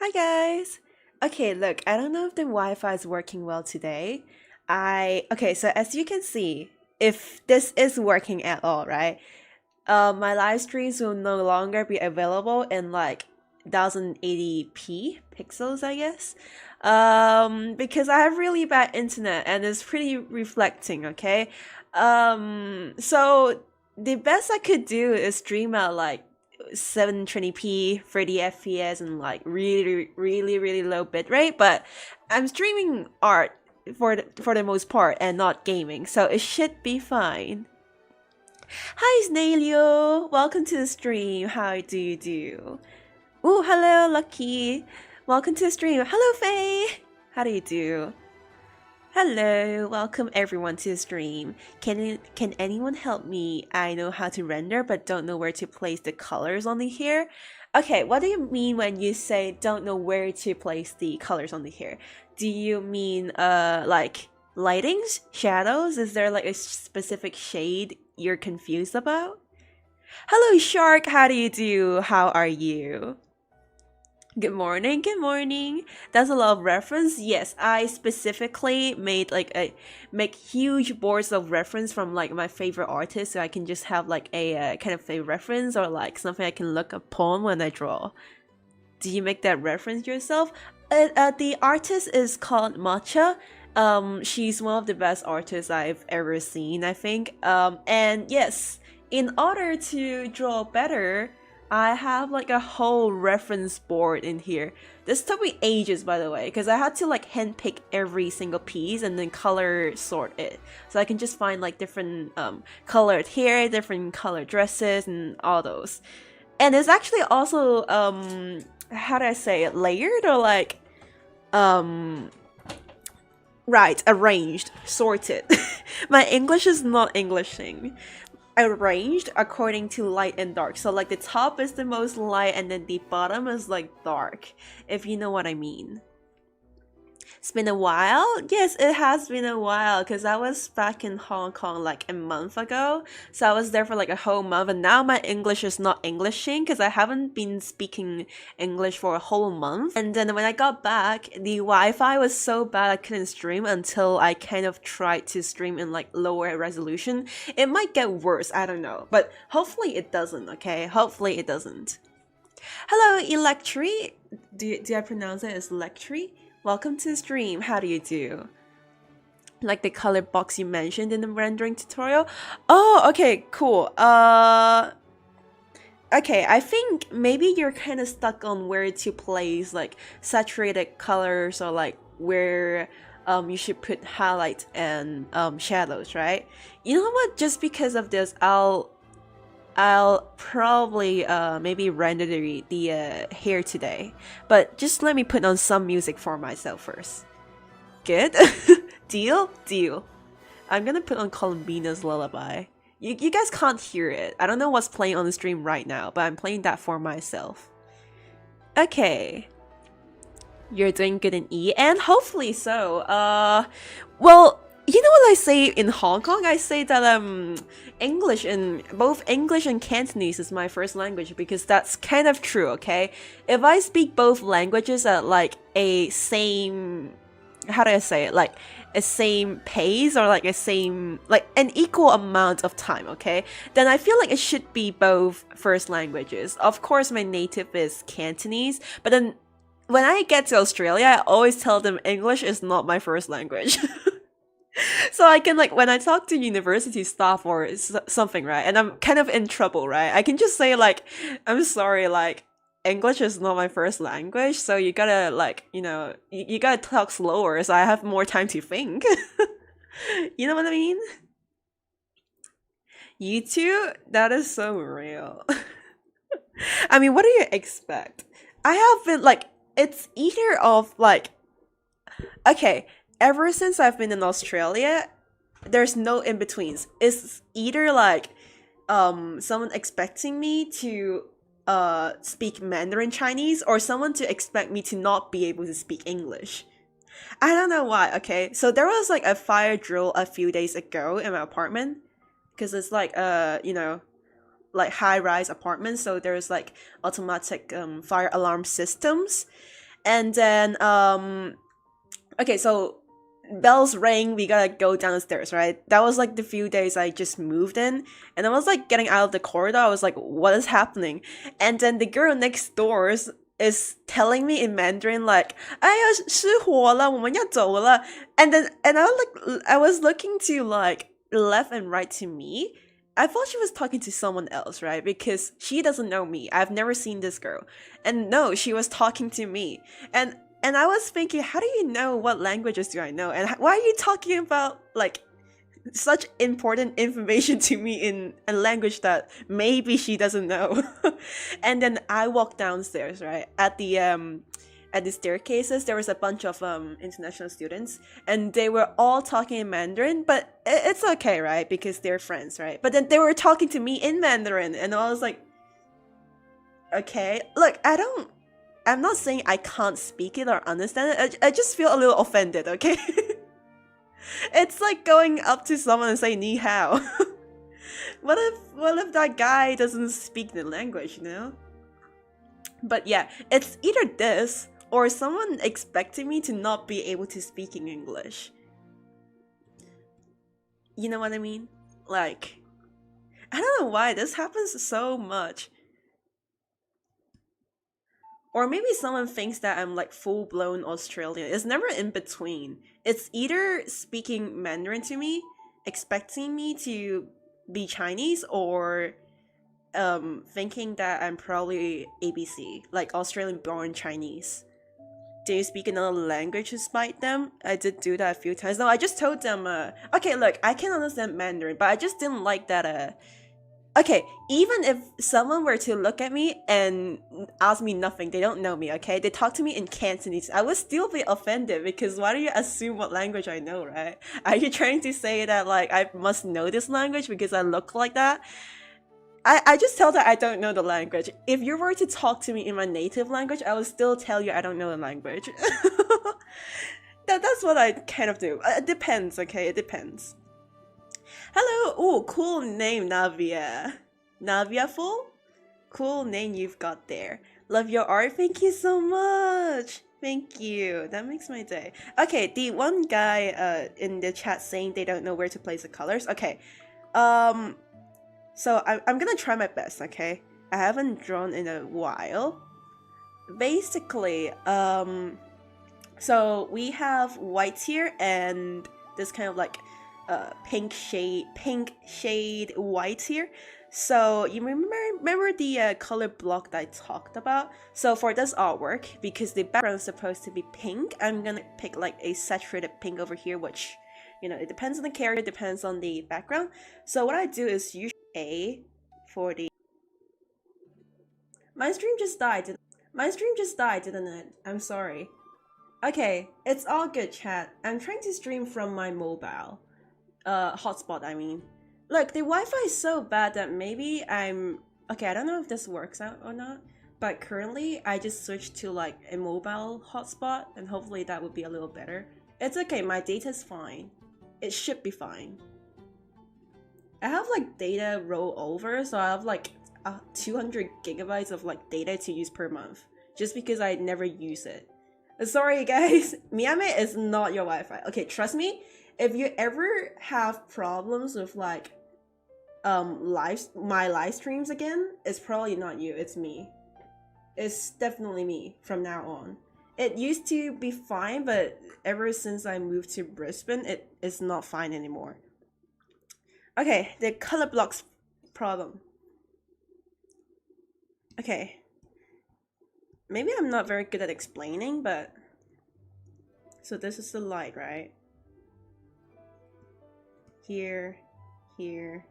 Hi guys. Okay, look, I don't know if the Wi-Fi is working well today. So as you can see, if this is working at all, right? My live streams will no longer be available in like 1080p pixels, I guess. Because I have really bad internet and it's pretty reflecting, okay? So the best I could do is stream at like 720p 30 fps and like really low bitrate, but I'm streaming art for the most part and not gaming, so it should be fine. Hi Snailio, welcome to the stream. How do you do? Oh, hello Lucky, welcome to the stream. Hello Faye, how do you do? Hello, welcome everyone to the stream. Can anyone help me? I know how to render but don't know where to place the colors on the hair. Okay, what do you mean when you say don't know where to place the colors on the hair? Do you mean like lightings, shadows? Is there like a specific shade you're confused about? Hello Shark, how do you do? How are you? Good morning, good morning. That's a lot of reference. Yes, I specifically made like a make huge boards of reference from like my favorite artists, so I can just have like a kind of a reference or like something I can look upon when I draw. Do you make that reference yourself? The artist is called Matcha. She's one of the best artists I've ever seen, I think. And yes, in order to draw better, I have like a whole reference board in here. This took me ages, by the way, because I had to like handpick every single piece and then color sort it. So I can just find like different colored hair, different colored dresses, and all those. And it's actually also how do I say it, layered or like um right, arranged, sorted. My English is not Englishing. Arranged according to light and dark. So like the top is the most light and then the bottom is like dark, if you know what I mean. It's been a while? Yes, it has been a while because I was back in Hong Kong like a month ago. So I was there for like a whole month and now my English is not Englishing because I haven't been speaking English for a whole month. And then when I got back, the Wi-Fi was so bad I couldn't stream until I kind of tried to stream in like lower resolution. It might get worse, I don't know. But hopefully it doesn't, okay? Hopefully it doesn't. Hello, Electri. Do I pronounce it as Electri? Welcome to the stream. How do you do? Like the color box you mentioned in the rendering tutorial? Oh, okay, cool. Okay, I think maybe you're kind of stuck on where to place like saturated colors or like where you should put highlights and shadows, right? You know what? Just because of this, I'll probably maybe render the hair today, but just let me put on some music for myself first. Good? Deal? Deal. I'm gonna put on Columbina's Lullaby. You guys can't hear it. I don't know what's playing on the stream right now, but I'm playing that for myself. Okay. You're doing good in E, and hopefully so. Well, you know what I say in Hong Kong? I say that English and both English and Cantonese is my first language because that's kind of true, okay? If I speak both languages at like a same, how do I say it? Like a same pace or like a same, like an equal amount of time, okay? Then I feel like it should be both first languages. Of course, my native is Cantonese, but then when I get to Australia, I always tell them English is not my first language. So I can like when I talk to university staff or something, right? And I'm kind of in trouble, right? I can just say like, I'm sorry, like English is not my first language, so you gotta like, you gotta talk slower so I have more time to think. You know what I mean? You too? That is so real. I mean, what do you expect? I have been like, it's either of like, okay, ever since I've been in Australia, there's no in betweens. It's either like someone expecting me to speak Mandarin Chinese or someone to expect me to not be able to speak English. I don't know why, okay? So there was like a fire drill a few days ago in my apartment because it's like like high-rise apartments, so there's like automatic fire alarm systems. And then okay, so bells ring, we gotta go downstairs, right? That was like the few days I just moved in, and I was like getting out of the corridor. I was like, what is happening? And then the girl next door is telling me in Mandarin like, 哎呀，失火了，我们要走了. And I was looking to like left and right to me. I thought she was talking to someone else, right? Because she doesn't know me. I've never seen this girl. And no, she was talking to me. And I was thinking, how do you know what languages do I know? And why are you talking about like such important information to me in a language that maybe she doesn't know? And then I walked downstairs, right? At the staircases, there was a bunch of international students, and they were all talking in Mandarin, but it's okay, right? Because they're friends, right? But then they were talking to me in Mandarin, and I was like, okay, look, I'm not saying I can't speak it or understand it. I just feel a little offended, okay? It's like going up to someone and saying ni hao. What if that guy doesn't speak the language, you know? But yeah, it's either this or someone expecting me to not be able to speak in English. You know what I mean? Like, I don't know why this happens so much. Or maybe someone thinks that I'm like full blown Australian. It's never in between. It's either speaking Mandarin to me, expecting me to be Chinese, or thinking that I'm probably ABC, like Australian born Chinese. Do you speak another language to spite them? I did do that a few times. No, I just told them, okay, look, I can understand Mandarin, but I just didn't like that, okay, even if someone were to look at me and ask me nothing, they don't know me, okay? They talk to me in Cantonese, I would still be offended because why do you assume what language I know, right? Are you trying to say that, like, I must know this language because I look like that? I just tell that I don't know the language. If you were to talk to me in my native language, I would still tell you I don't know the language. That's what I kind of do. It depends, okay? It depends. Hello! Oh, cool name, Navia. Navia Full? Cool name you've got there. Love your art, thank you so much! Thank you, that makes my day. Okay, the one guy in the chat saying they don't know where to place the colors. Okay, so I'm gonna try my best, okay? I haven't drawn in a while. Basically, so we have whites here and this kind of like pink shade white here. So you remember the color block that I talked about? So for this artwork, because the background is supposed to be pink, I'm gonna pick like a saturated pink over here, which, you know, it depends on the character, depends on the background. So what I do is usually A for the... My stream just died, didn't it? I'm sorry. Okay, it's all good, chat. I'm trying to stream from my mobile. Hotspot, I mean. Look, the Wi-Fi is so bad that maybe I'm... Okay, I don't know if this works out or not, but currently I just switched to like a mobile hotspot and hopefully that would be a little better. It's okay, my data's fine. It should be fine. I have like data roll over, so I have like 200 gigabytes of like data to use per month, just because I never use it. Sorry guys, Miami is not your Wi-Fi. Okay, trust me, if you ever have problems with like my live streams again, it's probably not you, it's me. It's definitely me from now on. It used to be fine, but ever since I moved to Brisbane, it is not fine anymore. Okay, the color blocks problem. Okay. Maybe I'm not very good at explaining, but... So this is the light, right? Here, here.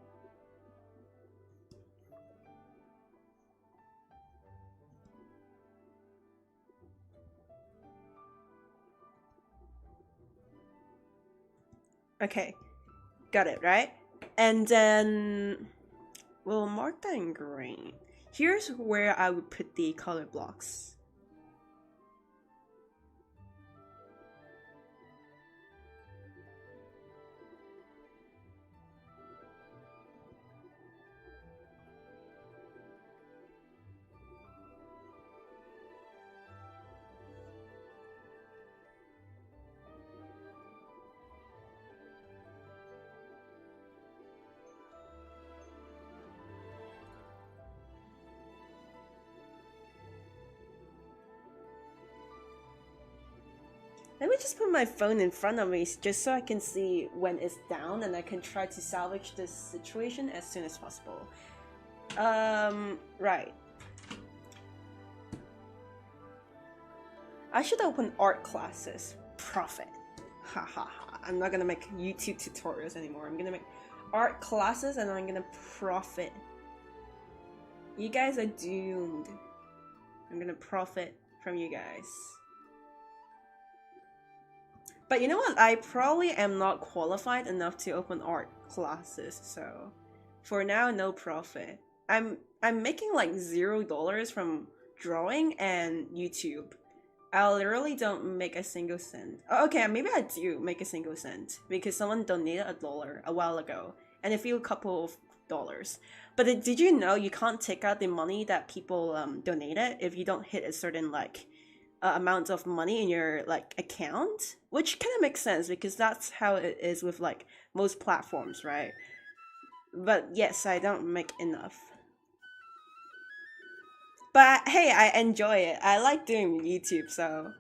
Okay, got it, right? And then we'll mark that in green. Here's where I would put the color blocks. Let me just put my phone in front of me just so I can see when it's down and I can try to salvage this situation as soon as possible. Right. I should open art classes. Profit. Ha ha ha. I'm not gonna make YouTube tutorials anymore. I'm gonna make art classes and I'm gonna profit. You guys are doomed. I'm gonna profit from you guys. But you know what? I probably am not qualified enough to open art classes, so for now, no profit. I'm making like $0 from drawing and YouTube. I literally don't make a single cent. Oh, okay, maybe I do make a single cent because someone donated $1 a while ago, and a few couple of dollars. But did you know you can't take out the money that people donated if you don't hit a certain like amount of money in your like account? Which kind of makes sense because that's how it is with like most platforms, right? But yes, I don't make enough. But hey, I enjoy it. I like doing YouTube, so...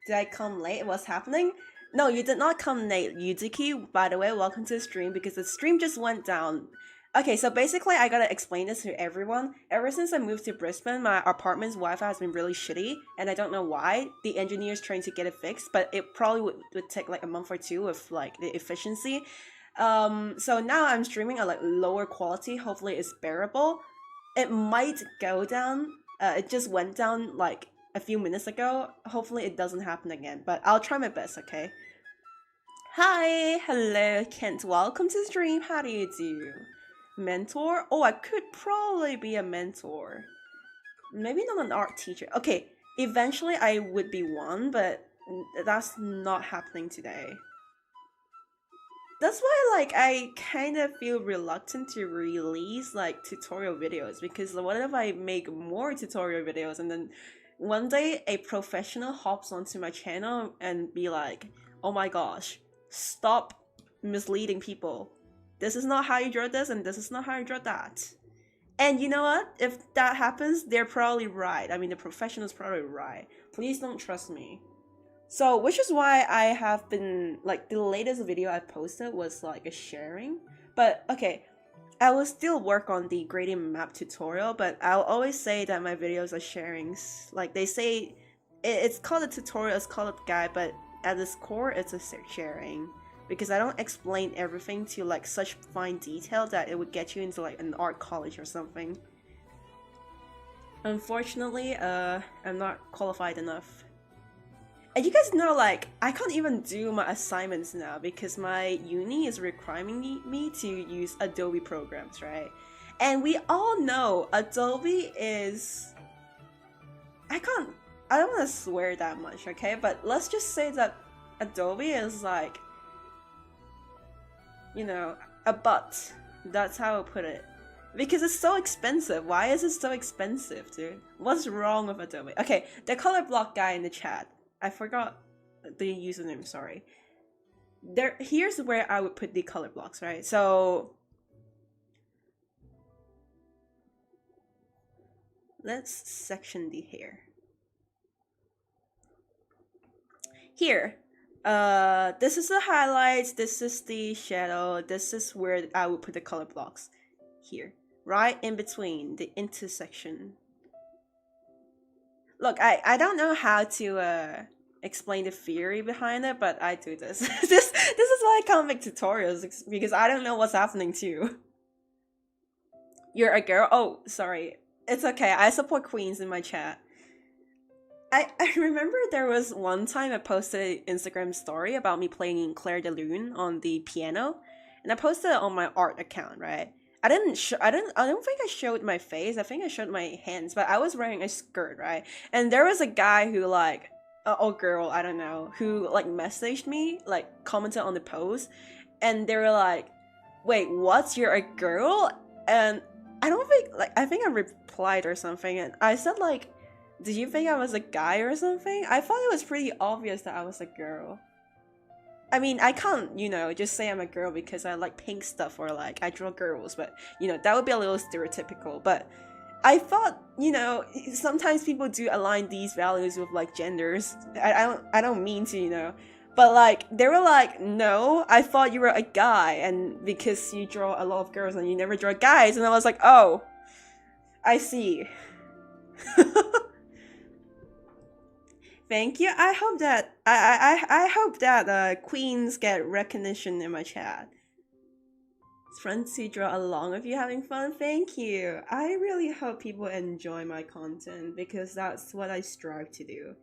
Did I come late? What's happening? No, you did not come late, Yuzuki. By the way, welcome to the stream, because the stream just went down. Okay, so basically, I gotta explain this to everyone. Ever since I moved to Brisbane, my apartment's Wi-Fi has been really shitty, and I don't know why. The engineer's trying to get it fixed, but it probably would take like a month or two of like the efficiency. So now I'm streaming at like lower quality. Hopefully it's bearable. It might go down. It just went down like a few minutes ago. Hopefully it doesn't happen again, but I'll try my best, okay? Hi, hello, Kent. Welcome to the stream. How do you do? Mentor? Oh, I could probably be a mentor. Maybe not an art teacher. Okay, eventually I would be one, but that's not happening today. That's why like I kind of feel reluctant to release like tutorial videos, because what if I make more tutorial videos and then one day a professional hops onto my channel and be like, oh my gosh, stop misleading people. This is not how you draw this and this is not how you draw that. And you know what? If that happens, they're probably right. I mean, the professional's probably right. Please don't trust me. So, which is why I have been, like, the latest video I posted was, like, a sharing. But, okay, I will still work on the gradient map tutorial, but I'll always say that my videos are sharings. Like, they say, it's called a tutorial, it's called a guide, but at its core, it's a sharing. Because I don't explain everything to, like, such fine detail that it would get you into, like, an art college or something. Unfortunately, I'm not qualified enough. And you guys know, like, I can't even do my assignments now because my uni is requiring me to use Adobe programs, right? And we all know Adobe is... I don't want to swear that much, okay? But let's just say that Adobe is like, you know, a butt. That's how I put it. Because it's so expensive. Why is it so expensive, dude? What's wrong with Adobe? Okay, the color block guy in the chat. I forgot the username, sorry. Here's where I would put the color blocks, right? So let's section the hair. Here. This is the highlights, this is the shadow, this is where I would put the color blocks. Here. Right in between the intersection. Look, I don't know how to explain the theory behind it, but I do this. this is why I can't make tutorials, because I don't know what's happening too. You're a girl? Oh, sorry. It's okay, I support queens in my chat. I remember there was one time I posted an Instagram story about me playing Claire de Lune on the piano, and I posted it on my art account, right? I don't think I showed my face. I think I showed my hands, but I was wearing a skirt, right? And there was a guy who like, or girl, I don't know, who like messaged me, like commented on the post, and they were like, wait, what? You're a girl? And I don't think, like, I think I replied or something, and I said like, did you think I was a guy or something? I thought it was pretty obvious that I was a girl. I mean, I can't, you know, just say I'm a girl because I like pink stuff or like I draw girls, but, you know, that would be a little stereotypical. But I thought, you know, sometimes people do align these values with like genders. I don't mean to, you know. But like they were like, no, I thought you were a guy, and because you draw a lot of girls and you never draw guys, and I was like, oh, I see. Thank you. I hope that I hope that queens get recognition in my chat. It's fun to draw along with you having fun. Thank you. I really hope people enjoy my content because that's what I strive to do.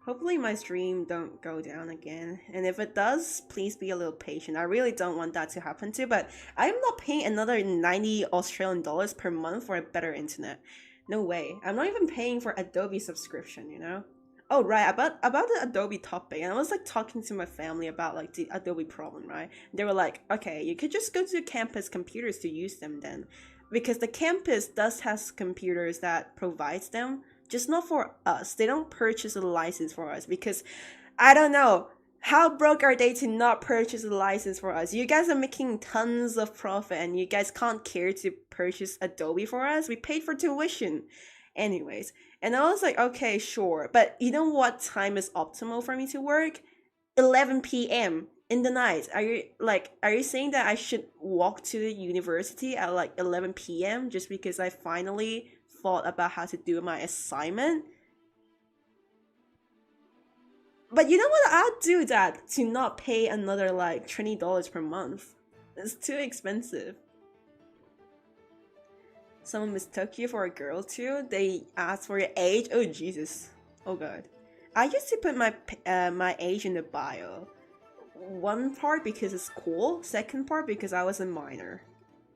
Hopefully my stream don't go down again. And if it does, please be a little patient. I really don't want that to happen too, but I'm not paying another 90 Australian dollars per month for a better internet. No way. I'm not even paying for Adobe subscription, you know? Oh right, about the Adobe topic, and I was like talking to my family about like the Adobe problem, right? They were like, okay, you could just go to campus computers to use them then. Because the campus does has computers that provides them, just not for us. They don't purchase a license for us because I don't know. How broke are they to not purchase a license for us? You guys are making tons of profit and you guys can't care to purchase Adobe for us? We paid for tuition. Anyways, and I was like, okay, sure. But you know what time is optimal for me to work? 11 p.m. in the night. Are you saying that I should walk to the university at like 11 p.m. just because I finally thought about how to do my assignment? But you know what? I'll do that to not pay another like $20 per month. It's too expensive. Someone mistook you for a girl too. They asked for your age. Oh Jesus. Oh god. I used to put my age in the bio. One part because it's cool. Second part because I was a minor.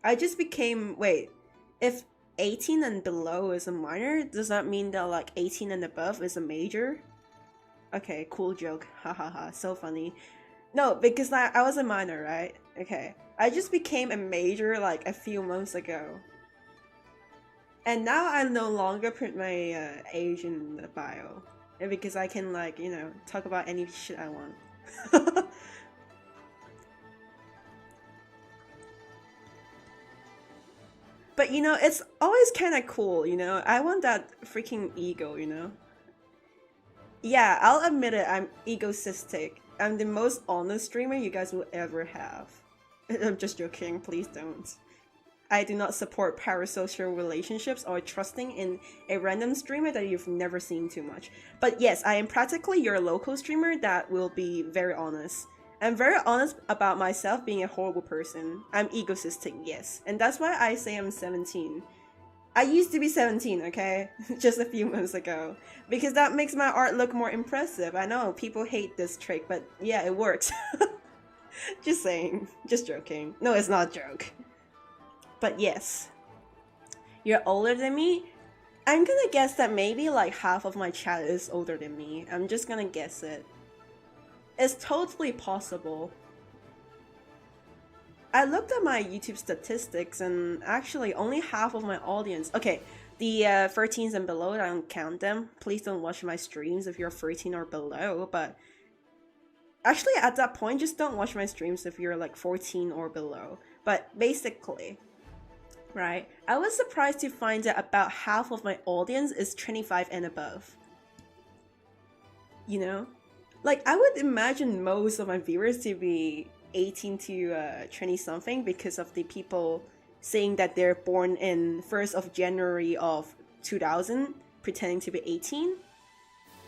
I just became if 18 and below is a minor, does that mean that like 18 and above is a major? Okay, cool joke. Hahaha, so funny. No, because I was a minor, right? Okay. I just became a major like a few months ago. And now I no longer put my age in the bio. Because I can like, you know, talk about any shit I want. But you know, it's always kind of cool, you know? I want that freaking ego, you know? Yeah, I'll admit it, I'm egocistic. I'm the most honest streamer you guys will ever have. I'm just joking, please don't. I do not support parasocial relationships or trusting in a random streamer that you've never seen too much. But yes, I am practically your local streamer that will be very honest. I'm very honest about myself being a horrible person. I'm egocistic, yes. And that's why I say I'm 17. I used to be 17, okay? Just a few months ago. Because that makes my art look more impressive. I know, people hate this trick, but yeah, it works. Just saying. Just joking. No, it's not a joke. But yes. You're older than me? I'm gonna guess that maybe like half of my chat is older than me. I'm just gonna guess it. It's totally possible. I looked at my YouTube statistics and actually only half of my audience. Okay, the 13s and below, I don't count them. Please don't watch my streams if you're 13 or below, but actually at that point, just don't watch my streams if you're like 14 or below. But basically, right, I was surprised to find that about half of my audience is 25 and above. You know? Like, I would imagine most of my viewers to be 18 to 20 something because of the people saying that they're born in 1st of January of 2000 pretending to be 18.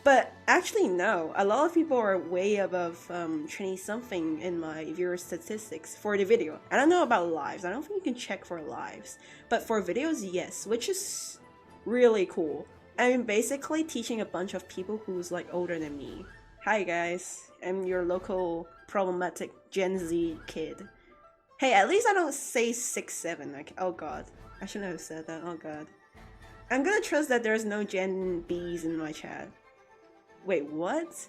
But actually no, a lot of people are way above 20 something in my viewer statistics for the video. I don't know about lives. I don't think you can check for lives, but for videos, yes, which is really cool. I'm basically teaching a bunch of people who's like older than me. Hi guys, I'm your local problematic Gen Z kid. Hey, at least I don't say 6'7". Like, oh god, I shouldn't have said that. Oh god, I'm gonna trust that there's no Gen Bs in my chat. Wait, what?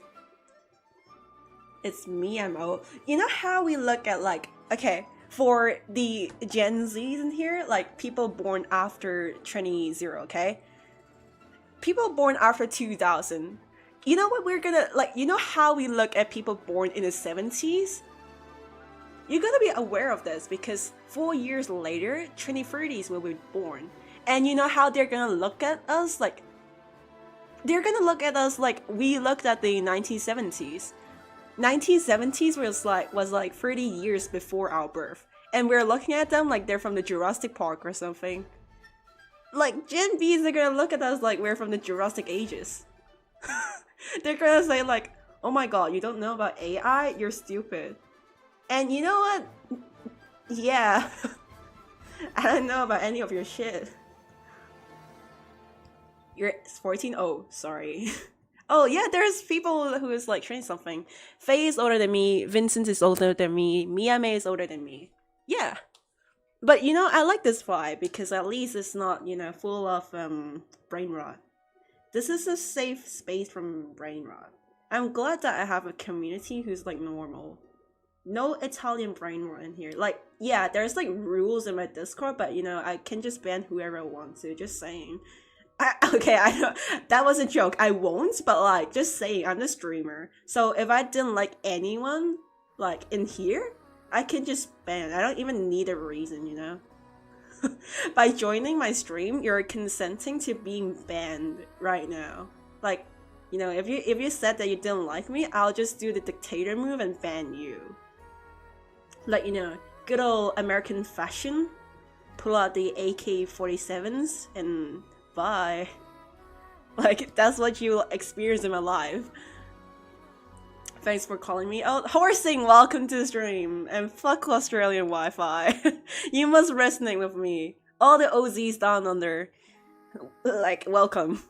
It's me, I'm old. You know how we look at like, okay, for the Gen Zs in here, like people born after 2000, okay? People born after 2000. You know what we're gonna, like, you know how we look at people born in the 70s? You gotta be aware of this because 4 years later, 2030s will be born. And you know how they're gonna look at us? Like, they're gonna look at us like we looked at the 1970s. 1970s was like 30 years before our birth. And we're looking at them like they're from the Jurassic Park or something. Like, Gen Bs are gonna look at us like we're from the Jurassic ages. They're gonna say like, oh my god, you don't know about AI? You're stupid. And you know what? Yeah. I don't know about any of your shit. You're 14? Oh, sorry. Oh yeah, there's people who is like training something. Faye is older than me, Vincent is older than me, Mia May is older than me. Yeah. But you know, I like this vibe because at least it's not, you know, full of brain rot. This is a safe space from brain rot. I'm glad that I have a community who's like normal. No Italian brain rot in here. Like, yeah, there's like rules in my Discord, but you know, I can just ban whoever I want to, just saying. Okay, I know that was a joke. I won't, but like, just saying, I'm the streamer. So if I didn't like anyone, like in here, I can just ban. I don't even need a reason, you know? By joining my stream, you're consenting to being banned right now. Like, you know, if you said that you didn't like me, I'll just do the dictator move and ban you. Like, you know, good old American fashion. Pull out the AK-47s and bye. Like, that's what you experience in my life. Thanks for calling me out. Horsing, welcome to the stream. And fuck Australian Wi-Fi. You must resonate with me. All the OZs down under. Like, welcome.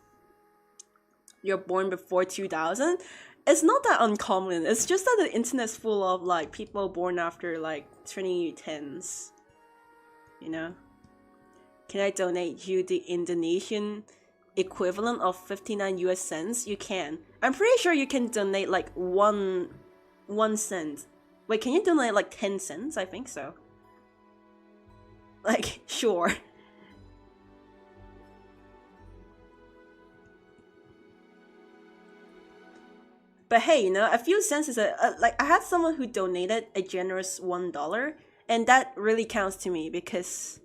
You're born before 2000? It's not that uncommon. It's just that the internet's full of, like, people born after, like, 2010s. You know? Can I donate you the Indonesian equivalent of 59 US cents? You can. I'm pretty sure you can donate like one cent. Wait, can you donate like 10 cents? I think so. Like, sure. But hey, you know, a few cents is like, I had someone who donated a generous $1, and that really counts to me because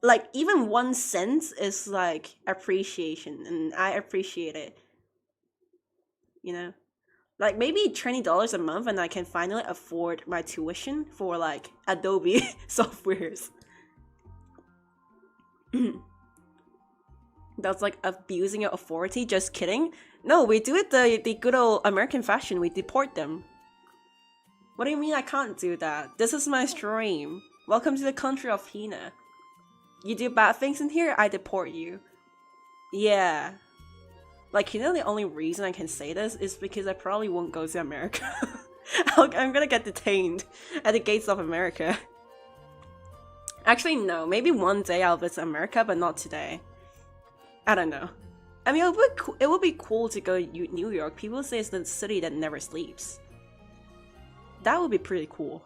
like, even 1 cent is like appreciation, and I appreciate it. You know? Like, maybe $20 a month and I can finally afford my tuition for like Adobe softwares. That's like abusing your authority. Just kidding. No, we do it the good old American fashion. We deport them. What do you mean I can't do that? This is my stream. Welcome to the country of Hina. You do bad things in here, I deport you. Yeah. Like, you know, the only reason I can say this is because I probably won't go to America. I'm gonna get detained at the gates of America. Actually, no. Maybe one day I'll visit America, but not today. I don't know. I mean, it would be cool to go to New York. People say it's the city that never sleeps. That would be pretty cool.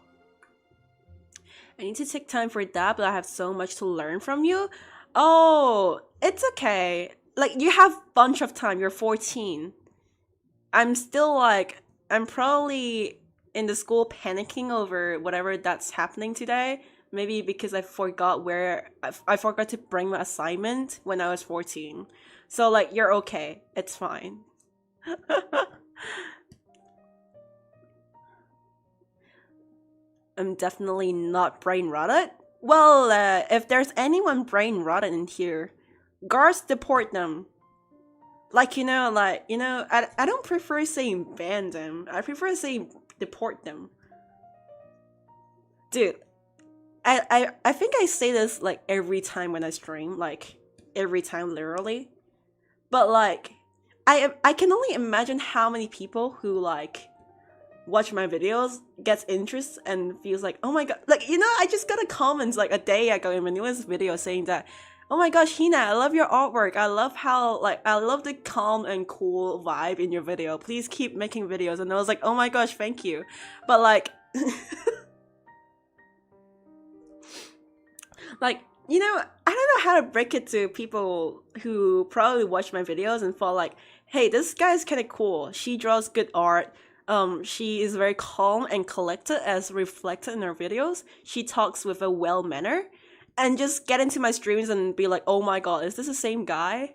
I need to take time for that, but I have so much to learn from you. Oh, it's okay. Like, you have a bunch of time. You're 14. I'm still like, I'm probably in the school panicking over whatever that's happening today. Maybe because I forgot I forgot to bring my assignment when I was 14. So like, you're okay. It's fine. I'm definitely not brain rotted. Well, if there's anyone brain rotted in here, guards deport them. Like, you know, I don't prefer saying ban them. I prefer saying deport them. Dude, I think I say this like every time when I stream, like every time literally. But like, I can only imagine how many people who like watch my videos, gets interest and feels like, oh my god, like, you know, I just got a comment like a day ago in my newest video saying that, oh my gosh, Hina, I love your artwork. I love how, like, I love the calm and cool vibe in your video. Please keep making videos. And I was like, oh my gosh, thank you. But like, like, you know, I don't know how to break it to people who probably watch my videos and thought like, hey, this guy's kind of cool. She draws good art. She is very calm and collected as reflected in her videos. She talks with a well manner, and just get into my streams and be like, oh my god, is this the same guy?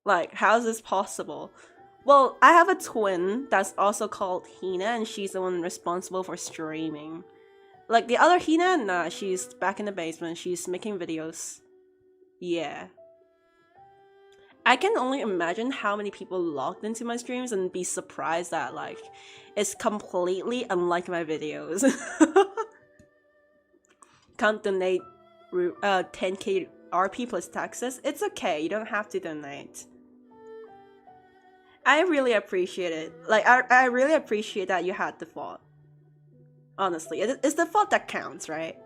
Like, how is this possible? Well, I have a twin that's also called Hina, and she's the one responsible for streaming. Like, the other Hina, nah, she's back in the basement. She's making videos. Yeah. I can only imagine how many people logged into my streams and be surprised that, like, it's completely unlike my videos. Can't donate 10k RP plus taxes. It's okay, you don't have to donate. I really appreciate it. Like, I really appreciate that you had the thought. Honestly, it's the thought that counts, right?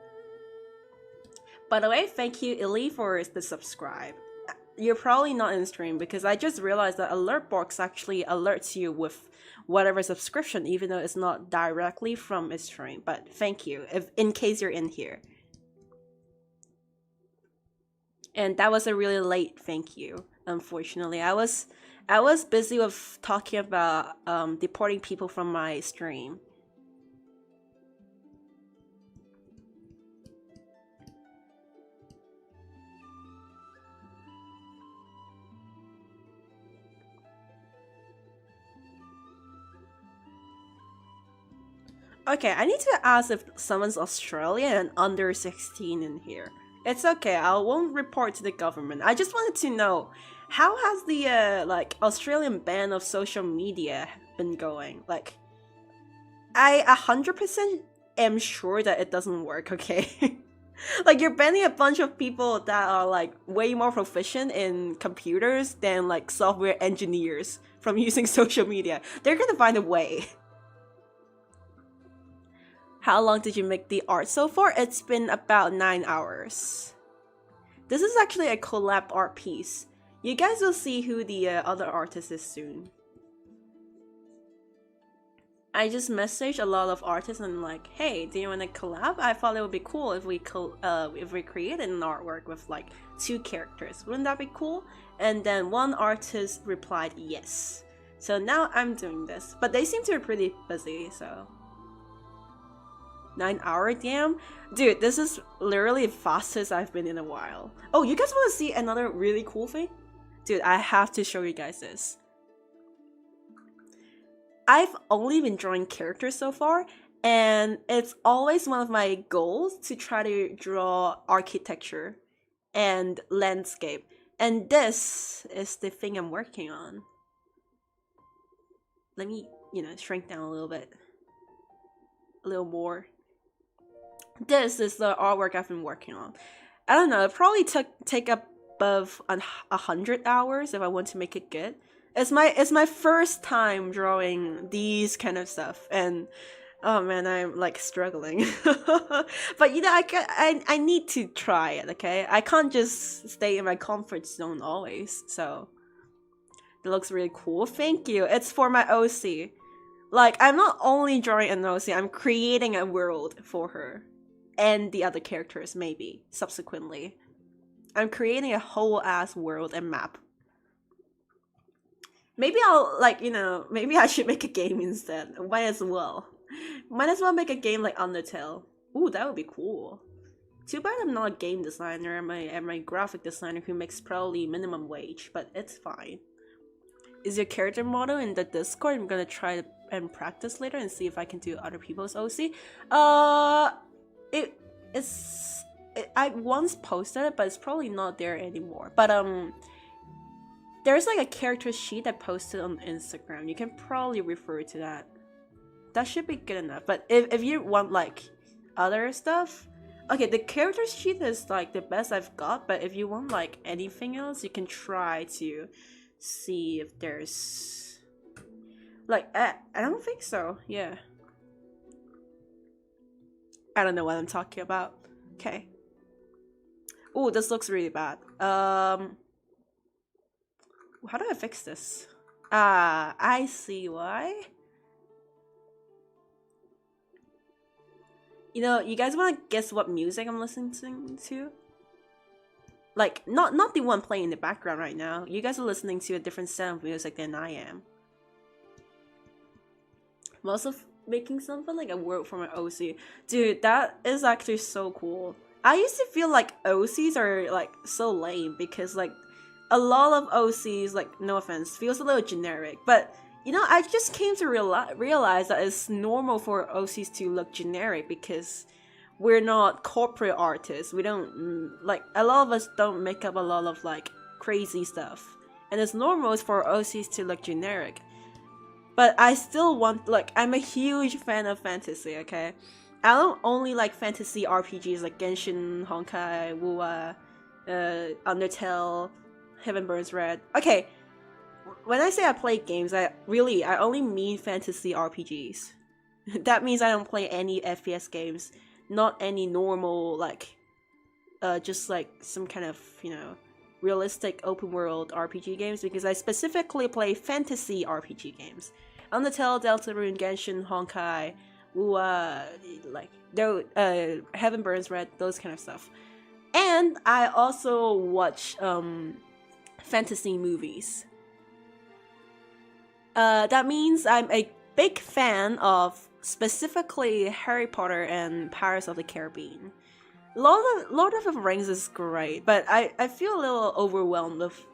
By the way, thank you, Illy, for the subscribe. You're probably not in stream because I just realized that alert box actually alerts you with whatever subscription, even though it's not directly from a stream. But thank you, in case you're in here. And that was a really late thank you. Unfortunately, I was busy with talking about deporting people from my stream. Okay, I need to ask if someone's Australian and under 16 in here. It's okay, I won't report to the government. I just wanted to know, how has the like Australian ban of social media been going? Like, I 100% am sure that it doesn't work, okay? Like, you're banning a bunch of people that are like way more proficient in computers than like software engineers from using social media. They're gonna find a way. How long did you make the art so far? It's been about 9 hours. This is actually a collab art piece. You guys will see who the other artist is soon. I just messaged a lot of artists and like, hey, do you want to collab? I thought it would be cool if we created an artwork with like 2 characters. Wouldn't that be cool? And then one artist replied yes. So now I'm doing this, but they seem to be pretty busy, so 9 hour, damn. Dude, this is literally the fastest I've been in a while. Oh, you guys want to see another really cool thing? Dude, I have to show you guys this. I've only been drawing characters so far, and it's always one of my goals to try to draw architecture and landscape. And this is the thing I'm working on. Let me, shrink down a little bit. A little more. This is the artwork I've been working on. I don't know, it probably take above 100 hours if I want to make it good. It's my first time drawing these kind of stuff, and oh man, I'm like struggling. But I need to try it, okay? I can't just stay in my comfort zone always. So it looks really cool. Thank you. It's for my OC. Like, I'm not only drawing an OC, I'm creating a world for her. And the other characters, maybe, subsequently. I'm creating a whole ass world and map. Maybe I'll, like, maybe I should make a game instead. Might as well. Might as well make a game like Undertale. Ooh, that would be cool. Too bad I'm not a game designer. I'm a graphic designer who makes probably minimum wage, but it's fine. Is your character model in the Discord? I'm gonna try and practice later and see if I can do other people's OC. I once posted it, but it's probably not there anymore. But there's like a character sheet I posted on Instagram. You can probably refer to that. That should be good enough. But if you want like other stuff, okay, the character sheet is like the best I've got. But if you want like anything else, you can try to see if there's like I don't think so. Yeah. I don't know what I'm talking about. Okay. Oh, this looks really bad. How do I fix this? Ah, I see why. You guys want to guess what music I'm listening to? Like, not the one playing in the background right now. You guys are listening to a different set of music than I am. most of making something like a world for my OC. Dude, that is actually so cool. I used to feel like OCs are like so lame because like a lot of OCs, like no offense, feels a little generic. But you know, I just came to realize that it's normal for OCs to look generic because we're not corporate artists. We don't like a lot of us don't make up a lot of like crazy stuff, and it's normal for OCs to look generic. But I still want, like, I'm a huge fan of fantasy, okay? I don't only like fantasy RPGs like Genshin, Honkai, Wuwa, Undertale, Heaven Burns Red. Okay, when I say I play games, I only mean fantasy RPGs. That means I don't play any FPS games, not any normal, like, just like some kind of, you know, realistic open world RPG games, because I specifically play fantasy RPG games. Undertale, Deltarune, Genshin, Honkai, like Heaven Burns Red, those kind of stuff. And I also watch fantasy movies. That means I'm a big fan of specifically Harry Potter and Pirates of the Caribbean. Lord of the Rings is great, but I feel a little overwhelmed with...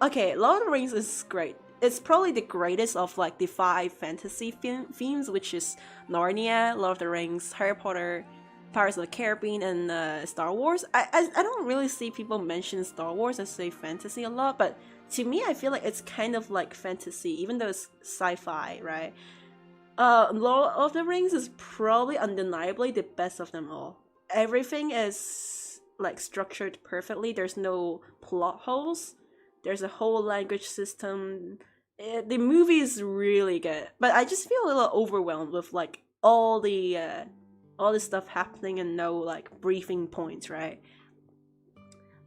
Okay, Lord of the Rings is great. It's probably the greatest of like the 5 fantasy themes, which is Narnia, Lord of the Rings, Harry Potter, Pirates of the Caribbean, and Star Wars. I don't really see people mention Star Wars as say fantasy a lot, but to me I feel like it's kind of like fantasy, even though it's sci-fi, right? Lord of the Rings is probably undeniably the best of them all. Everything is like structured perfectly. There's no plot holes. There's a whole language system. The movie is really good, but I just feel a little overwhelmed with like all the stuff happening and no like briefing points, right?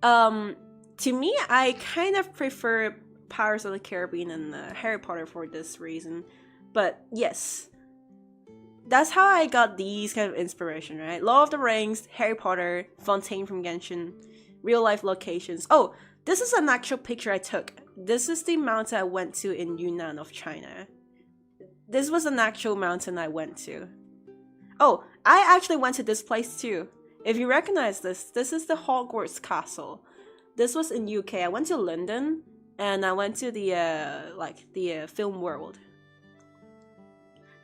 To me, I kind of prefer Pirates of the Caribbean and Harry Potter for this reason. But yes, that's how I got these kind of inspiration, right? Lord of the Rings, Harry Potter, Fontaine from Genshin, real life locations. Oh, this is an actual picture I took. This is the mountain I went to in Yunnan of China. This was an actual mountain I went to. Oh, I actually went to this place too. If you recognize this, this is the Hogwarts Castle. This was in UK. I went to London and I went to the film world.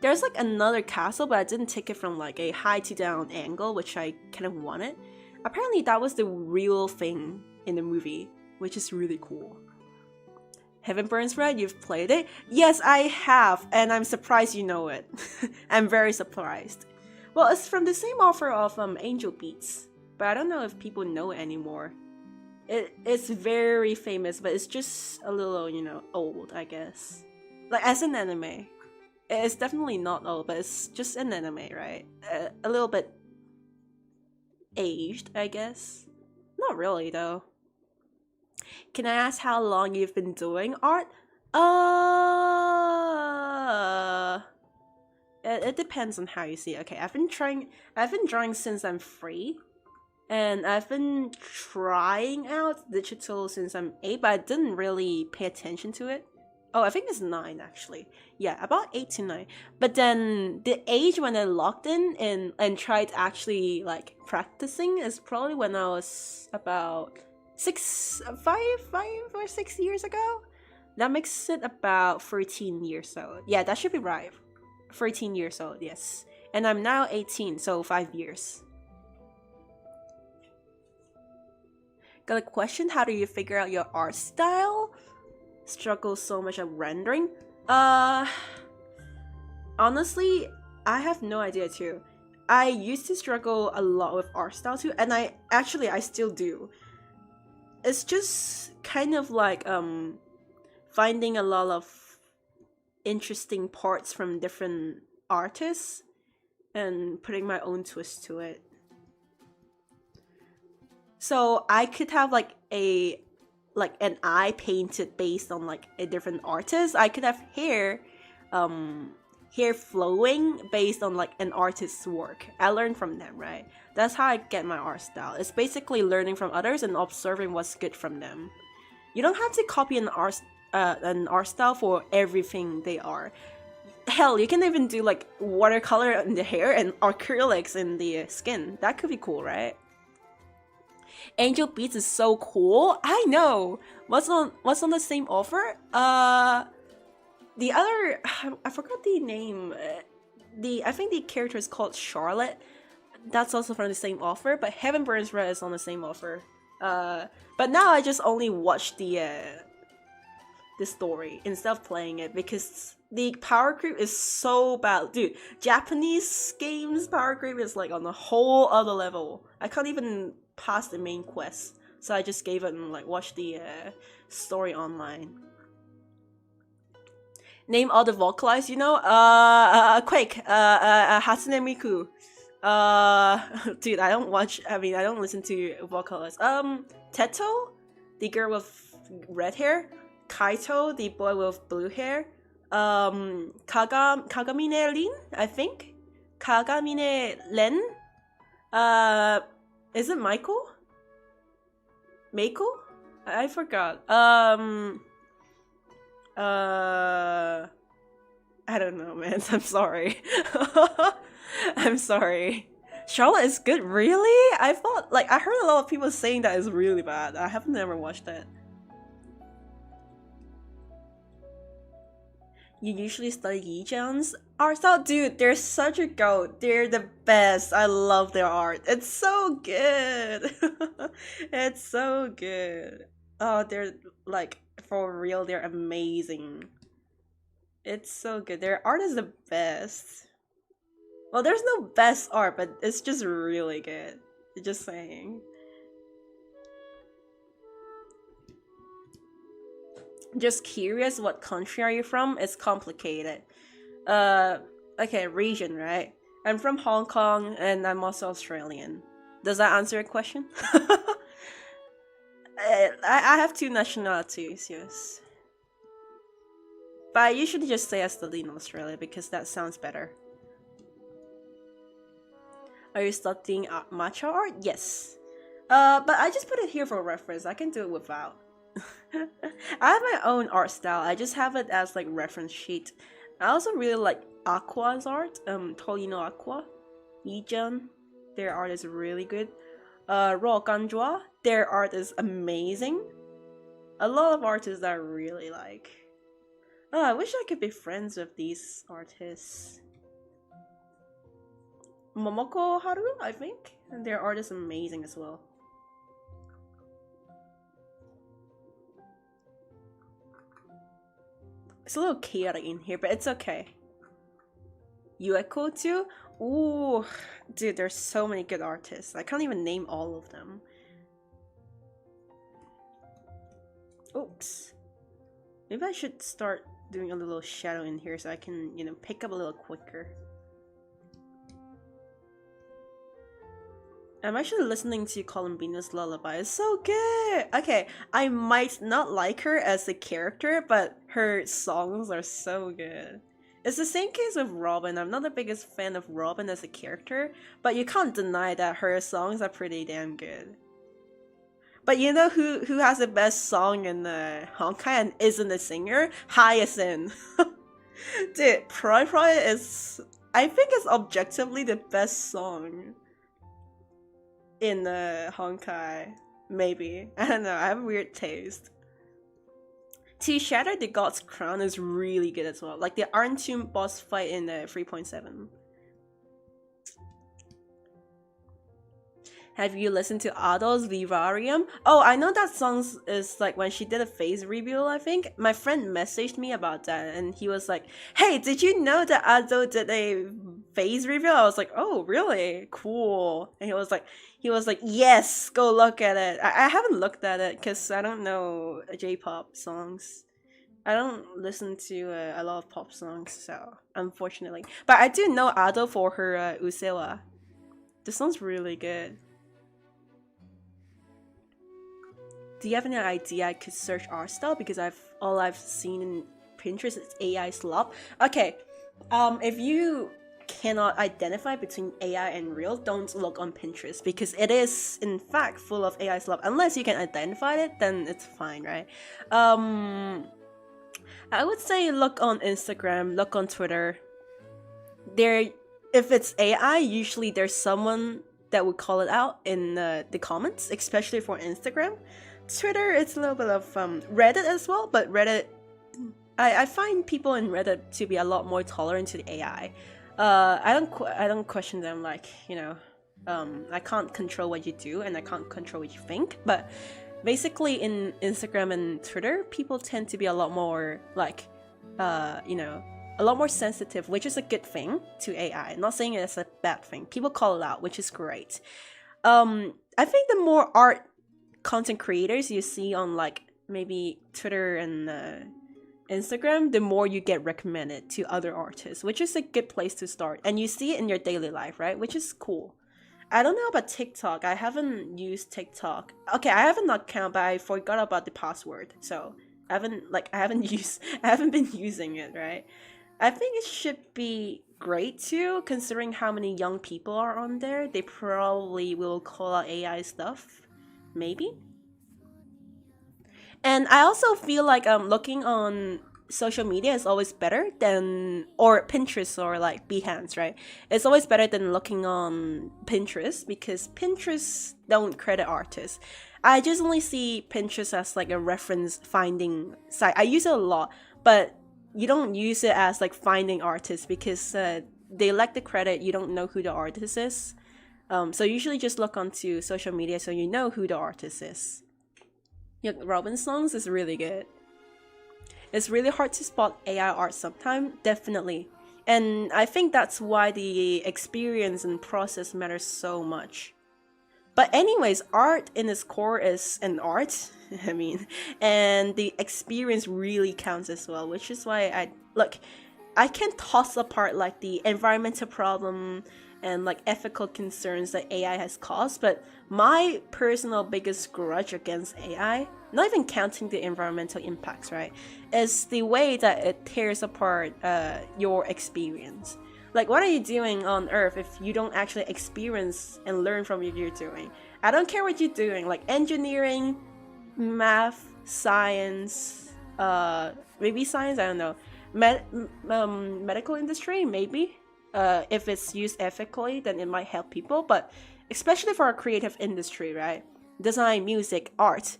There's like another castle, but I didn't take it from like a high to down angle, which I kind of wanted. Apparently that was the real thing in the movie, which is really cool. Heaven Burns Red, you've played it? Yes, I have, and I'm surprised you know it. I'm very surprised. Well, it's from the same author of Angel Beats, but I don't know if people know it anymore. It's very famous, but it's just a little, you know, old, I guess. Like, as an anime. It's definitely not old, but it's just an anime, right? A little bit aged, I guess. Not really, though. Can I ask how long you've been doing art? It depends on how you see it. Okay, I've been drawing since I'm 3. And I've been trying out digital since I'm 8, but I didn't really pay attention to it. Oh, I think it's 9 actually. Yeah, about 8 to 9. But then the age when I logged in and tried actually like practicing is probably when I was about 5 or 6 years ago. That makes it about 13 years old. Yeah, that should be right. 13 years old, yes. And I'm now 18, so 5 years. Got a question, how do you figure out your art style? Struggle so much at rendering? Honestly, I have no idea too. I used to struggle a lot with art style too, and I still do. It's just kind of like finding a lot of interesting parts from different artists and putting my own twist to it. So I could have like an eye painted based on like a different artist. I could have hair flowing based on like an artist's work. I learn from them, right? That's how I get my art style. It's basically learning from others and observing what's good from them. You don't have to copy an art style for everything they are. Hell, you can even do like watercolor in the hair and acrylics in the skin. That could be cool, right? Angel Beats is so cool. I know. What's on the same offer? The other, I forgot the name. I think the character is called Charlotte. That's also from the same offer, but Heaven Burns Red is on the same offer. But now I just only watch the story instead of playing it because the power creep is so bad. Dude, Japanese games power creep is like on a whole other level. I can't even pass the main quest, so I just gave it and like watched the story online. Name all the vocalized, you know? Quake, Hatsune Miku. Dude, I don't listen to vocalists. Teto, the girl with red hair. Kaito, the boy with blue hair. Kagamine Lin, I think. Kagamine Len. Is it Michael? Mako? I forgot. I don't know, man. I'm sorry. I'm sorry. Charlotte is good, really? I thought, like, I heard a lot of people saying that is really bad. I haven't ever watched that. You usually study Yi-chan's art style? Dude, they're such a goat. They're the best. I love their art. It's so good. It's so good. Oh, they're, like, for real, they're amazing. It's so good. Their art is the best. Well, there's no best art, but it's just really good. Just saying. Just curious, what country are you from? It's complicated. Okay, region, right? I'm from Hong Kong, and I'm also Australian. Does that answer your question? I have 2 nationalities, yes. But I usually just say I study in Australia because that sounds better. Are you studying matcha art? Yes. But I just put it here for reference. I can do it without. I have my own art style. I just have it as like reference sheet. I also really like Aqua's art. Tolino Aqua, Yijan, their art is really good. Raw Ganjua, their art is amazing. A lot of artists that I really like. Oh, I wish I could be friends with these artists. Momoko Haru, I think, and their art is amazing as well. It's a little chaotic in here, but it's okay. Ueko too? Ooh, dude, there's so many good artists. I can't even name all of them. Oops. Maybe I should start doing a little shadow in here so I can, you know, pick up a little quicker. I'm actually listening to Columbina's Lullaby. It's so good! Okay, I might not like her as a character, but her songs are so good. It's the same case with Robin. I'm not the biggest fan of Robin as a character, but you can't deny that her songs are pretty damn good. But you know who has the best song in the Honkai and isn't a singer? Hyacinth. Dude, Pry Pry is... I think it's objectively the best song in the Honkai. Maybe. I don't know, I have a weird taste. To Shatter the God's Crown is really good as well. Like the Iron Tomb boss fight in the 3.7. Have you listened to Ado's Vivarium? Oh, I know that song is like when she did a phase reveal, I think. My friend messaged me about that and he was like, hey, did you know that Ado did a phase reveal? I was like, oh, really? Cool. And he was like, yes, go look at it. I haven't looked at it because I don't know J-pop songs. I don't listen to a lot of pop songs, so unfortunately. But I do know Ado for her Usewa. The song's really good. Do you have any idea I could search art style? Because all I've seen in Pinterest is AI slop. Okay, if you cannot identify between AI and real, don't look on Pinterest because it is in fact full of AI slop. Unless you can identify it, then it's fine, right? I would say look on Instagram, look on Twitter. There, if it's AI, usually there's someone that would call it out in the comments, especially for Instagram. Twitter, it's a little bit of Reddit as well, but Reddit, I find people in Reddit to be a lot more tolerant to the AI. I don't question them, like, you know, I can't control what you do and I can't control what you think, but basically in Instagram and Twitter, people tend to be a lot more like, you know, a lot more sensitive, which is a good thing to AI. I'm not saying it's a bad thing. People call it out, which is great. I think the more art content creators you see on like maybe Twitter and Instagram, the more you get recommended to other artists, which is a good place to start. And you see it in your daily life, right? Which is cool. I don't know about TikTok. I haven't used TikTok. Okay, I have an account, but I forgot about the password. So I haven't used I haven't been using it, right? I think it should be great too, considering how many young people are on there. They probably will call out AI stuff. Maybe. And I also feel like looking on social media is always better than or Pinterest or like Behance, right? It's always better than looking on Pinterest because Pinterest don't credit artists. I just only see Pinterest as like a reference finding site. I use it a lot, but you don't use it as like finding artists because they lack the credit. You don't know who the artist is. So usually just look onto social media so you know who the artist is. Yeah, Robin songs is really good. It's really hard to spot AI art sometimes, definitely. And I think that's why the experience and process matters so much. But anyways, art in its core is an art, I mean, and the experience really counts as well, which is why I can toss apart like the environmental problem and like ethical concerns that AI has caused, but my personal biggest grudge against AI, not even counting the environmental impacts, right, is the way that it tears apart your experience. Like, what are you doing on Earth if you don't actually experience and learn from what you're doing? I don't care what you're doing, like engineering, math, science, maybe science, I don't know, medical industry, maybe. If it's used ethically, then it might help people, but especially for our creative industry, right? Design, music, art.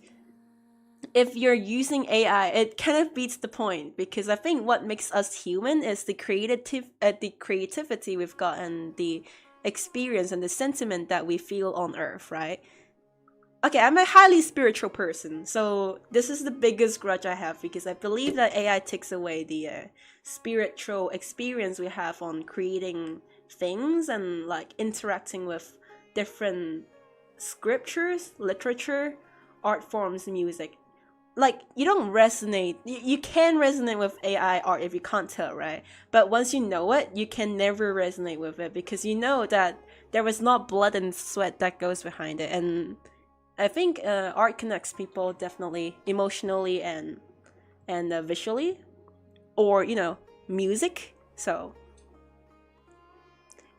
If you're using AI, it kind of beats the point because I think what makes us human is the creativity we've got and the experience and the sentiment that we feel on Earth, right? Okay, I'm a highly spiritual person, so this is the biggest grudge I have because I believe that AI takes away the spiritual experience we have on creating things and like interacting with different scriptures, literature, art forms, music. Like, you don't resonate, you can resonate with AI art if you can't tell, right? But once you know it, you can never resonate with it because you know that there was not blood and sweat that goes behind it. And I think art connects people definitely emotionally and visually, or you know, music. So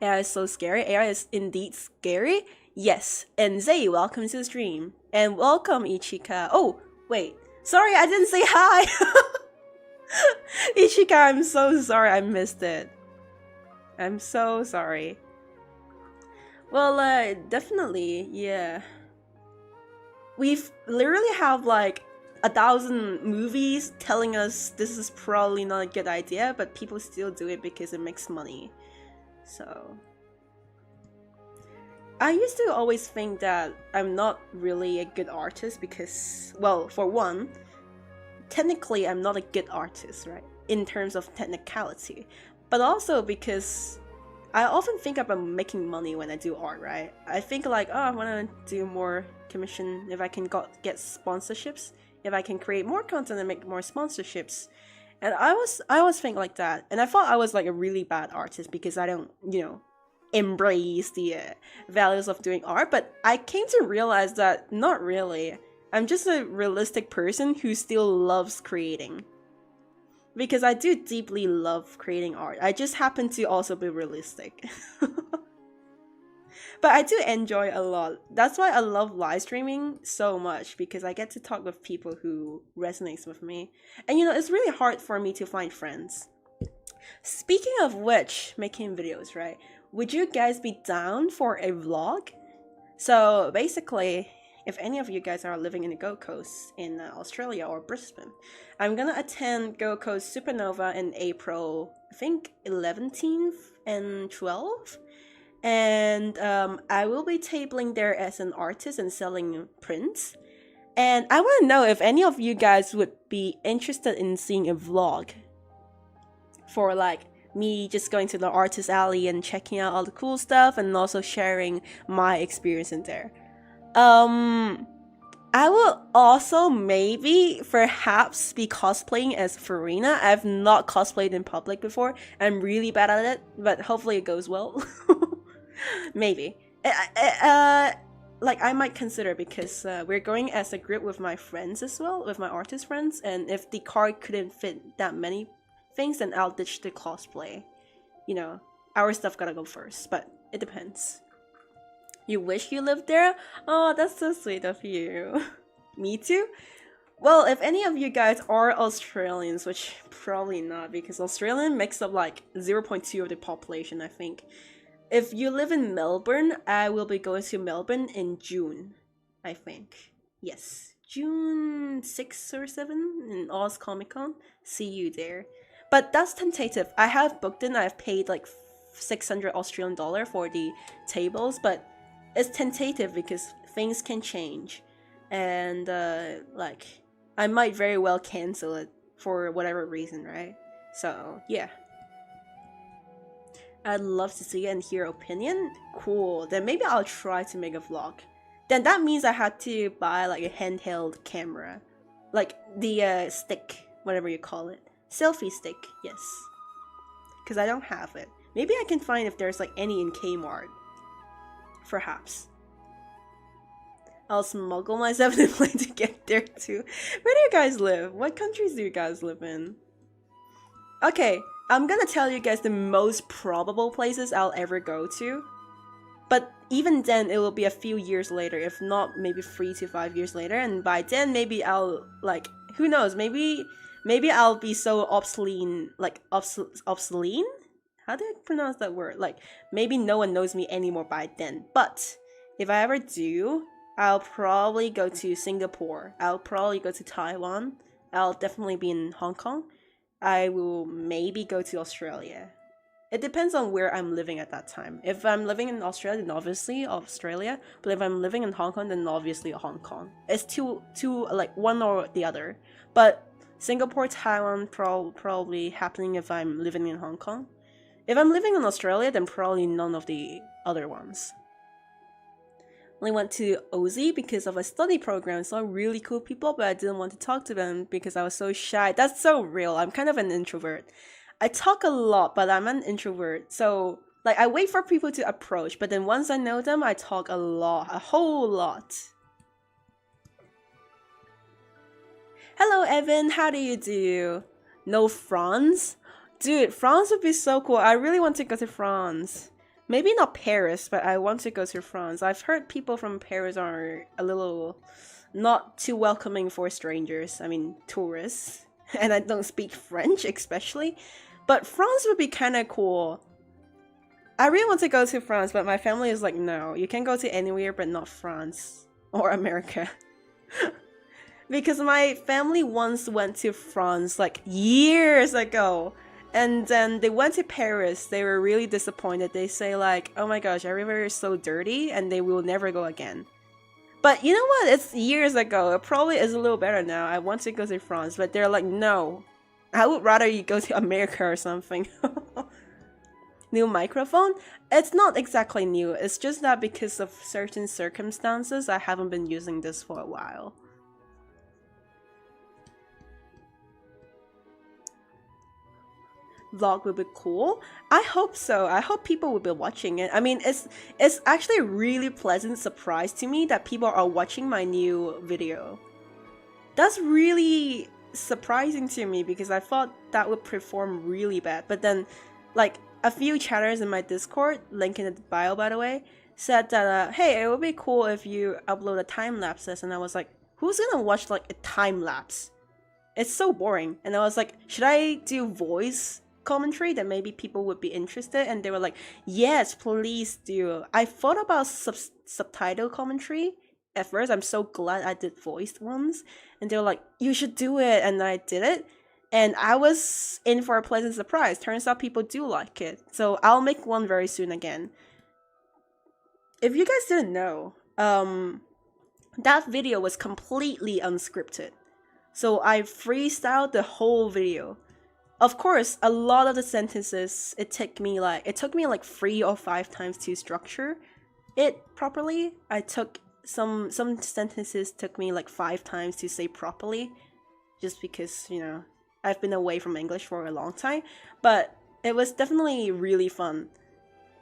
AI is so scary. AI is indeed scary. Yes. And Zay, welcome to the stream, and welcome Ichika. Oh wait, sorry, I didn't say hi. Ichika, I'm so sorry, I missed it. I'm so sorry. Well, definitely, yeah. We've literally have like 1,000 movies telling us this is probably not a good idea, but people still do it because it makes money. So I used to always think that I'm not really a good artist because, well, for one, technically I'm not a good artist, right? In terms of technicality. But also because I often think about making money when I do art, right? I think like, oh, I want to do more commission if I can get sponsorships, if I can create more content and make more sponsorships. And I was thinking like that. And I thought I was like a really bad artist because I don't, you know, embrace the values of doing art. But I came to realize that not really. I'm just a realistic person who still loves creating. Because I do deeply love creating art. I just happen to also be realistic. But I do enjoy a lot. That's why I love live streaming so much, because I get to talk with people who resonates with me. And it's really hard for me to find friends. Speaking of which, making videos, right? Would you guys be down for a vlog? So basically, if any of you guys are living in the Gold Coast in Australia or Brisbane, I'm gonna attend Gold Coast Supernova in April, I think 11th and 12th. And I will be tabling there as an artist and selling prints. And I want to know if any of you guys would be interested in seeing a vlog for like me just going to the artist alley and checking out all the cool stuff and also sharing my experience in there. I will also maybe perhaps be cosplaying as Farina. I've not cosplayed in public before. I'm really bad at it, but hopefully it goes well. Maybe. Like I might consider, because we're going as a group with my friends as well, with my artist friends, and if the card couldn't fit that many things, then I'll ditch the cosplay. Our stuff gotta go first, but it depends. You wish you lived there? Oh, that's so sweet of you. Me too? Well, if any of you guys are Australians, which probably not, because Australian makes up like 0.2 of the population, I think. If you live in Melbourne, I will be going to Melbourne in June, I think. Yes, June 6th or 7th in Oz Comic Con. See you there. But that's tentative. I have booked in, I've paid like 600 Australian dollar for the tables, but it's tentative because things can change. And like, I might very well cancel it for whatever reason, right? So, yeah. I'd love to see and hear opinion. Cool. Then maybe I'll try to make a vlog. Then that means I had to buy like a handheld camera. Like the stick, whatever you call it. Selfie stick, yes. Because I don't have it. Maybe I can find if there's like any in Kmart. Perhaps. I'll smuggle myself in the plane to get there too. Where do you guys live? What countries do you guys live in? Okay, I'm gonna tell you guys the most probable places I'll ever go to. But even then, it will be a few years later, if not maybe 3 to 5 years later. And by then, maybe I'll, like, who knows, maybe I'll be so obsolete, like, obsolete? How do I pronounce that word? Like, maybe no one knows me anymore by then. But if I ever do, I'll probably go to Singapore. I'll probably go to Taiwan. I'll definitely be in Hong Kong. I will maybe go to Australia. It depends on where I'm living at that time. If I'm living in Australia, then obviously Australia. But if I'm living in Hong Kong, then obviously Hong Kong. It's two like one or the other. But Singapore, Taiwan, probably happening if I'm living in Hong Kong. If I'm living in Australia, then probably none of the other ones. Only went to Aussie because of a study program. Saw really cool people, but I didn't want to talk to them because I was so shy. That's so real. I'm kind of an introvert. I talk a lot, but I'm an introvert. So, like, I wait for people to approach, but then once I know them, I talk a lot. A whole lot. Hello, Evan. How do you do? No France? Dude, France would be so cool. I really want to go to France. Maybe not Paris, but I want to go to France. I've heard people from Paris are a little not too welcoming for strangers. I mean, tourists. And I don't speak French, especially. But France would be kind of cool. I really want to go to France, but my family is like, no, you can go to anywhere but not France or America. Because my family once went to France like years ago. And then they went to Paris. They were really disappointed. They say like, oh my gosh, everywhere is so dirty and they will never go again. But you know what? It's years ago. It probably is a little better now. I want to go to France, but they're like, no. I would rather you go to America or something. New microphone? It's not exactly new. It's just that because of certain circumstances, I haven't been using this for a while. Vlog will be cool. I hope so. I hope people will be watching it. I mean, it's actually a really pleasant surprise to me that people are watching my new video. That's really surprising to me because I thought that would perform really bad. But then, like, a few chatters in my Discord, link in the bio by the way, said that, hey, it would be cool if you upload a time lapses, and I was like, who's gonna watch like a time lapse? It's so boring. And I was like, should I do voice commentary that maybe people would be interested? And they were like, yes, please do. I thought about subtitle commentary at first. I'm so glad I did voiced ones. And they were like, you should do it. And I did it. And I was in for a pleasant surprise. Turns out people do like it. So I'll make one very soon again. If you guys didn't know, that video was completely unscripted. So I freestyled the whole video. Of course, a lot of the sentences it took me like 3 or 5 times to structure it properly. I took some sentences took me like 5 times to say properly, just because, you know, I've been away from English for a long time. But it was definitely really fun.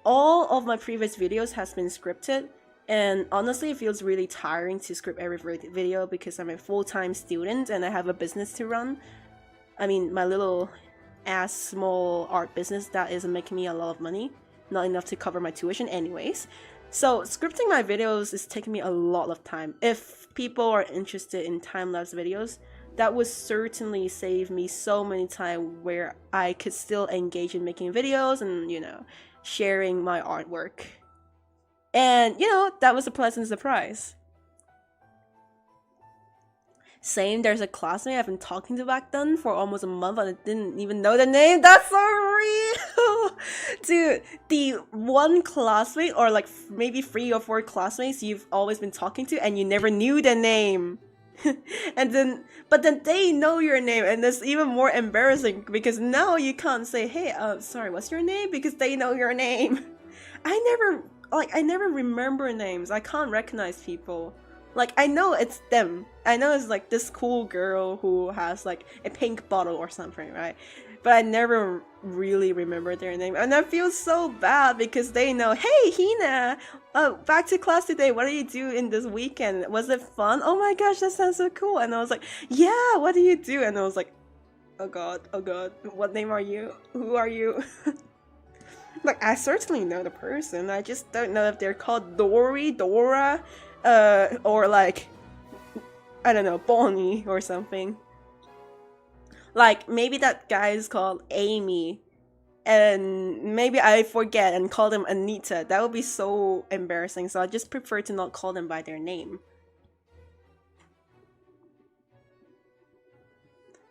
All of my previous videos has been scripted, and honestly it feels really tiring to script every video because I'm a full-time student and I have a business to run. I mean, my little ass small art business that isn't making me a lot of money, not enough to cover my tuition anyways. So scripting my videos is taking me a lot of time. If people are interested in time-lapse videos, that would certainly save me so many time where I could still engage in making videos and, you know, sharing my artwork. And, you know, that was a pleasant surprise. Same, there's a classmate I've been talking to back then for almost a month and I didn't even know the name. That's so real! Dude, the one classmate, or like maybe 3 or 4 classmates you've always been talking to and you never knew their name. But then they know your name, and it's even more embarrassing because now you can't say, hey, sorry, what's your name? Because they know your name. I never remember names. I can't recognize people. Like, I know it's them. I know it's like this cool girl who has like a pink bottle or something, right? But I never really remember their name. And I feel so bad because they know, hey, Hina, back to class today. What did you do in this weekend? Was it fun? Oh my gosh, that sounds so cool. And I was like, yeah, what do you do? And I was like, oh god, what name are you? Who are you? Like, I certainly know the person. I just don't know if they're called Dory, Dora, or like, I don't know, Bonnie or something. Like, maybe that guy is called Amy, and maybe I forget and call them Anita. That would be so embarrassing, so I just prefer to not call them by their name.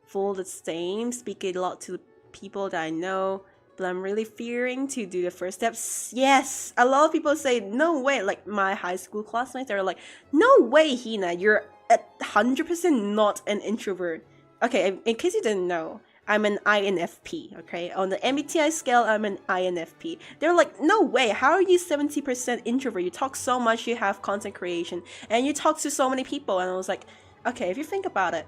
Full the same, speak a lot to people that I know, but I'm really fearing to do the first steps. Yes! A lot of people say, no way, like my high school classmates are like, no way, Hina, you're 100% not an introvert. Okay, in case you didn't know, I'm an INFP, okay? On the MBTI scale, I'm an INFP. They're like, no way, how are you 70% introvert? You talk so much, you have content creation, and you talk to so many people. And I was like, okay, if you think about it,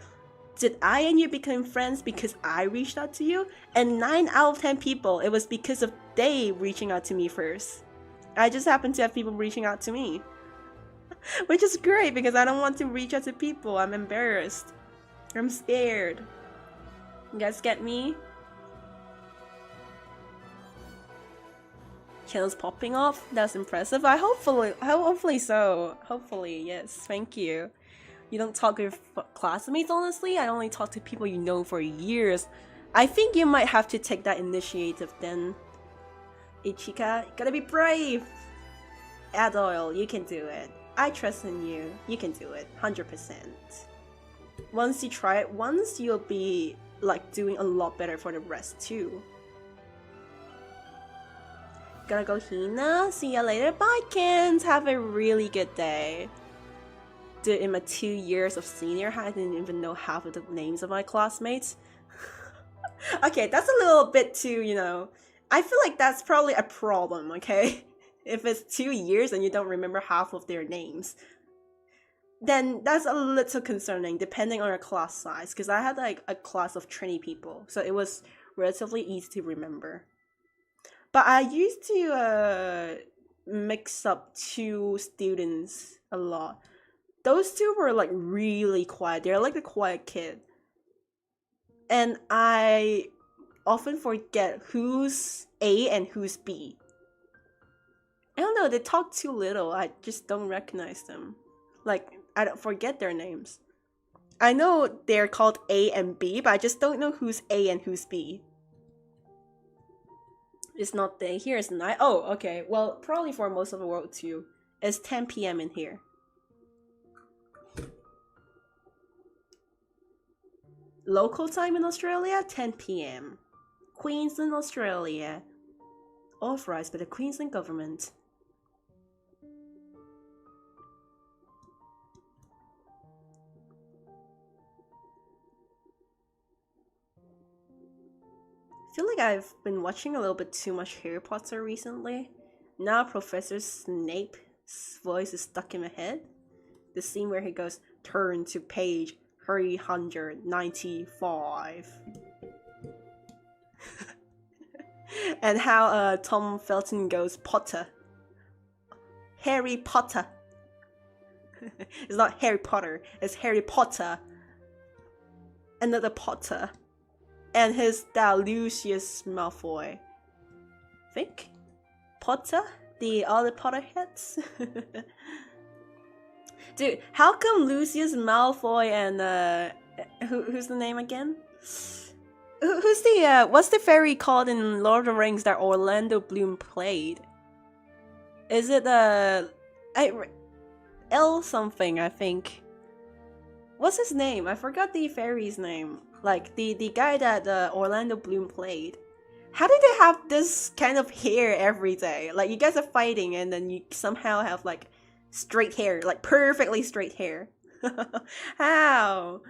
did I and you become friends because I reached out to you? And 9 out of 10 people, it was because of they reaching out to me first. I just happen to have people reaching out to me. Which is great because I don't want to reach out to people. I'm embarrassed. I'm scared. You guys get me? Channels popping off? That's impressive. Hopefully so. Hopefully, yes. Thank you. You don't talk with classmates, honestly? I only talk to people you know for years. I think you might have to take that initiative then. Ichika, gotta be brave! Adoil, you can do it. I trust in you. You can do it. 100%. Once you try it once, you'll be like doing a lot better for the rest too. Gotta go, Hina. See ya later. Bye, Kens. Have a really good day. Dude, in my 2 years of senior high, I didn't even know half of the names of my classmates. Okay, that's a little bit too, you know. I feel like that's probably a problem, okay? If it's 2 years and you don't remember half of their names, then that's a little concerning, depending on your class size. Because I had like a class of 20 people, so it was relatively easy to remember. But I used to mix up 2 students a lot. Those 2 were like really quiet. They're like the quiet kid. And I often forget who's A and who's B. I don't know, they talk too little. I just don't recognize them. Like, I don't forget their names. I know they're called A and B, but I just don't know who's A and who's B. It's not day here, it's night. Oh, okay. Well, probably for most of the world too. It's 10 p.m. in here. Local time in Australia, 10 p.m. Queensland, Australia. Authorized by the Queensland government. I feel like I've been watching a little bit too much Harry Potter recently. Now Professor Snape's voice is stuck in my head. The scene where he goes, turn to page 395. And how Tom Felton goes, Potter. Harry Potter. It's not Harry Potter, it's Harry Potter. Another Potter. And his dad, Lucius Malfoy. I think? Potter? The other Potterheads? Dude, how come Lucius Malfoy and who's the name again? Who's the what's the fairy called in Lord of the Rings that Orlando Bloom played? Is it L something, I think. What's his name? I forgot the fairy's name. Like the guy that Orlando Bloom played. How did they have this kind of hair every day? Like you guys are fighting and then you somehow have like straight hair, like perfectly straight hair. How?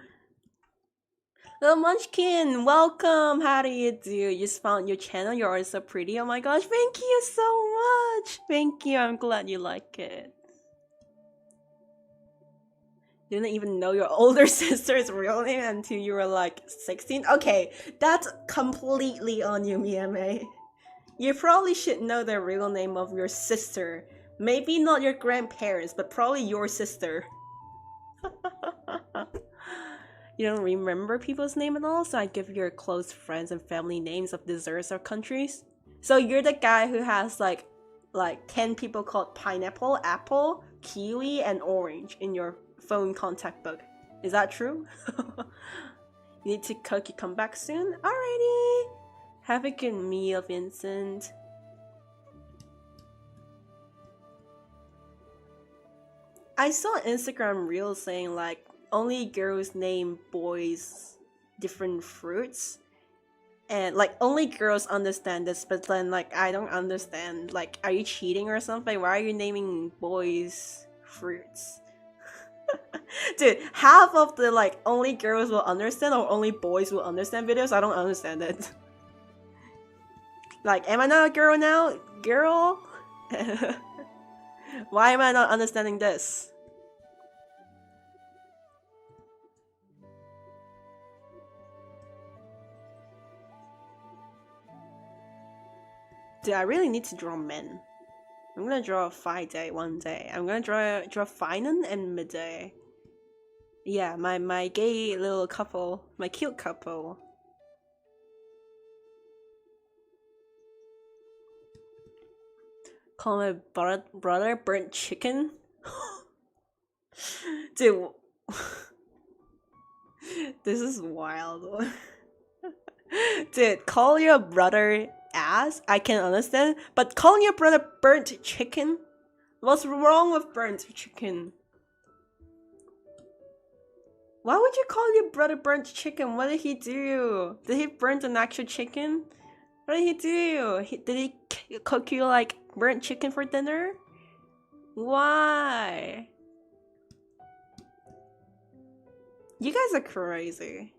Little Munchkin, welcome! How do you do? You just found your channel, you're always so pretty. Oh my gosh, thank you so much! Thank you, I'm glad you like it. Didn't even know your older sister's real name until you were like 16? Okay, that's completely on you, Miyame. You probably should know the real name of your sister. Maybe not your grandparents, but probably your sister. You don't remember people's name at all, so I give your close friends and family names of desserts or countries. So you're the guy who has like 10 people called pineapple, apple, kiwi, and orange in your phone contact book. Is that true? You need to cook, you come back soon? Alrighty! Have a good meal, Vincent. I saw an Instagram reel saying like only girls name boys different fruits. And like only girls understand this, but then like I don't understand. Like, are you cheating or something? Why are you naming boys fruits? Dude, half of the like only girls will understand or only boys will understand videos, I don't understand it. Like, am I not a girl now? Girl? Why am I not understanding this? Dude, I really need to draw men. I'm gonna draw a Phi Day one day. I'm gonna draw Finan and Midday. Yeah, my gay little couple, my cute couple. Call my brother burnt chicken. Dude, this is wild. Dude, call your brother ass, I can understand, but calling your brother burnt chicken? What's wrong with burnt chicken? Why would you call your brother burnt chicken? What did he do? Did he burn an actual chicken? What did he do? Did he cook you like burnt chicken for dinner? Why? You guys are crazy.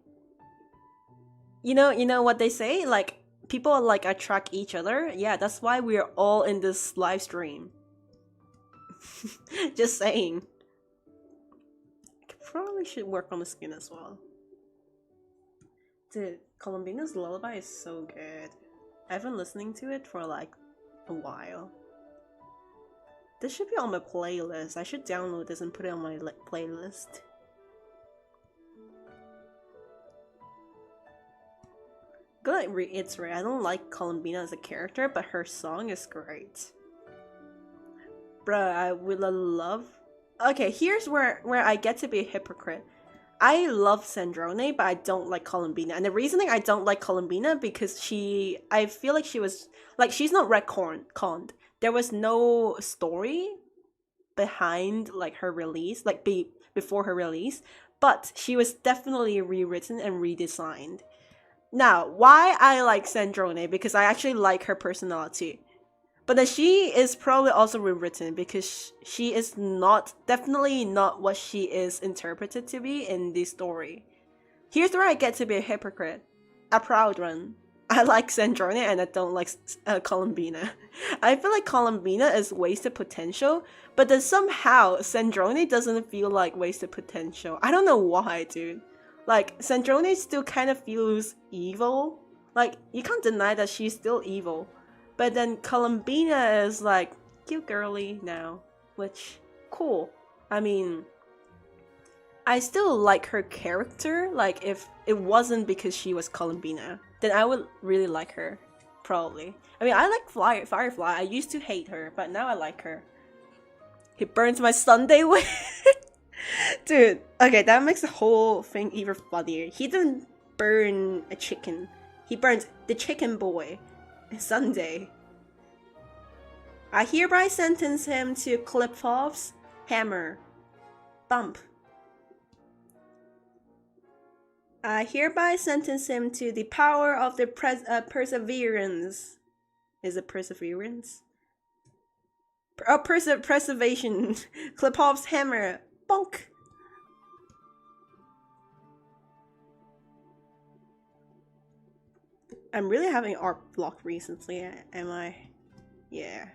You know what they say? Like, people like attract each other. Yeah, that's why we're all in this live stream. Just saying. Probably should work on the skin as well. Dude, Columbina's Lullaby is so good. I've been listening to it for like a while. This should be on my playlist. I should download this and put it on my playlist. Good, it's rare. I don't like Columbina as a character, but her song is great. Bruh, I would love... Okay, here's where I get to be a hypocrite. I love Sandrone, but I don't like Columbina. And the reasoning I don't like Columbina because I feel like she was, like, she's not retconned. There was no story behind, like, her release, like, before her release, but she was definitely rewritten and redesigned. Now, why I like Sandrone? Because I actually like her personality. But then she is probably also rewritten because she is definitely not what she is interpreted to be in the story. Here's where I get to be a hypocrite. A proud one. I like Sandrone and I don't like Columbina. I feel like Columbina is wasted potential, but then somehow Sandrone doesn't feel like wasted potential. I don't know why, dude. Like, Sandrone still kind of feels evil. Like, you can't deny that she's still evil. But then Columbina is like, cute girly now. Which, cool. I mean, I still like her character. Like, if it wasn't because she was Columbina, then I would really like her. Probably. I mean, I like Firefly. I used to hate her, but now I like her. He burns my Sunday way. Dude, okay, that makes the whole thing even funnier. He didn't burn a chicken. He burns the chicken boy. Sunday. I hereby sentence him to Clip-Off's hammer. Bump. I hereby sentence him to the power of the perseverance. Is it perseverance? Preservation. Clip-Off's hammer. Bonk. I'm really having art block recently, am I? Yeah.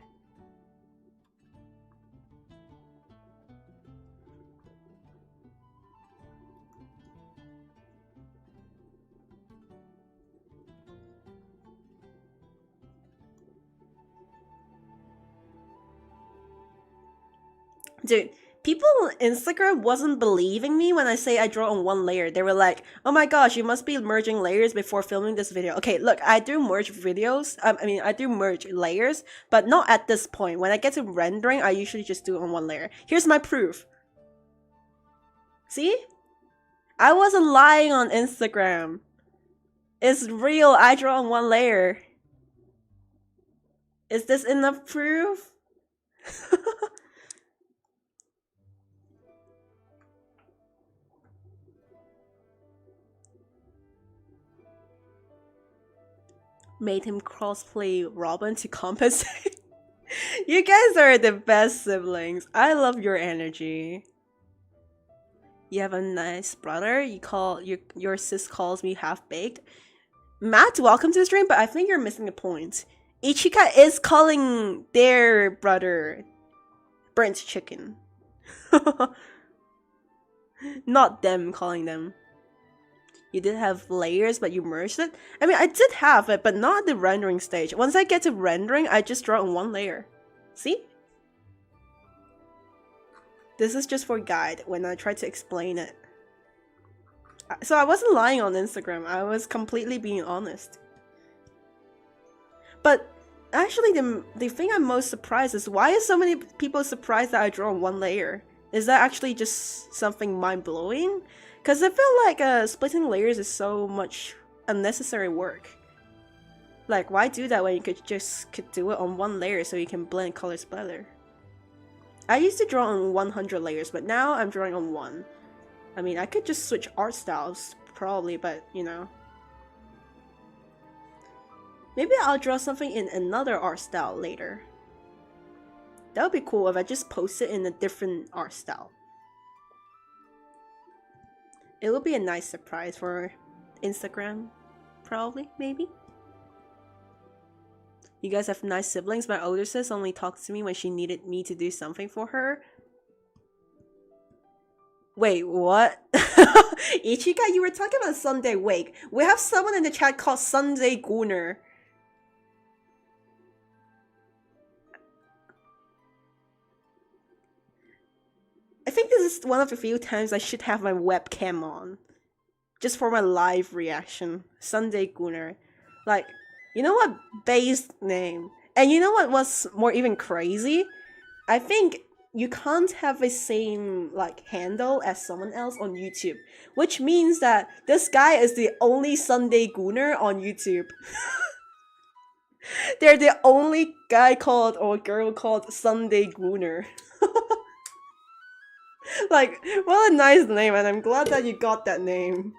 Dude, people on Instagram wasn't believing me when I say I draw on one layer. They were like, oh my gosh, you must be merging layers before filming this video. Okay, look, I do merge videos. I do merge layers, but not at this point. When I get to rendering, I usually just do it on one layer. Here's my proof. See? I wasn't lying on Instagram. It's real, I draw on one layer. Is this enough proof? Made him crossplay Robin to compensate. You guys are the best siblings. I love your energy. You have a nice brother. Your sis calls me half baked. Matt, welcome to the stream, but I think you're missing a point. Ichika is calling their brother burnt chicken. Not them calling them. You did have layers, but you merged it? I mean, I did have it, but not at the rendering stage. Once I get to rendering, I just draw on one layer. See? This is just for guide when I try to explain it. So I wasn't lying on Instagram. I was completely being honest. But actually, the thing I'm most surprised is why is so many people surprised that I draw on one layer? Is that actually just something mind-blowing? Because I feel like splitting layers is so much unnecessary work. Like, why do that when you could do it on one layer so you can blend colors better? I used to draw on 100 layers, but now I'm drawing on one. I mean, I could just switch art styles, probably, but, you know. Maybe I'll draw something in another art style later. That would be cool if I just post it in a different art style. It would be a nice surprise for Instagram, probably, maybe. You guys have nice siblings. My older sis only talks to me when she needed me to do something for her. Wait, what? Ichika, you were talking about Sunday Wake. We have someone in the chat called Sunday Gooner. I think this is one of the few times I should have my webcam on. Just for my live reaction. Sunday Gooner. Like, you know what? Base name. And you know what was more even crazy? I think you can't have the same like handle as someone else on YouTube, which means that this guy is the only Sunday Gooner on YouTube. They're the only guy called or girl called Sunday Gooner. Like, what a nice name, and I'm glad that you got that name.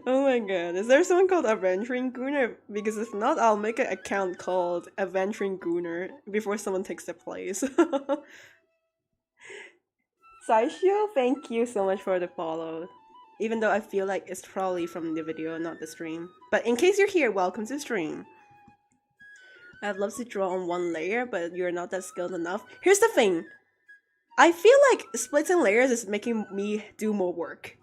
Oh my god, is there someone called Adventuring Gooner? Because if not, I'll make an account called Adventuring Gooner before someone takes the place. Saishio, thank you so much for the follow. Even though I feel like it's probably from the video, not the stream. But in case you're here, welcome to stream. I'd love to draw on one layer, but you're not that skilled enough. Here's the thing. I feel like splitting layers is making me do more work.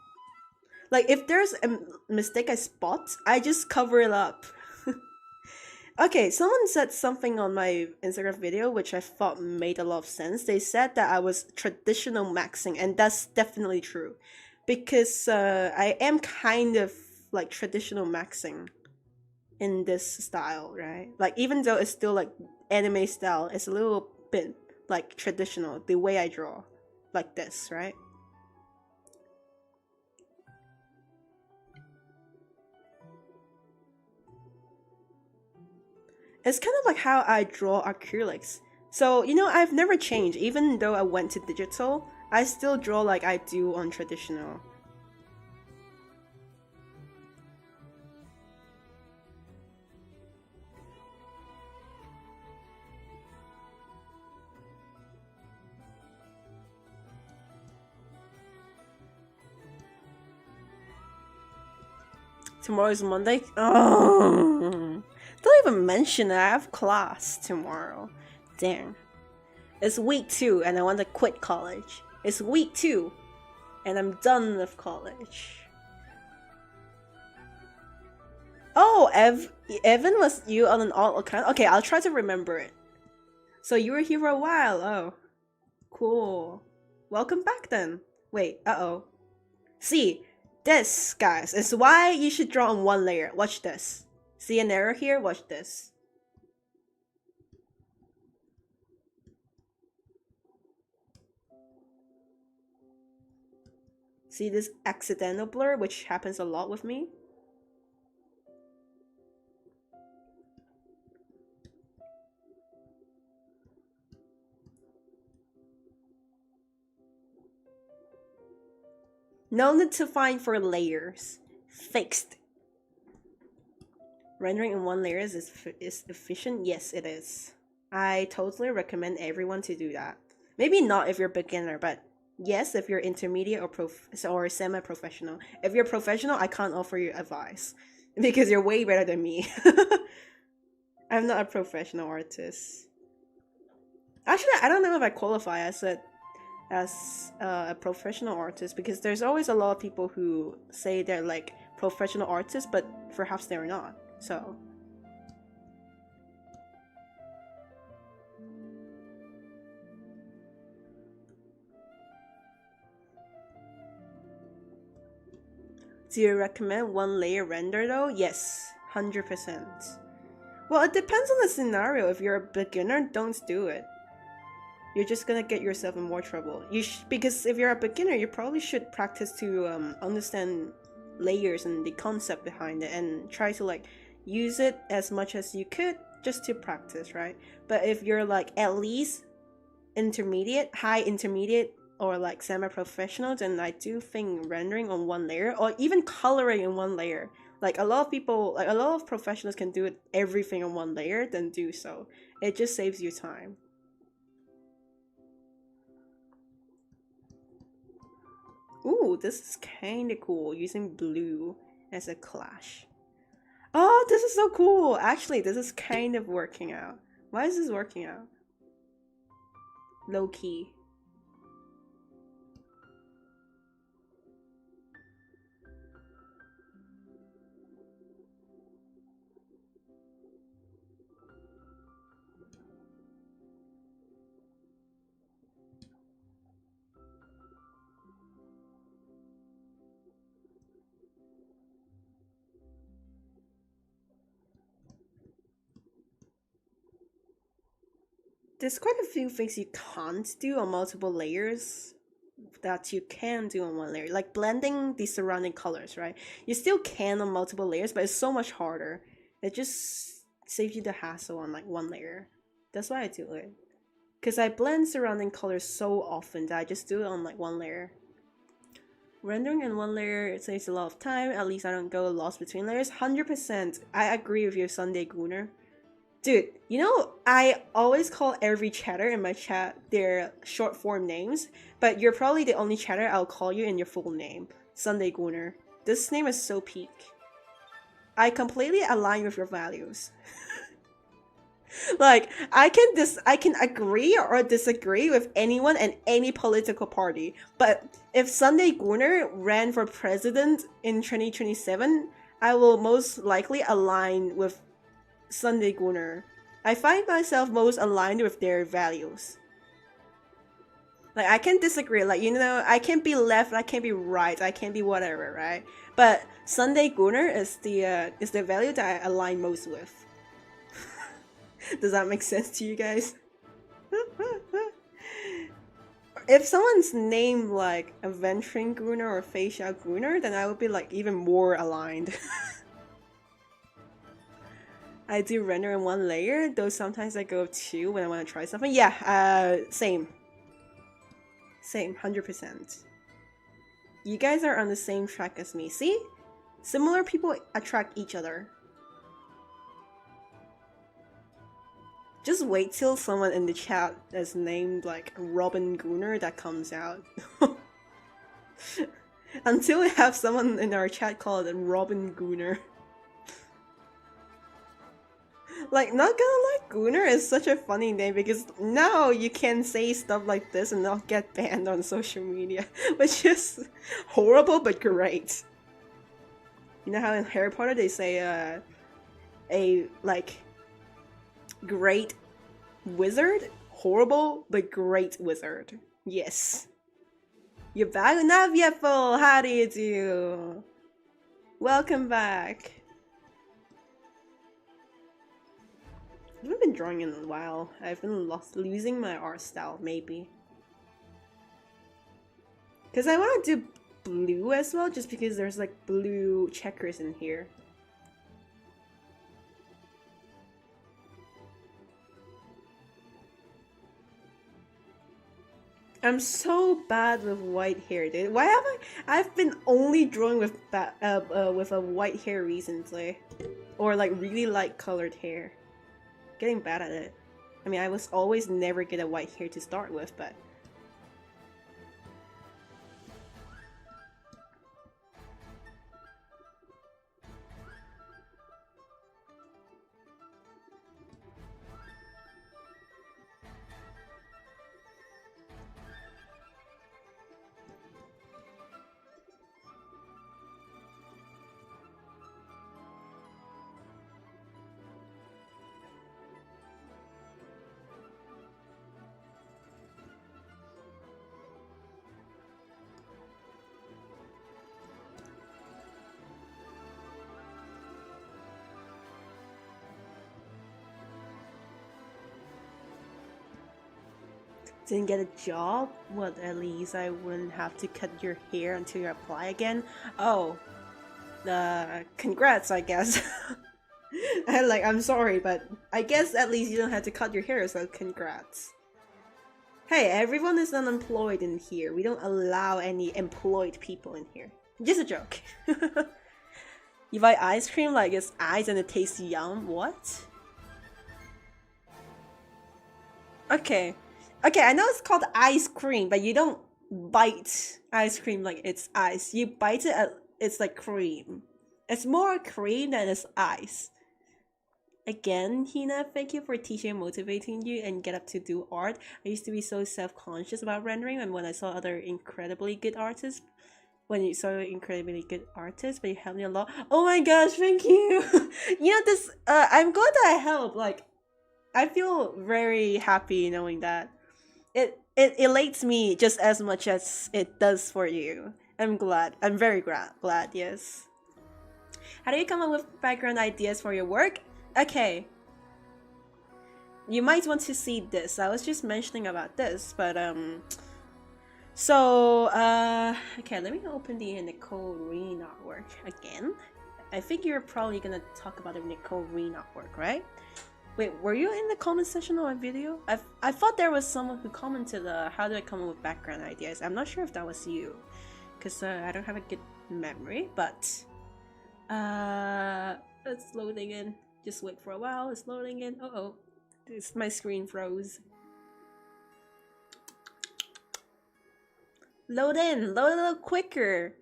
Like, if there's a mistake I spot, I just cover it up. Okay, someone said something on my Instagram video which I thought made a lot of sense. They said that I was traditional maxing, and that's definitely true. Because I am kind of like traditional maxing in this style, right? Like, even though it's still like anime style, it's a little bit like traditional, the way I draw. Like this, right? It's kind of like how I draw acrylics. So, you know, I've never changed. Even though I went to digital, I still draw like I do on traditional. Tomorrow is Monday? Oh, don't even mention it. I have class tomorrow. Damn. It's week 2 and I want to quit college. It's week 2 and I'm done with college. Oh, Evan, was you on an alt account? Okay, I'll try to remember it. So you were here for a while. Oh, cool. Welcome back then. Wait, uh-oh. See, this, guys, is why you should draw on one layer. Watch this. See an error here? Watch this. See this accidental blur, which happens a lot with me? No need to find for layers. Fixed. Rendering in one layer is efficient? Yes, it is. I totally recommend everyone to do that. Maybe not if you're a beginner, but yes, if you're intermediate or semi-professional. If you're professional, I can't offer you advice because you're way better than me. I'm not a professional artist. Actually, I don't know if I qualify as a professional artist, because there's always a lot of people who say they're like professional artists, but perhaps they're not. So do you recommend one layer render though? Yes, 100%. Well, it depends on the scenario. If you're a beginner, don't do it. You're just gonna get yourself in more trouble. Because if you're a beginner, you probably should practice to understand layers and the concept behind it, and try to like use it as much as you could just to practice, right? But if you're like at least intermediate, high intermediate, or like semi-professional, then I do think rendering on one layer or even coloring in one layer. Like a lot of people, like a lot of professionals can do it everything on one layer, then do so. It just saves you time. Ooh, this is kinda cool, using blue as a clash. Oh, this is so cool! Actually, this is kind of working out. Why is this working out? Low key. There's quite a few things you can't do on multiple layers that you can do on one layer. Like blending the surrounding colors, right? You still can on multiple layers, but it's so much harder. It just saves you the hassle on like one layer. That's why I do it. Because I blend surrounding colors so often that I just do it on like one layer. Rendering in one layer, it saves a lot of time. At least I don't go lost between layers. 100%. I agree with you, Sunday Gooner. Dude, you know, I always call every chatter in my chat their short form names, but you're probably the only chatter I'll call you in your full name. Sunday Gooner. This name is so peak. I completely align with your values. Like, I can agree or disagree with anyone and any political party, but if Sunday Gooner ran for president in 2027, I will most likely align with Sunday Gooner. I find myself most aligned with their values. Like, I can disagree, like, you know, I can't be left, I can't be right, I can't be whatever, right? But Sunday Gooner is the value that I align most with. Does that make sense to you guys? If someone's named like Adventuring Gooner or Facial Gooner, then I would be like even more aligned. I do render in one layer, though sometimes I go two when I want to try something. Yeah, same. Same, 100%. You guys are on the same track as me. See? Similar people attract each other. Just wait till someone in the chat is named like Robin Gooner that comes out. Until we have someone in our chat called Robin Gooner. Like, not gonna lie, Gooner is such a funny name because now you can say stuff like this and not get banned on social media, which is horrible but great. You know how in Harry Potter they say a like great wizard? Horrible but great wizard. Yes. You're back with Navieful! How do you do? Welcome back. I haven't been drawing in a while. I've been losing my art style, maybe. Because I want to do blue as well, just because there's like blue checkers in here. I'm so bad with white hair, dude. Why have I've been only drawing with a white hair recently. Or like really light colored hair. Getting bad at it. I mean, I was always never good at white hair to start with, but... Didn't get a job? Well, at least I wouldn't have to cut your hair until you apply again. Oh, congrats, I guess. I'm sorry, but I guess at least you don't have to cut your hair, so congrats. Hey, everyone is unemployed in here. We don't allow any employed people in here. Just a joke. You buy ice cream like it's ice and it tastes yum? What? Okay. Okay, I know it's called ice cream, but you don't bite ice cream like it's ice. You bite it, it's like cream. It's more cream than it's ice. Again, Hina, thank you for teaching and motivating you and get up to do art. I used to be so self-conscious about rendering, and when I saw other incredibly good artists, but you helped me a lot. Oh my gosh, thank you! You know, this, I'm glad that I helped. Like, I feel very happy knowing that. It elates me just as much as it does for you. I'm glad. I'm very glad, yes. How do you come up with background ideas for your work? Okay. you might want to see this. I was just mentioning about this, but so okay, let me open the Nicole Reen artwork again. I think you're probably gonna talk about the Nicole Reen artwork, right? Wait, were you in the comment section of my video? I thought there was someone who commented, how do I come up with background ideas? I'm not sure if that was you, because I don't have a good memory, but it's loading in. Just wait for a while, it's loading in. Uh-oh, my screen froze. Load in, load a little quicker.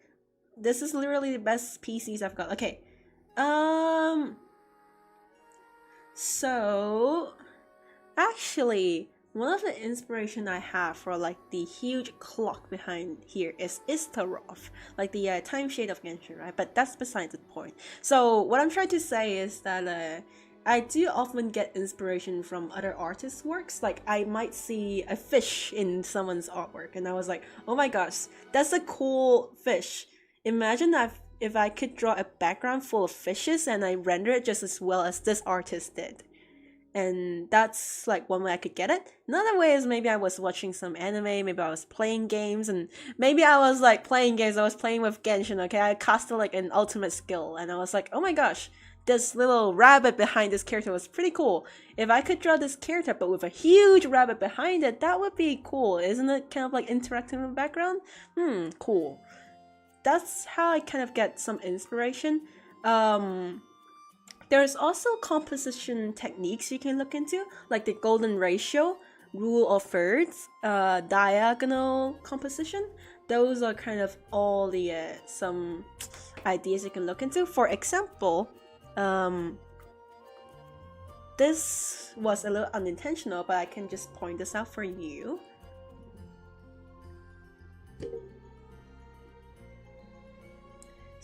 This is literally the best PCs I've got. Okay, so actually, one of the inspiration I have for like the huge clock behind here is Istarov, like the time shade of Genshin, right? But that's beside the point. So what I'm trying to say is that I do often get inspiration from other artists' works. Like I might see a fish in someone's artwork and I was like, oh my gosh, that's a cool fish. Imagine that if I could draw a background full of fishes and I render it just as well as this artist did. And that's like one way I could get it. Another way is maybe I was watching some anime, maybe I was playing games, and maybe I was like playing games, I was playing with Genshin, okay? I casted like an ultimate skill and I was like, oh my gosh, this little rabbit behind this character was pretty cool. If I could draw this character but with a huge rabbit behind it, that would be cool. Isn't it kind of like interacting with the background? Cool. That's how I kind of get some inspiration. There's also composition techniques you can look into, like the golden ratio, rule of thirds, diagonal composition. Those are kind of all the some ideas you can look into. For example, this was a little unintentional, but I can just point this out for you.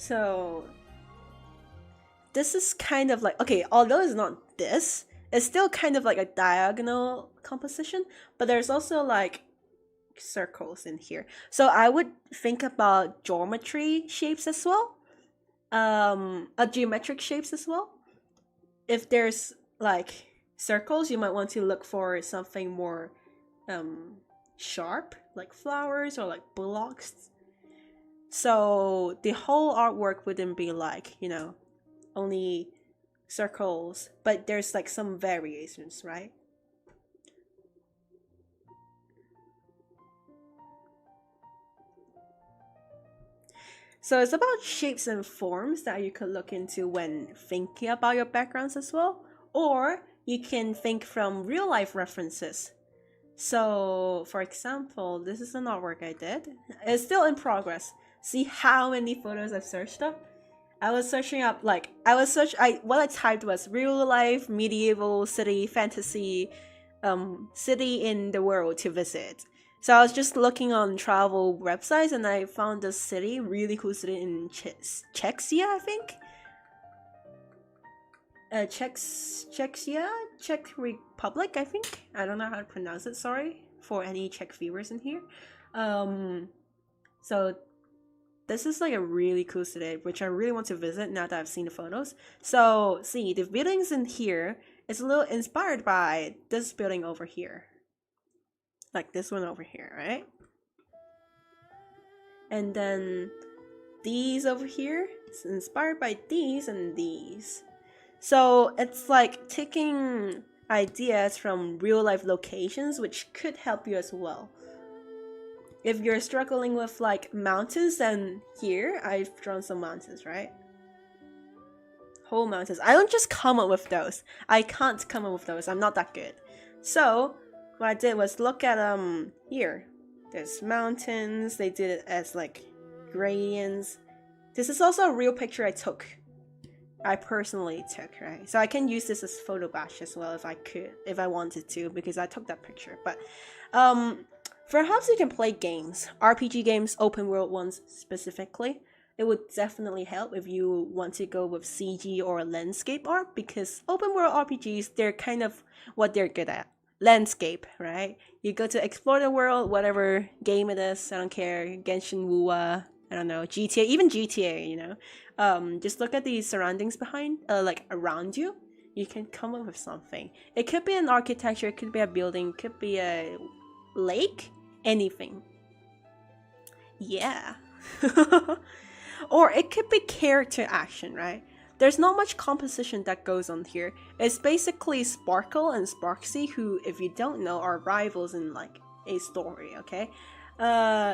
So this is kind of like, okay, although it's not this, it's still kind of like a diagonal composition, but there's also like circles in here. So I would think about geometry shapes as well. Geometric shapes as well. If there's like circles, you might want to look for something more sharp, like flowers or like blocks. So the whole artwork wouldn't be like, you know, only circles, but there's like some variations, right? So it's about shapes and forms that you could look into when thinking about your backgrounds as well, or you can think from real life references. So for example, this is an artwork I did. It's still in progress. See how many photos I've searched up? I was searching up, like, what I typed was real life, medieval, city, fantasy, city in the world to visit. So I was just looking on travel websites and I found this city, really cool city in Czechia, I think? Czechia? Czech Republic, I think? I don't know how to pronounce it, sorry, for any Czech viewers in here. So this is like a really cool city, which I really want to visit now that I've seen the photos. So, see, the buildings in here is a little inspired by this building over here. Like this one over here, right? And then these over here is inspired by these and these. So it's like taking ideas from real life locations, which could help you as well. If you're struggling with like mountains, then here I've drawn some mountains, right? Whole mountains. I don't just come up with those. I can't come up with those. I'm not that good. So what I did was look at here. There's mountains. They did it as like gradients. This is also a real picture I took. I personally took, right? So I can use this as photo bash as well if I could, if I wanted to, because I took that picture. But perhaps you can play games, RPG games, open world ones specifically. It would definitely help if you want to go with CG or landscape art, because open world RPGs, they're kind of what they're good at. Landscape, right? You go to explore the world, whatever game it is, I don't care, Genshin Wuwa, I don't know, GTA, even GTA, you know. Just look at the surroundings behind, like around you. You can come up with something. It could be an architecture, it could be a building, it could be a lake, anything. Yeah. Or it could be character action, right? There's not much composition that goes on here. It's basically Sparkle and Sparxie, who, if you don't know, are rivals in like a story, okay?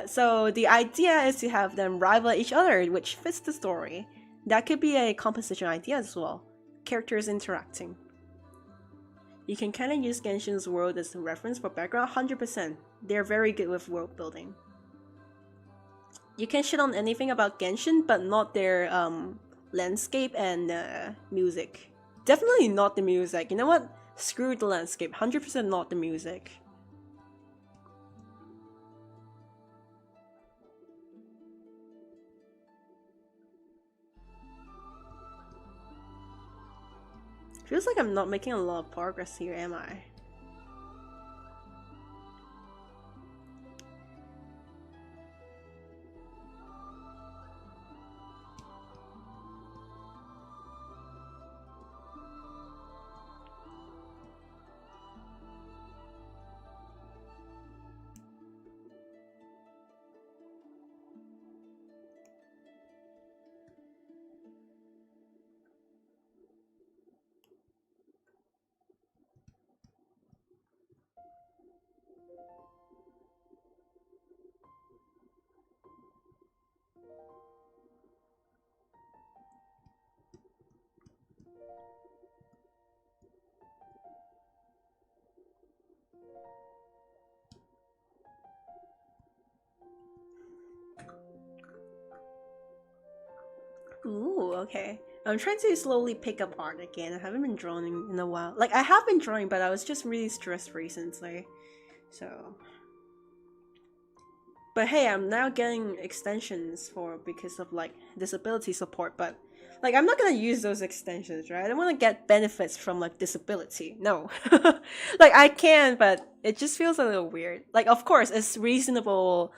So the idea is to have them rival each other, which fits the story. That could be a composition idea as well. Characters interacting. You can kind of use Genshin's world as a reference for background, 100%. They're very good with world building. You can shit on anything about Genshin, but not their landscape and music. Definitely not the music. You know what? Screw the landscape. 100% not the music. Feels like I'm not making a lot of progress here, am I? Ooh, okay. I'm trying to slowly pick up art again. I haven't been drawing in a while. Like, I have been drawing, but I was just really stressed recently. So... But hey, I'm now getting extensions because of like disability support, but like I'm not gonna use those extensions, right? I don't want to get benefits from like disability. No. Like I can, but it just feels a little weird. Like of course it's reasonable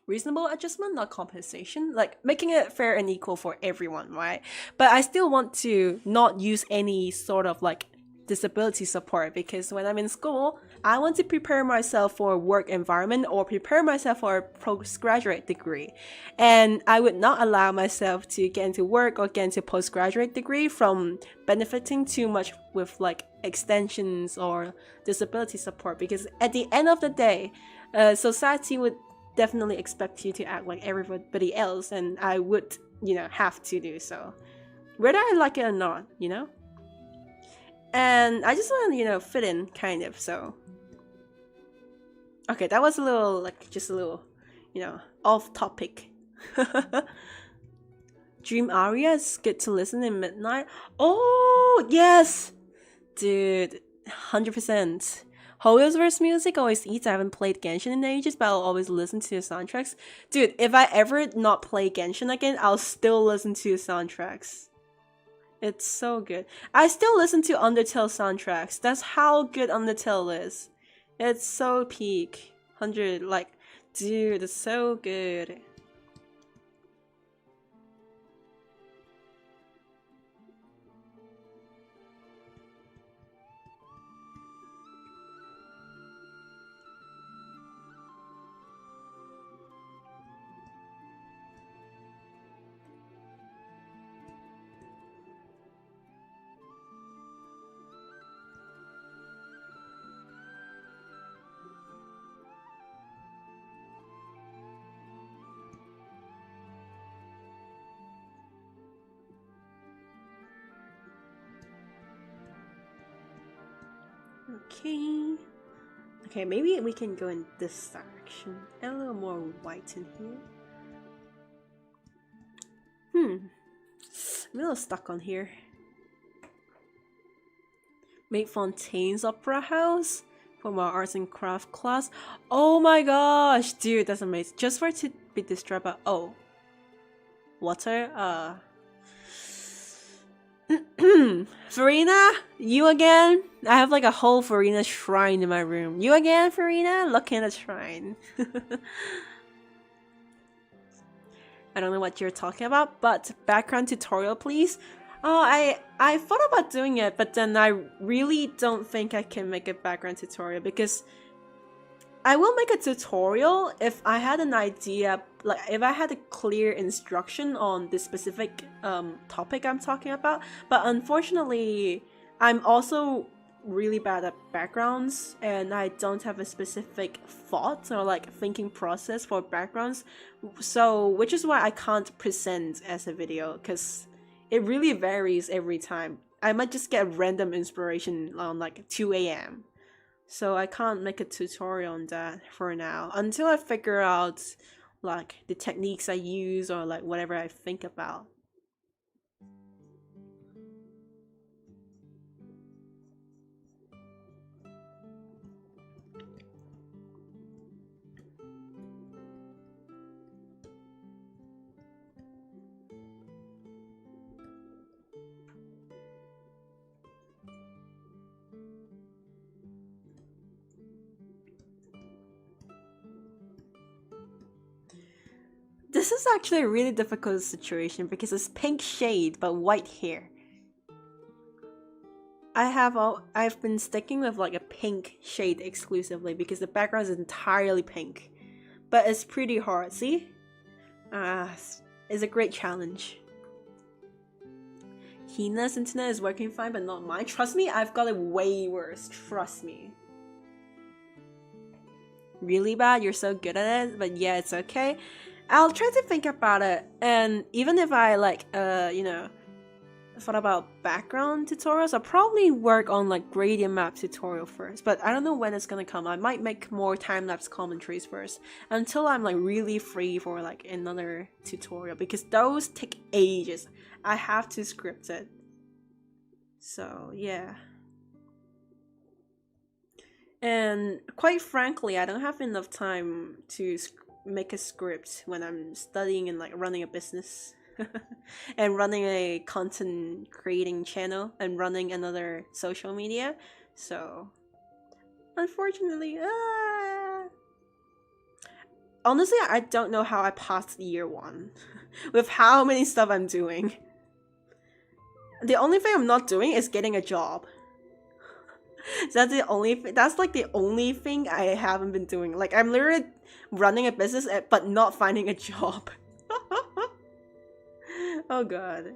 reasonable adjustment, not compensation. Like making it fair and equal for everyone, right? But I still want to not use any sort of like disability support because when I'm in school, I want to prepare myself for a work environment or prepare myself for a postgraduate degree. And I would not allow myself to get into work or get into postgraduate degree from benefiting too much with like extensions or disability support because at the end of the day, society would definitely expect you to act like everybody else and I would, have to do so. Whether I like it or not, And I just want to, fit in, kind of, so. Okay, that was a little, just a little, off topic. Dream Aria is good to listen in midnight. Oh, yes! Dude, 100%. Hoyo's verse music always eats. I haven't played Genshin in ages, but I'll always listen to the soundtracks. Dude, if I ever not play Genshin again, I'll still listen to the soundtracks. It's so good. I still listen to Undertale soundtracks. That's how good Undertale is. It's so peak. 100, dude, it's so good. Okay, maybe we can go in this direction. Add a little more white in here. I'm a little stuck on here. Make Fontaine's Opera House for my arts and craft class. Oh my gosh, dude, that's amazing. Just for it to be destroyed by water. Farina, you again? I have like a whole Farina shrine in my room. You again, Farina? Looking at the shrine. I don't know what you're talking about, but background tutorial, please. Oh, I thought about doing it, but then I really don't think I can make a background tutorial because I will make a tutorial if I had an idea, like if I had a clear instruction on the specific topic I'm talking about. But unfortunately, I'm also really bad at backgrounds and I don't have a specific thought or like thinking process for backgrounds. So, which is why I can't present as a video because it really varies every time. I might just get random inspiration on like 2 a.m. So I can't make a tutorial on that for now until I figure out like the techniques I use or like whatever I think about. This is actually a really difficult situation because it's pink shade but white hair. I've been sticking with like a pink shade exclusively because the background is entirely pink. But it's pretty hard, see? It's a great challenge. Hina's internet is working fine but not mine. Trust me, I've got it way worse. Trust me. Really bad? You're so good at it? But yeah, it's okay. I'll try to think about it, and even if I like, thought about background tutorials, I'll probably work on like gradient map tutorial first, but I don't know when it's gonna come. I might make more time-lapse commentaries first, until I'm like really free for like another tutorial, because those take ages. I have to script it. So, yeah. And quite frankly, I don't have enough time to make a script when I'm studying and like running a business and running a content creating channel and running another social media. So unfortunately, honestly, I don't know how I passed year one with how many stuff I'm doing. The only thing I'm not doing is getting a job. That's like the only thing I haven't been doing. Like I'm literally running a business but not finding a job. Oh god.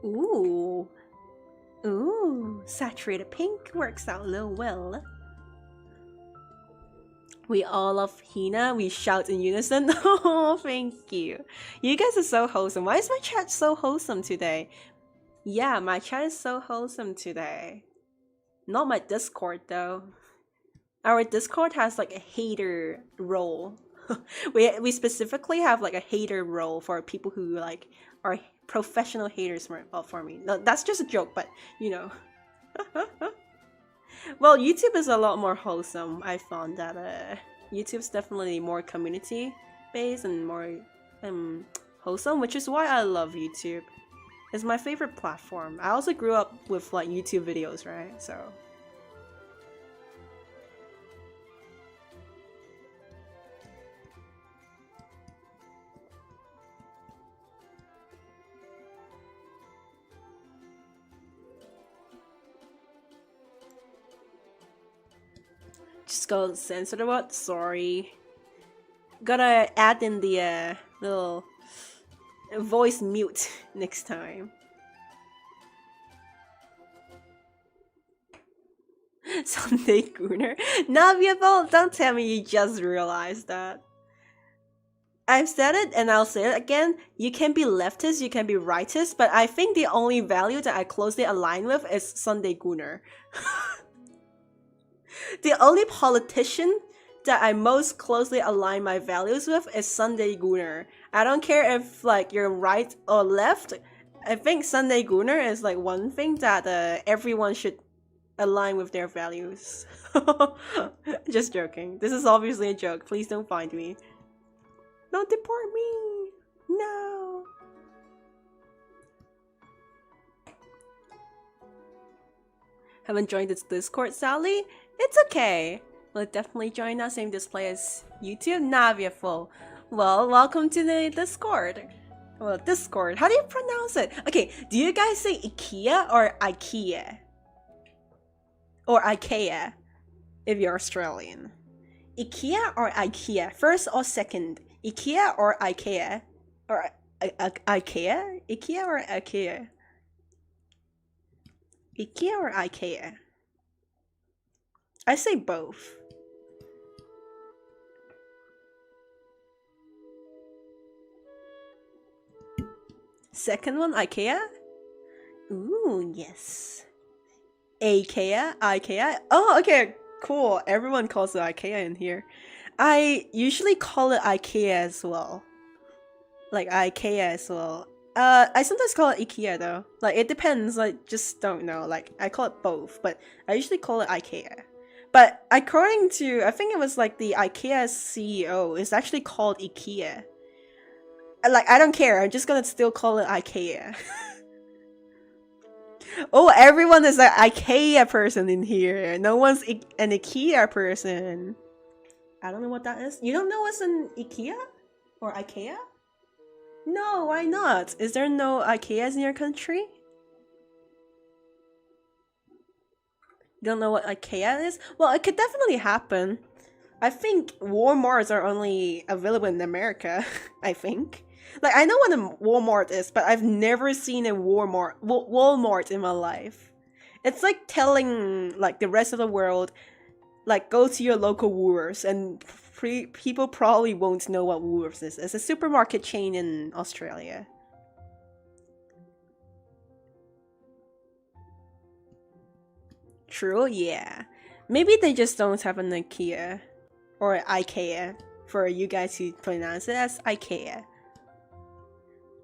Ooh. Ooh. Saturated pink works out a little well. We all love Hina. We shout in unison. Oh, thank you. You guys are so wholesome. Why is my chat so wholesome today? Yeah, my chat is so wholesome today. Not my Discord though. Our Discord has like a hater role. we specifically have like a hater role for people who like are professional haters for me. No, that's just a joke, but you know. Well, YouTube is a lot more wholesome. I found that YouTube's definitely more community based and more wholesome, which is why I love YouTube. It's my favorite platform. I also grew up with like YouTube videos, right? So just go censor the what? Sorry. Gotta add in the little voice mute next time. Sunday Gooner. Naviable, don't tell me you just realized that. I've said it and I'll say it again. You can be leftist, you can be rightist, but I think the only value that I closely align with is Sunday Gooner. The only politician that I most closely align my values with is Sunday Gooner. I don't care if like you're right or left. I think Sunday Gooner is like one thing that everyone should align with their values. Just joking. This is obviously a joke. Please don't find me. Don't deport me. No. Haven't joined this Discord, Sally? It's okay. will definitely join us. Same display as YouTube. Naviaful. Well, welcome to the Discord. Well, Discord. How do you pronounce it? Okay, do you guys say IKEA or IKEA? Or IKEA, if you're Australian. IKEA or IKEA? First or second? IKEA or IKEA? Or IKEA? IKEA or IKEA? IKEA or IKEA? I say both. Second one, IKEA? Ooh, yes. IKEA? IKEA? Oh, okay, cool. Everyone calls it IKEA in here. I usually call it IKEA as well. Like IKEA as well. I sometimes call it IKEA though. Like it depends, like just don't know. Like I call it both, but I usually call it IKEA. But according to, I think it was like the IKEA CEO, it's actually called IKEA. Like I don't care, I'm just gonna still call it IKEA. Oh, everyone is an IKEA person in here. No one's an IKEA person. I don't know what that is. You don't know what's an IKEA? Or IKEA? No, why not? Is there no IKEAs in your country? You don't know what IKEA is? Well, it could definitely happen. I think Walmarts are only available in America, I think. Like, I know what a Walmart is, but I've never seen a Walmart in my life. It's like telling, like, the rest of the world, like, go to your local Woolworths, and people probably won't know what Woolworths is. It's a supermarket chain in Australia. True, yeah. Maybe they just don't have an IKEA or IKEA for you guys who pronounce it as IKEA.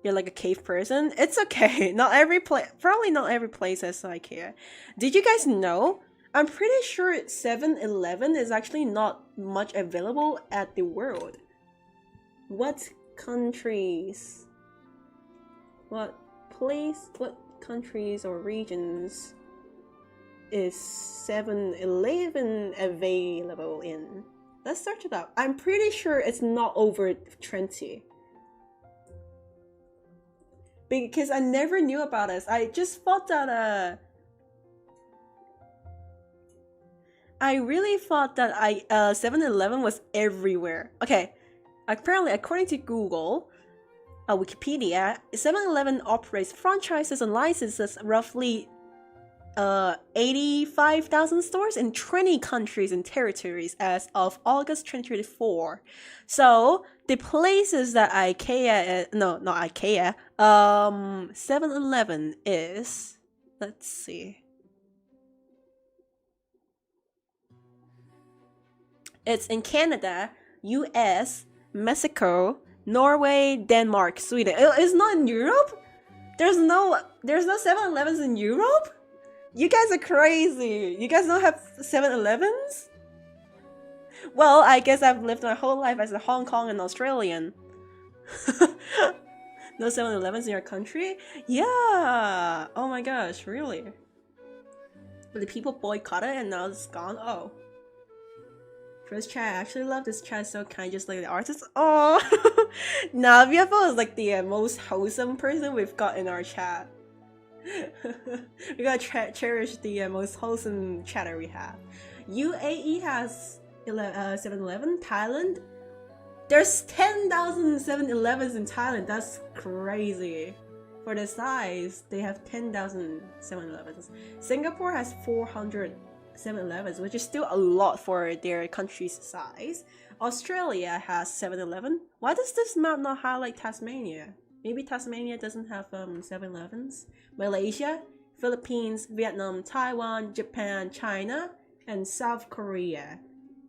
You're like a cave person? It's okay. Not every place, probably not every place has IKEA. Did you guys know? I'm pretty sure 7-Eleven is actually not much available at the world. What countries? What countries or regions is 7-Eleven available in? Let's search it up. I'm pretty sure it's not over 20. Because I never knew about this. I just thought that I really thought that 7-Eleven was everywhere. Okay, apparently according to Google, Wikipedia, 7-Eleven operates franchises and licenses roughly 85,000 stores in 20 countries and territories as of August 2024. So the places that IKEA, no, not IKEA, 7-Eleven is, let's see. It's in Canada, US, Mexico, Norway, Denmark, Sweden. It's not in Europe? There's no 7-Elevens in Europe? You guys are crazy. You guys don't have 7-Elevens? Well, I guess I've lived my whole life as a Hong Kong and Australian. No 7-Elevens in your country? Yeah. Oh my gosh, really? But the people boycotted and now it's gone? Oh. First chat, I actually love this chat, so kind, just like the artist. Oh, Naviaful is like the most wholesome person we've got in our chat. We gotta cherish the most wholesome chatter we have. UAE has 7-Eleven. Thailand, there's 10,000 7-Elevens in Thailand. That's crazy. For the size, they have 10,000 7-Elevens. Singapore has 400 7-Elevens, which is still a lot for their country's size. Australia has 7-Eleven. Why does this map not highlight Tasmania? Maybe Tasmania doesn't have 7-Elevens. Malaysia, Philippines, Vietnam, Taiwan, Japan, China, and South Korea.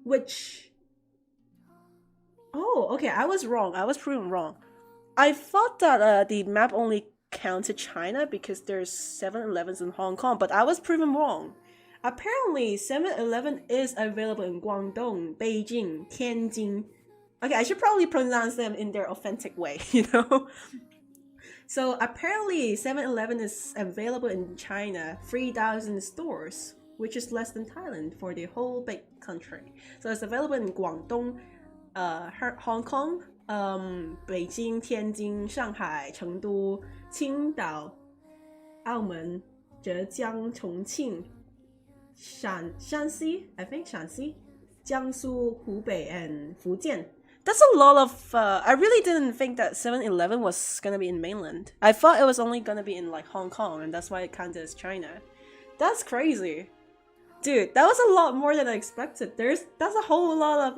Which... Oh, okay, I was wrong. I was proven wrong. I thought that the map only counted China because there's 7-Elevens in Hong Kong, but I was proven wrong. Apparently, 7-Eleven is available in Guangdong, Beijing, Tianjin. Okay, I should probably pronounce them in their authentic way, you know? So apparently, 7-Eleven is available in China, 3,000 stores. which is less than Thailand for the whole big country. So it's available in Guangdong, Hong Kong, Beijing, Tianjin, Shanghai, Chengdu, Qingdao, 澳门, Zhejiang, Chongqing, Shanxi, I think Shanxi, Jiangsu, Hubei, and Fujian. That's a lot of. I really didn't think that 7-Eleven was gonna be in mainland. I thought it was only gonna be in like Hong Kong, and that's why it counted as China. That's crazy, dude. That was a lot more than I expected. That's a whole lot of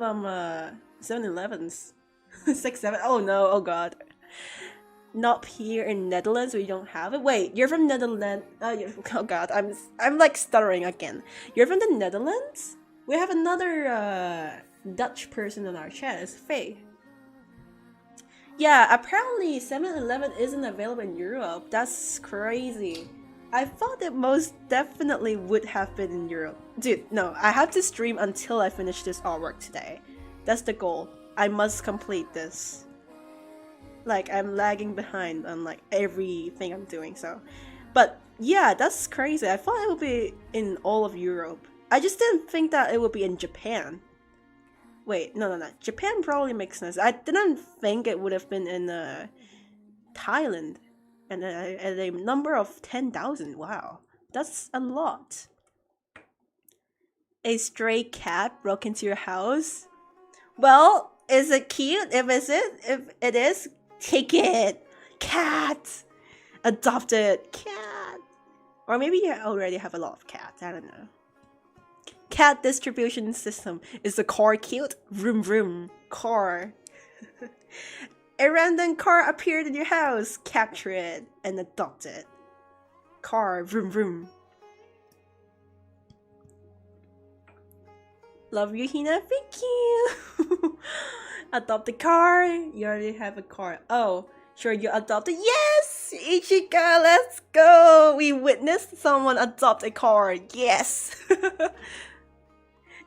7-Elevens, 6, 7. Oh no! Oh god. Not here in Netherlands. We don't have it. Wait, you're from Netherlands? Oh god, I'm like stuttering again. You're from the Netherlands? We have another Dutch person in our chat. It's Faye. Yeah, apparently 7-Eleven isn't available in Europe. That's crazy. I thought it most definitely would have been in Europe. Dude, no, I have to stream until I finish this artwork today. That's the goal. I must complete this. Like, I'm lagging behind on like everything I'm doing, so. But yeah, that's crazy. I thought it would be in all of Europe. I just didn't think that it would be in Japan. Wait, no. Japan probably makes sense. I didn't think it would have been in Thailand. And a number of 10,000. Wow, that's a lot. A stray cat broke into your house? Well, is it cute? If it is, take it. Cat. Adopt it. Cat. Or maybe you already have a lot of cats. I don't know. Cat distribution system. Is the car cute? Vroom vroom. Car. A random car appeared in your house. Capture it and adopt it. Car. Vroom vroom. Love you, Hina. Thank you. Adopt a car. You already have a car. Oh, sure, you adopted. Yes! Ichika, let's go. We witnessed someone adopt a car. Yes.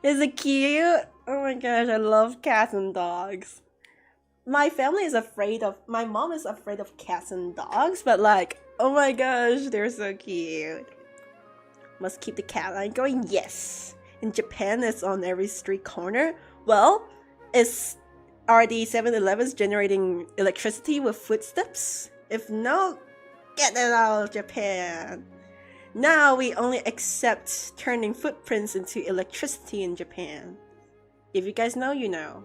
Is it cute? Oh my gosh, I love cats and dogs. My family is afraid of. My mom is afraid of cats and dogs, but like, oh my gosh, they're so cute. Must keep the cat line going. Yes. In Japan, it's on every street corner. Well, are the 7-Elevens generating electricity with footsteps? If no, get it out of Japan. Now we only accept turning footprints into electricity in Japan. If you guys know, you know.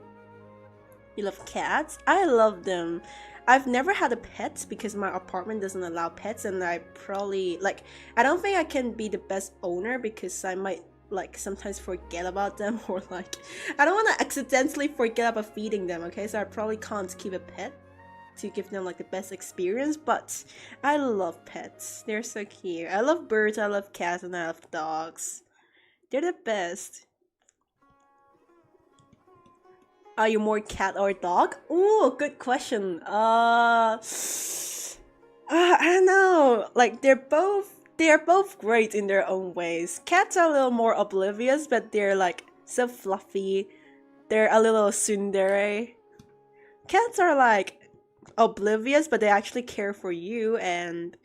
You love cats? I love them. I've never had a pet because my apartment doesn't allow pets, and I probably, like, I don't think I can be the best owner because I might, like, sometimes forget about them, or like, I don't want to accidentally forget about feeding them, okay? So I probably can't keep a pet to give them like the best experience, but I love pets. They're so cute. I love birds, I love cats, and I love dogs. They're the best. Are you more cat or dog? Ooh, good question. I don't know. Like, they are both great in their own ways. Cats are a little more oblivious, but they're like so fluffy. They're a little tsundere. Cats are like oblivious, but they actually care for you, and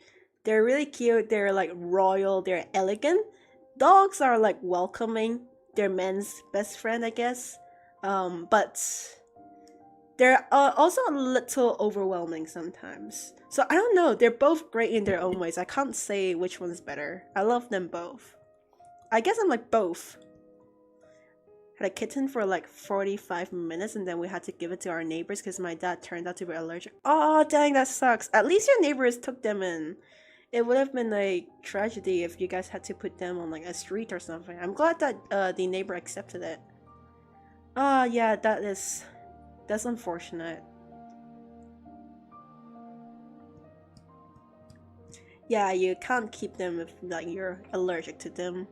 they're really cute. They're like royal. They're elegant. Dogs are like welcoming. They're man's best friend, I guess. But they're also a little overwhelming sometimes. So I don't know. They're both great in their own ways. I can't say which one's better. I love them both. I guess I'm like both. Had a kitten for like 45 minutes, and then we had to give it to our neighbors because my dad turned out to be allergic. Oh, dang, that sucks. At least your neighbors took them in. It would have been a tragedy if you guys had to put them on like a street or something. I'm glad that the neighbor accepted it. Yeah, that's unfortunate. Yeah, you can't keep them if like you're allergic to them.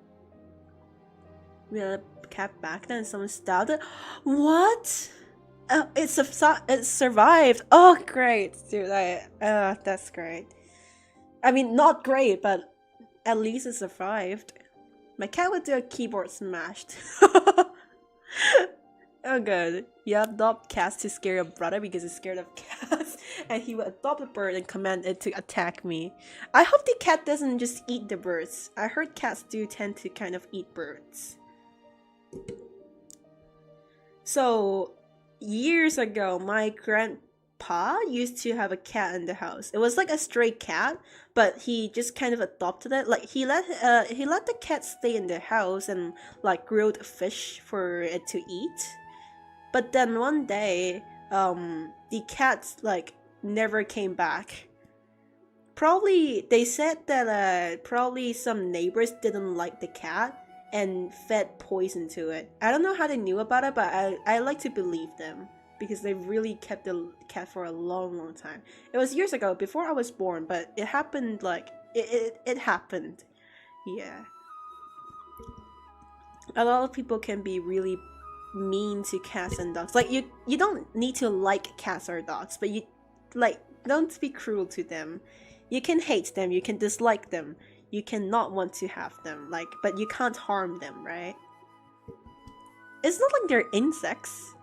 We had a cat back then, someone stabbed it. What? It survived. Oh, great, dude. That's great. I mean, not great, but at least it survived. My cat would do a keyboard smashed. Oh good. You adopt cats to scare your brother because he's scared of cats, and he will adopt a bird and command it to attack me. I hope the cat doesn't just eat the birds. I heard cats do tend to kind of eat birds. So, years ago, my grandpa used to have a cat in the house. It was like a stray cat, but he just kind of adopted it. Like he let the cat stay in the house and like grilled fish for it to eat. But then one day, the cat like never came back. Probably they said that probably some neighbors didn't like the cat and fed poison to it. I don't know how they knew about it, but I like to believe them because they really kept the cat for a long time. It was years ago, before I was born, but it happened like it happened. Yeah. A lot of people can be really mean to cats and dogs. Like you don't need to like cats or dogs, but you like don't be cruel to them. You can hate them, you can dislike them, you cannot want to have them, like, but you can't harm them, right? It's not like they're insects.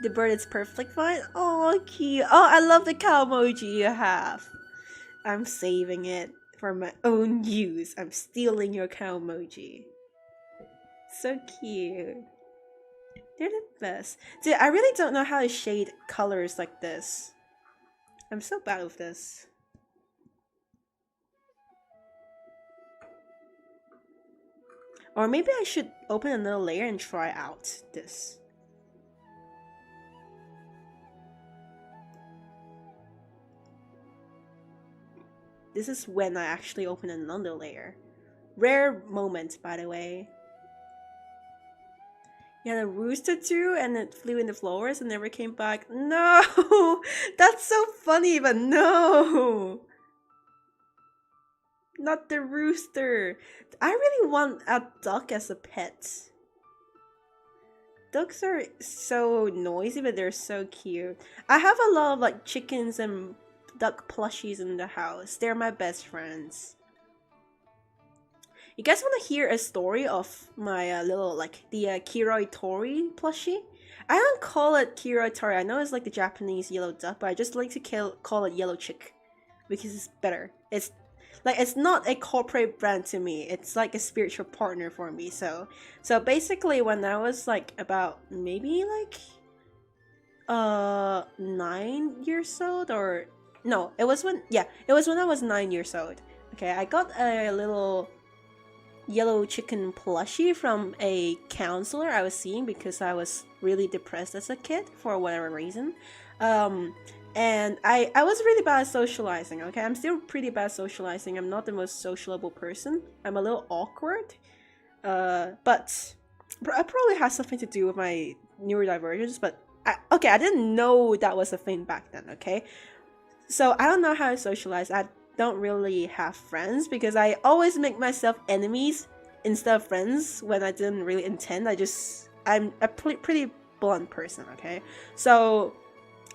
The bird is perfectly fine. Oh, cute. Oh, I love the cow emoji you have. I'm saving it for my own use. I'm stealing your cow emoji. So cute. They're the best. Dude, I really don't know how to shade colors like this. I'm so bad with this. Or maybe I should open another layer and try out this. This is when I actually open another layer. Rare moment, by the way. You had a rooster too, and it flew in the flowers and never came back. No! That's so funny, but no! Not the rooster. I really want a duck as a pet. Ducks are so noisy, but they're so cute. I have a lot of like chickens and duck plushies in the house. They're my best friends. You guys want to hear a story of my little, like, the Kiroi Tori plushie? I don't call it Kiroi Tori. I know it's like the Japanese yellow duck, but I just like to call it yellow chick because it's better. It's like, it's not a corporate brand to me. It's like a spiritual partner for me. So basically, when I was like about maybe like 9 years old, or no, it was when I was 9 years old. Okay, I got a little yellow chicken plushie from a counselor I was seeing because I was really depressed as a kid for whatever reason. And I was really bad at socializing, okay? I'm still pretty bad at socializing. I'm not the most sociable person. I'm a little awkward. But it probably has something to do with my neurodivergence, but I didn't know that was a thing back then, okay? So I don't know how to socialize. I don't really have friends because I always make myself enemies instead of friends when I didn't really intend. I'm a pretty blunt person, okay? So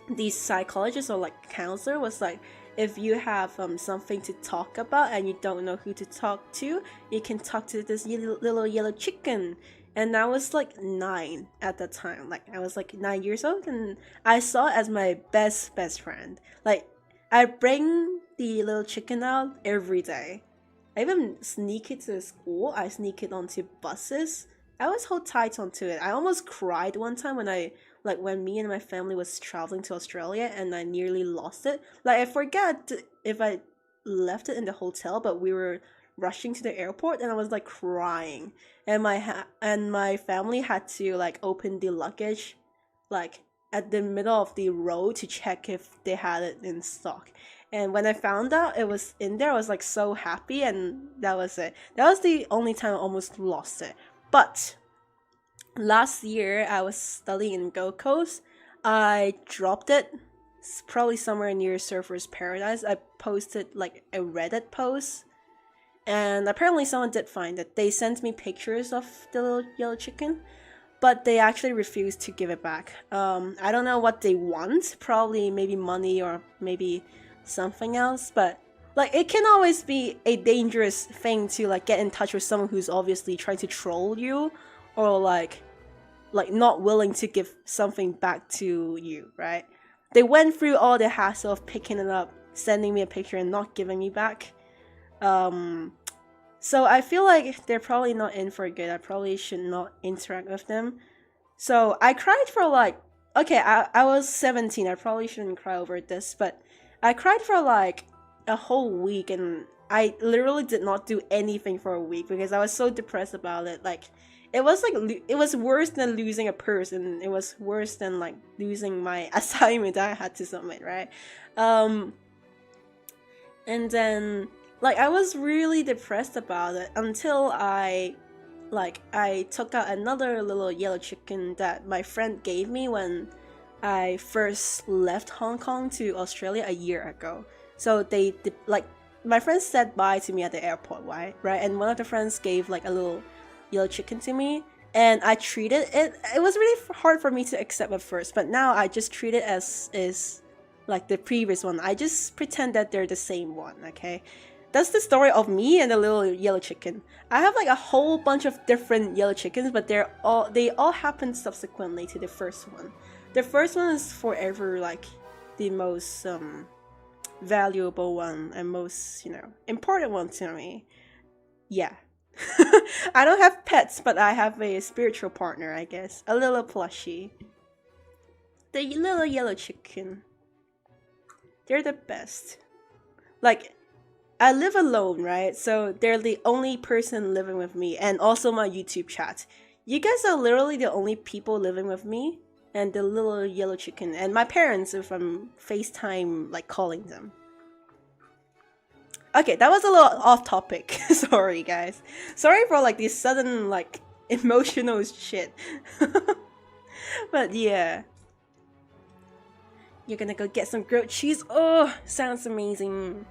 the psychologist or like counselor was like, if you have something to talk about and you don't know who to talk to, you can talk to this little yellow chicken. And I was like 9 at the time. Like I was like 9 years old, and I saw it as my best friend. Like I bring the little chicken out every day. I even sneak it to school. I sneak it onto buses. I always hold tight onto it. I almost cried one time when me and my family was traveling to Australia and I nearly lost it. Like I forget if I left it in the hotel, but we were rushing to the airport and I was like crying. And my family had to like open the luggage like at the middle of the road to check if they had it in stock. And when I found out it was in there, I was like so happy, and that was it. That was the only time I almost lost it. But last year I was studying in Gold Coast. I dropped it. It's probably somewhere near Surfer's Paradise. I posted like a Reddit post, and apparently someone did find it. They sent me pictures of the little yellow chicken, but they actually refused to give it back. I don't know what they want. Probably maybe money or maybe something else, but like it can always be a dangerous thing to like get in touch with someone who's obviously trying to troll you or like not willing to give something back to you, right? They went through all the hassle of picking it up, sending me a picture, and not giving me back. So I feel like they're probably not in for good. I probably should not interact with them. So I cried for like, okay, I was 17. I probably shouldn't cry over this, but I cried for like a whole week, and I literally did not do anything for a week because I was so depressed about it. Like, it was like, it was worse than losing a person. It was worse than like losing my assignment that I had to submit, right? And then like I was really depressed about it until I took out another little yellow chicken that my friend gave me when I first left Hong Kong to Australia a year ago. So they like, my friends said bye to me at the airport, right? And one of the friends gave like a little yellow chicken to me, and I treated it. It was really hard for me to accept at first, but now I just treat it as is like the previous one. I just pretend that they're the same one, okay? That's the story of me and the little yellow chicken. I have like a whole bunch of different yellow chickens, but they all happened subsequently to the first one. The first one is forever like the most valuable one and most, important one to me. Yeah. I don't have pets, but I have a spiritual partner, I guess. A little plushie. The little yellow chicken. They're the best. Like, I live alone, right? So they're the only person living with me, and also my YouTube chat. You guys are literally the only people living with me, and the little yellow chicken, and my parents if I'm FaceTime like calling them. Okay, that was a little off topic. Sorry guys. Sorry for like this sudden like emotional shit. But yeah. You're gonna go get some grilled cheese. Oh, sounds amazing.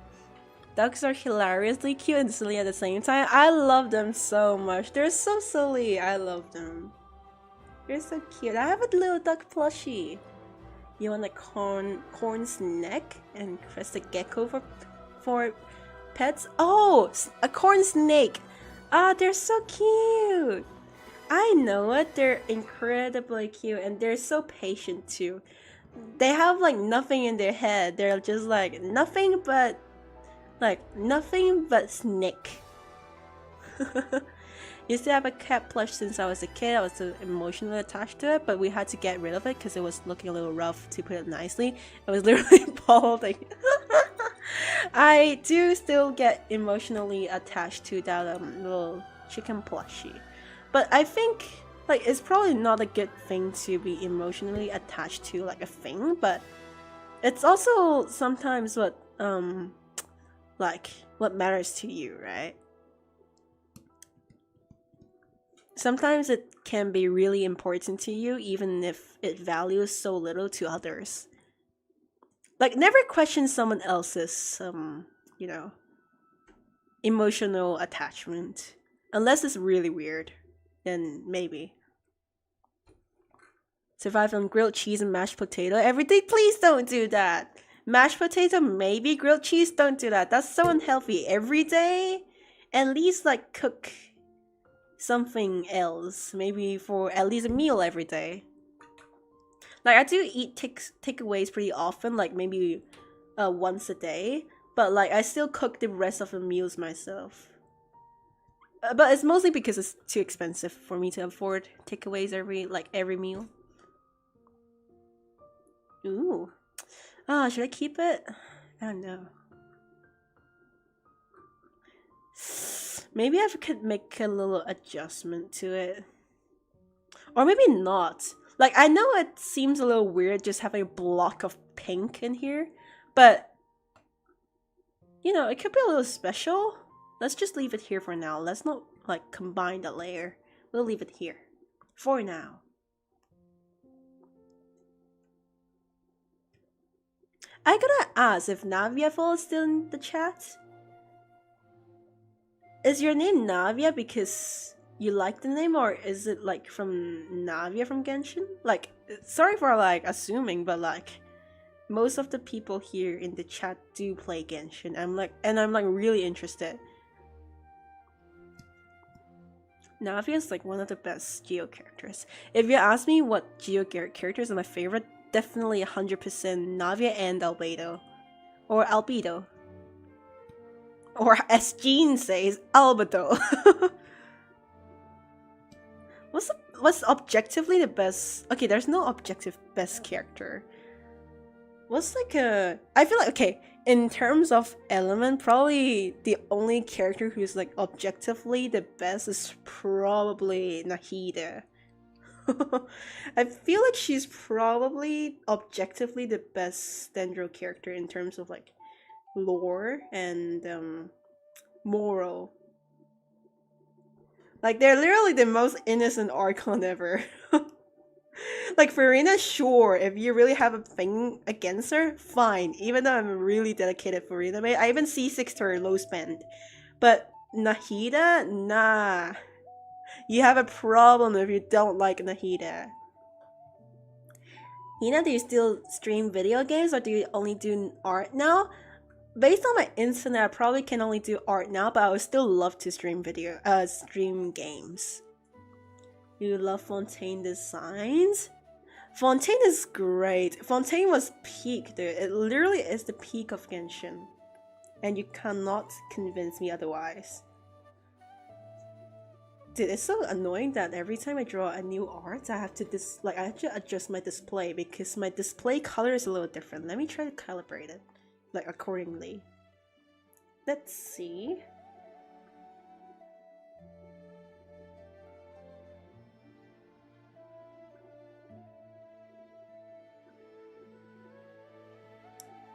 Ducks are hilariously cute and silly at the same time. I love them so much. They're so silly. I love them. They're so cute. I have a little duck plushie. You want a corn's neck and crested gecko for pets? Oh, a corn snake. Ah, they're so cute. I know it. They're incredibly cute, and they're so patient too. They have like nothing in their head. They're just like nothing but snake. Used to have a cat plush since I was a kid. I was so emotionally attached to it, but we had to get rid of it because it was looking a little rough, to put it nicely. It was literally balding. I do still get emotionally attached to that little chicken plushie, but I think like it's probably not a good thing to be emotionally attached to like a thing, but it's also sometimes what what matters to you, right? Sometimes it can be really important to you even if it values so little to others. Like, never question someone else's emotional attachment. Unless it's really weird, then maybe. Survive on grilled cheese and mashed potato every day? Please don't do that. Mashed potato, maybe. Grilled cheese, don't do that. That's so unhealthy. Every day? At least like cook something else. Maybe for at least a meal every day. Like, I do eat takeaways pretty often, like maybe once a day. But like, I still cook the rest of the meals myself. But it's mostly because it's too expensive for me to afford takeaways every meal. Ooh. Ah, should I keep it? I don't know. Maybe I could make a little adjustment to it. Or maybe not. Like, I know it seems a little weird just having a block of pink in here, but it could be a little special. Let's just leave it here for now. Let's not like combine the layer. We'll leave it here for now. I gotta ask if Naviaful is still in the chat. Is your name Navia because you like the name, or is it like from Navia from Genshin? Like, sorry for like assuming, but like most of the people here in the chat do play Genshin. I'm like really interested. Navi is like one of the best Geo characters. If you ask me what Geo characters are my favorite, definitely 100% Navia and Albedo. Or Albedo. Or as Jean says, Albedo. What's objectively the best? Okay, there's no objective best character. What's like a... I feel like, okay, in terms of element, probably the only character who's like objectively the best is probably Nahida. I feel like she's probably objectively the best Dendro character in terms of like lore and moral. Like they're literally the most innocent Archon ever. Like Farina, sure, if you really have a thing against her, fine. Even though I'm a really dedicated Farina mate, I even C6 to her low spend. But Nahida, nah. You have a problem if you don't like Nahida. Hina, do you still stream video games or do you only do art now? Based on my internet, I probably can only do art now, but I would still love to stream stream games. You love Fontaine designs? Fontaine is great. Fontaine was peak, dude. It literally is the peak of Genshin. And you cannot convince me otherwise. Dude, it's so annoying that every time I draw a new art, I have to I have to adjust my display because my display color is a little different. Let me try to calibrate it, like accordingly. Let's see.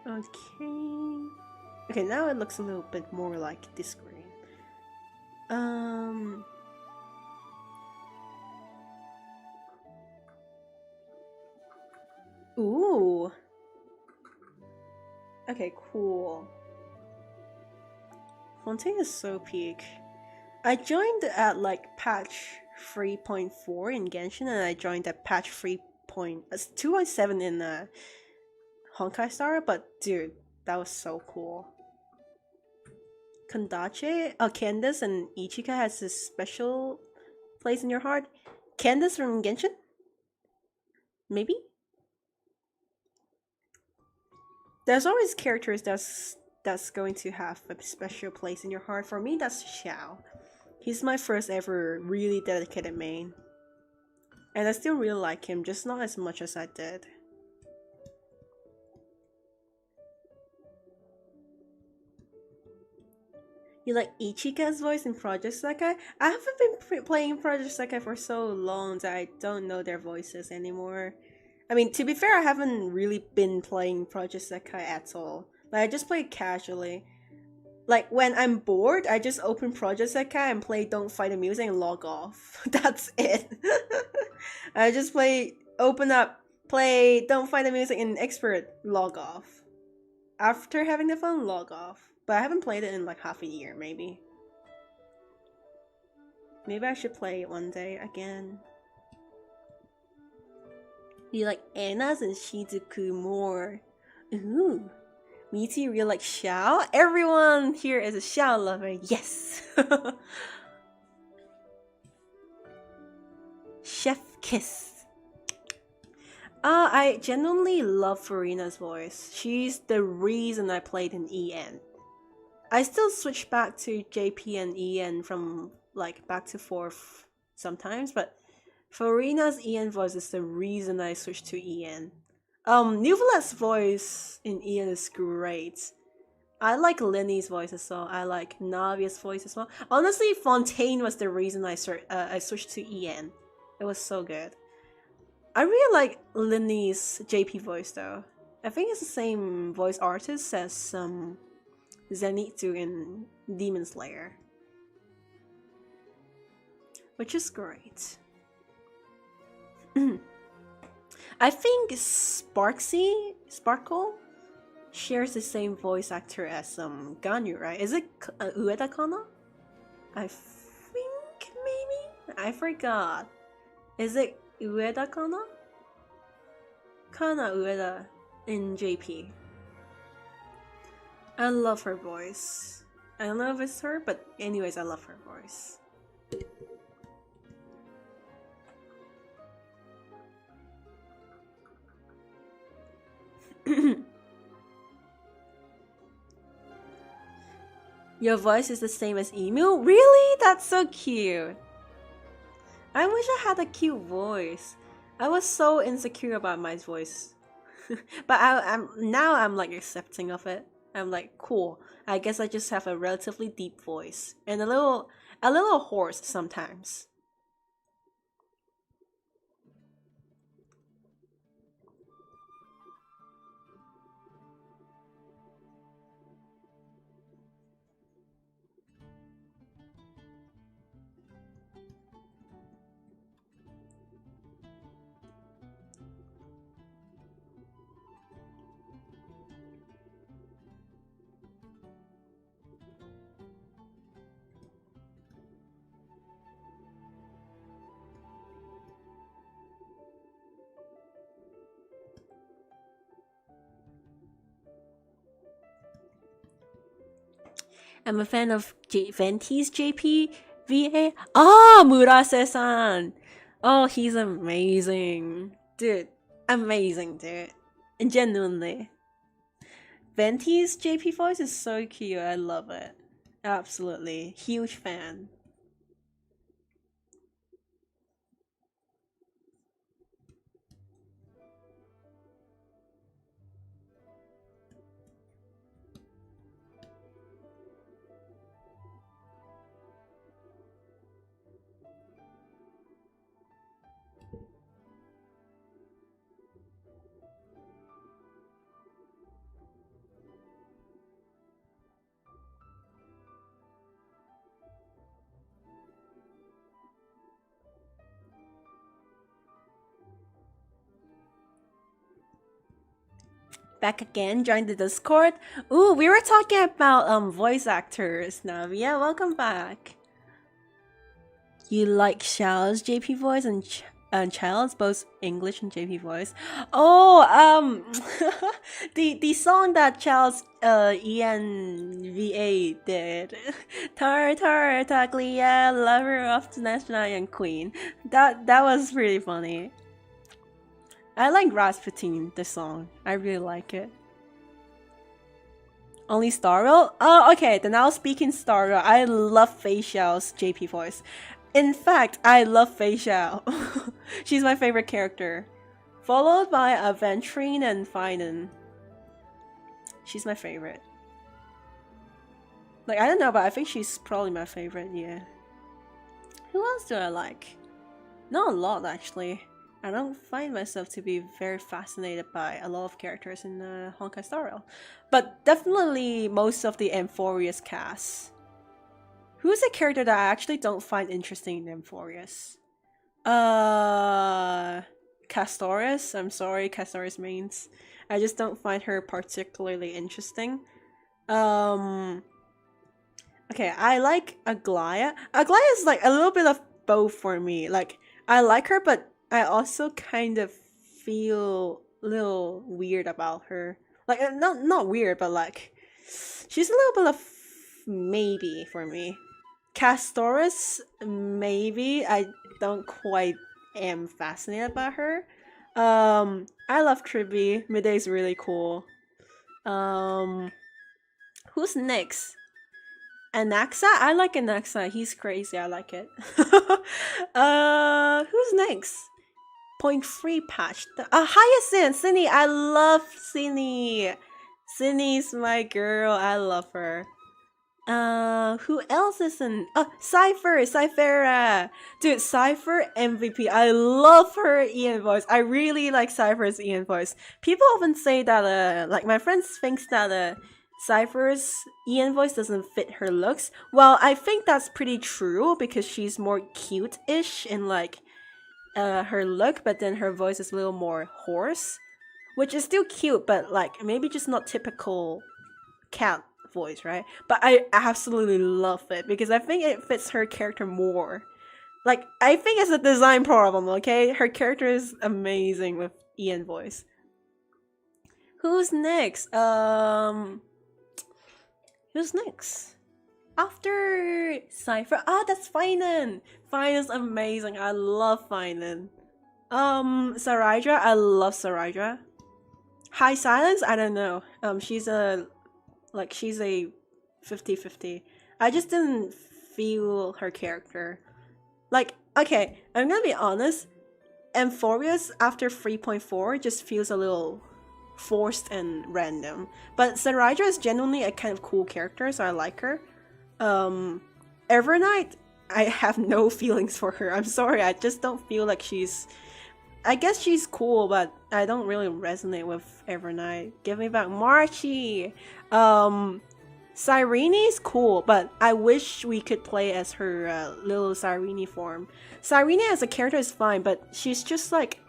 Okay. Okay, now it looks a little bit more like this screen. Ooh. Okay, cool. Fontaine is so peak. I joined at like patch 3.4 in Genshin, and I joined at patch 2.7 in Honkai Star, but dude, that was so cool. Kandachi, Candace and Ichika has a special place in your heart. Candace from Genshin? Maybe? There's always characters that's going to have a special place in your heart. For me, that's Xiao. He's my first ever really dedicated main. And I still really like him, just not as much as I did. You like Ichika's voice in Project Sekai? I haven't been playing Project Sekai for so long that I don't know their voices anymore. I mean, to be fair, I haven't really been playing Project Sekai at all. Like, I just play it casually. Like, when I'm bored, I just open Project Sekai and play Don't Fight the Music and log off. That's it. I just open up, play Don't Fight the Music in Expert, log off. After having the fun, log off. But I haven't played it in like half a year, maybe. Maybe I should play it one day again. You like Anna's and Shizuku more. Ooh. Me too, you like Xiao? Everyone here is a Xiao lover, yes! Chef Kiss. I genuinely love Farina's voice. She's the reason I played in EN. I still switch back to JP and EN from like back to forth sometimes, but Farina's EN voice is the reason I switched to EN. Nuvolet's voice in EN is great. I like Linny's voice as well. I like Navia's voice as well. Honestly, Fontaine was the reason I switched to EN. It was so good. I really like Linny's JP voice though. I think it's the same voice artist as Zenitsu in Demon Slayer. Which is great. I think Sparkle shares the same voice actor as Ganyu, right? Is it Ueda Kana? I think maybe? I forgot. Is it Ueda Kana? Kana Ueda in JP. I love her voice. I don't know if it's her, but anyways, I love her voice. Your voice is the same as Emu? Really? That's so cute. I wish I had a cute voice. I was so insecure about my voice. But I'm like accepting of it. I'm like, cool. I guess I just have a relatively deep voice and a little hoarse sometimes. I'm a fan of Venti's JPVA. Ah, Murase-san. Oh, he's amazing. Dude, amazing, dude. Genuinely. Venti's JP voice is so cute. I love it. Absolutely. Huge fan. Back again, join the Discord. Ooh, we were talking about voice actors, Navia. Welcome back. You like Xiao's JP voice and Child's both English and JP voice. Oh, the song that Child's ENVA did, Tar Tar Taglia, lover of the National Queen. That was really funny. I like Rasputin, the song. I really like it. Only Starro? Oh, okay, then I'll speak in Starro. I love Fei Xiao's JP voice. In fact, I love Fei Xiao. She's my favorite character. Followed by Aventrine and Finan. She's my favorite. Like, I don't know, but I think she's probably my favorite, yeah. Who else do I like? Not a lot, actually. I don't find myself to be very fascinated by a lot of characters in Honkai Star Rail. But definitely most of the Amphorius cast. Who's a character that I actually don't find interesting in Amphorius? Castoris? I'm sorry, Castoris mains. I just don't find her particularly interesting. Okay, I like Aglaya. Aglaya is like a little bit of both for me. Like, I like her, but I also kind of feel a little weird about her. Like, not weird, but like, she's a little bit of maybe for me. Castoris, maybe. I don't quite am fascinated by her. I love Tribi. Miday's really cool. Who's next? Anaxa? I like Anaxa. He's crazy. I like it. Who's next? 0.3 patch. Hyacinth! Cindy! I love Cindy! Cindy's my girl. I love her. Who else is in? Cyphera! Dude, Cypher MVP. I love her Ian voice. I really like Cypher's Ian voice. People often say that, like, my friends thinks that, Cypher's Ian voice doesn't fit her looks. Well, I think that's pretty true because she's more cute-ish in, like, her look, but then her voice is a little more hoarse, which is still cute, but like maybe just not typical cat voice, right? But I absolutely love it because I think it fits her character more. Like, I think it's a design problem, okay? Her character is amazing with Ian voice. Who's next? Who's next? After Cypher, that's Finan. Finan's amazing. I love Finan. Sarydra, I love Sarydra. High Silence, I don't know. She's a she's a 50-50. I just didn't feel her character. Like, okay, I'm gonna be honest. Amphorius after 3.4 just feels a little forced and random. But Sarija is genuinely a kind of cool character, so I like her. Evernight, I have no feelings for her. I'm sorry, I just don't feel like she's... I guess she's cool, but I don't really resonate with Evernight. Give me back Marchie! Cyrene is cool, but I wish we could play as her little Cyrene form. Cyrene as a character is fine, but she's just like...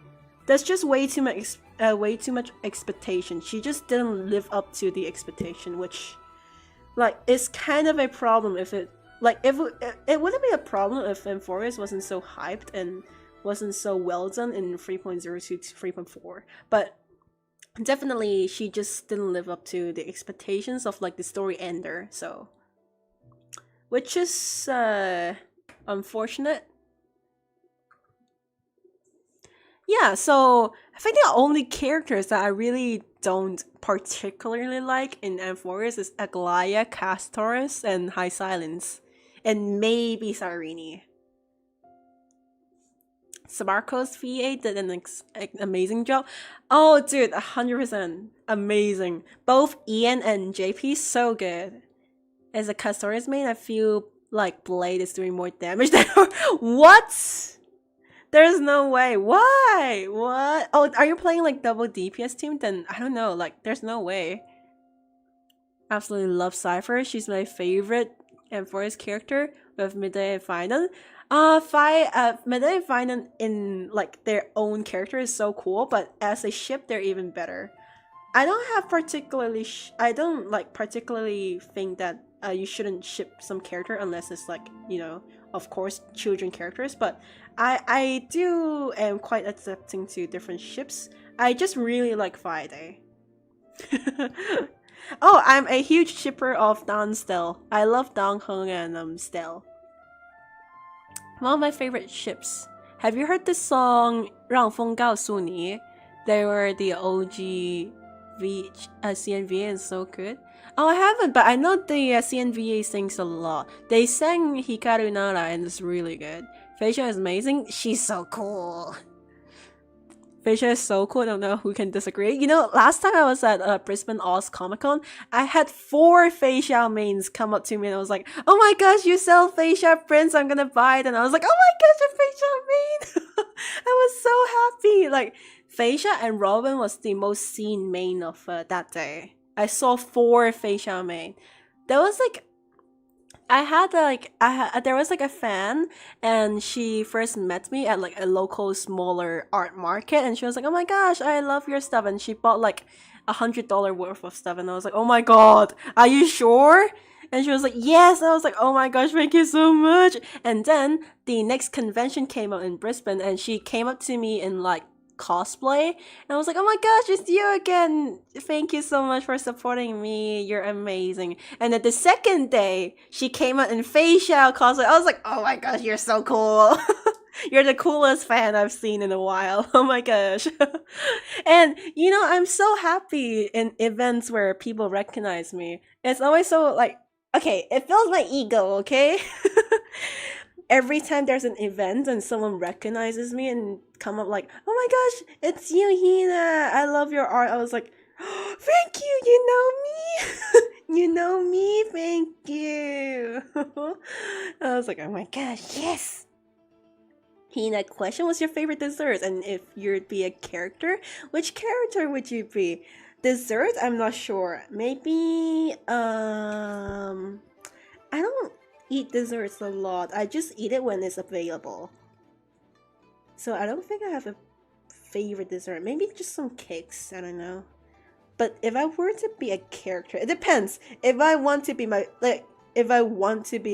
There's just way too much expectation. She just didn't live up to the expectation, which... Like, is kind of a problem if it... Like, if it wouldn't be a problem if Amphorius wasn't so hyped and wasn't so well done in 3.0 to 3.4. But definitely, she just didn't live up to the expectations of, like, the story ender, so... Which is, unfortunate. Yeah, so I think the only characters that I really don't particularly like in Amphorius is Aglaya, Castorus, and High Silence. And maybe Cyrene. Sparxie V8 did an amazing job. Oh, dude, 100%. Amazing. Both Ian and JP, so good. As a Castorus main, I feel like Blade is doing more damage than her. What? There's no way. Why? What? Oh, are you playing like double DPS team? Then I don't know. Like, there's no way. Absolutely love Cypher. She's my favorite Amphorius character with Midday and Final. Midday and Final in like their own character is so cool, but as a ship, they're even better. I don't particularly think that you shouldn't ship some character unless it's like, you know, of course, children characters, but I do am quite accepting to different ships. I just really like Friday. Oh, I'm a huge shipper of Dan Stel. I love Dan Heng and Stel. One of my favorite ships. Have you heard the song 让风告诉你? They were the OG CNVA and so good. Oh, I haven't, but I know the CNVA sings a lot. They sang Hikaru Nara and it's really good. Feisha is amazing. She's so cool. Feisha is so cool. I don't know who can disagree. You know, last time I was at Brisbane Oz Comic Con, I had 4 Feisha mains come up to me and I was like, oh my gosh, you sell Feisha prints, I'm gonna buy it. And I was like, oh my gosh, a Feisha main! I was so happy. Like, Feisha and Robin was the most seen main of that day. I saw 4 Feisha main. There was like, there was like a fan and she first met me at like a local smaller art market and she was like, oh my gosh, I love your stuff, and she bought like $100 worth of stuff and I was like, oh my god, are you sure? And she was like, yes. And I was like, oh my gosh, thank you so much. And then the next convention came out in Brisbane and she came up to me in like cosplay and I was like, oh my gosh, it's you again, thank you so much for supporting me, you're amazing. And then the second day she came out in facial cosplay. I was like, oh my gosh, you're so cool. You're the coolest fan I've seen in a while. Oh my gosh. And you know, I'm so happy in events where people recognize me. It's always so like, okay, it fills my ego, okay? Every time there's an event and someone recognizes me and come up like, oh my gosh, it's you, Hina, I love your art. I was like, oh, thank you, you know me. You know me, thank you. I was like, oh my gosh, yes. Hina, question, what's your favorite dessert? And if you'd be a character, which character would you be? Dessert? I'm not sure. Maybe, I don't eat desserts a lot. I just eat it when it's available. So I don't think I have a favorite dessert. Maybe just some cakes. I don't know. But if I were to be a character, it depends. If I want to be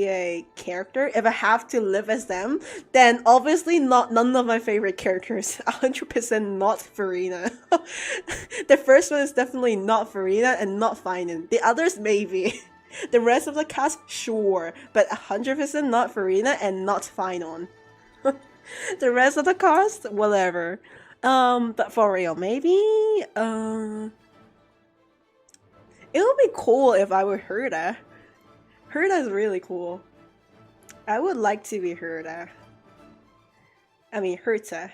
a character, if I have to live as them, then obviously none of my favorite characters. 100% not Farina. The first one is definitely not Farina and not Finan. The others maybe. The rest of the cast, sure, but 100% not Farina and not Finon. The rest of the cast, whatever. But for real, maybe It would be cool if I were Herta. Herta is really cool. I would like to be Herta. I mean, Herta.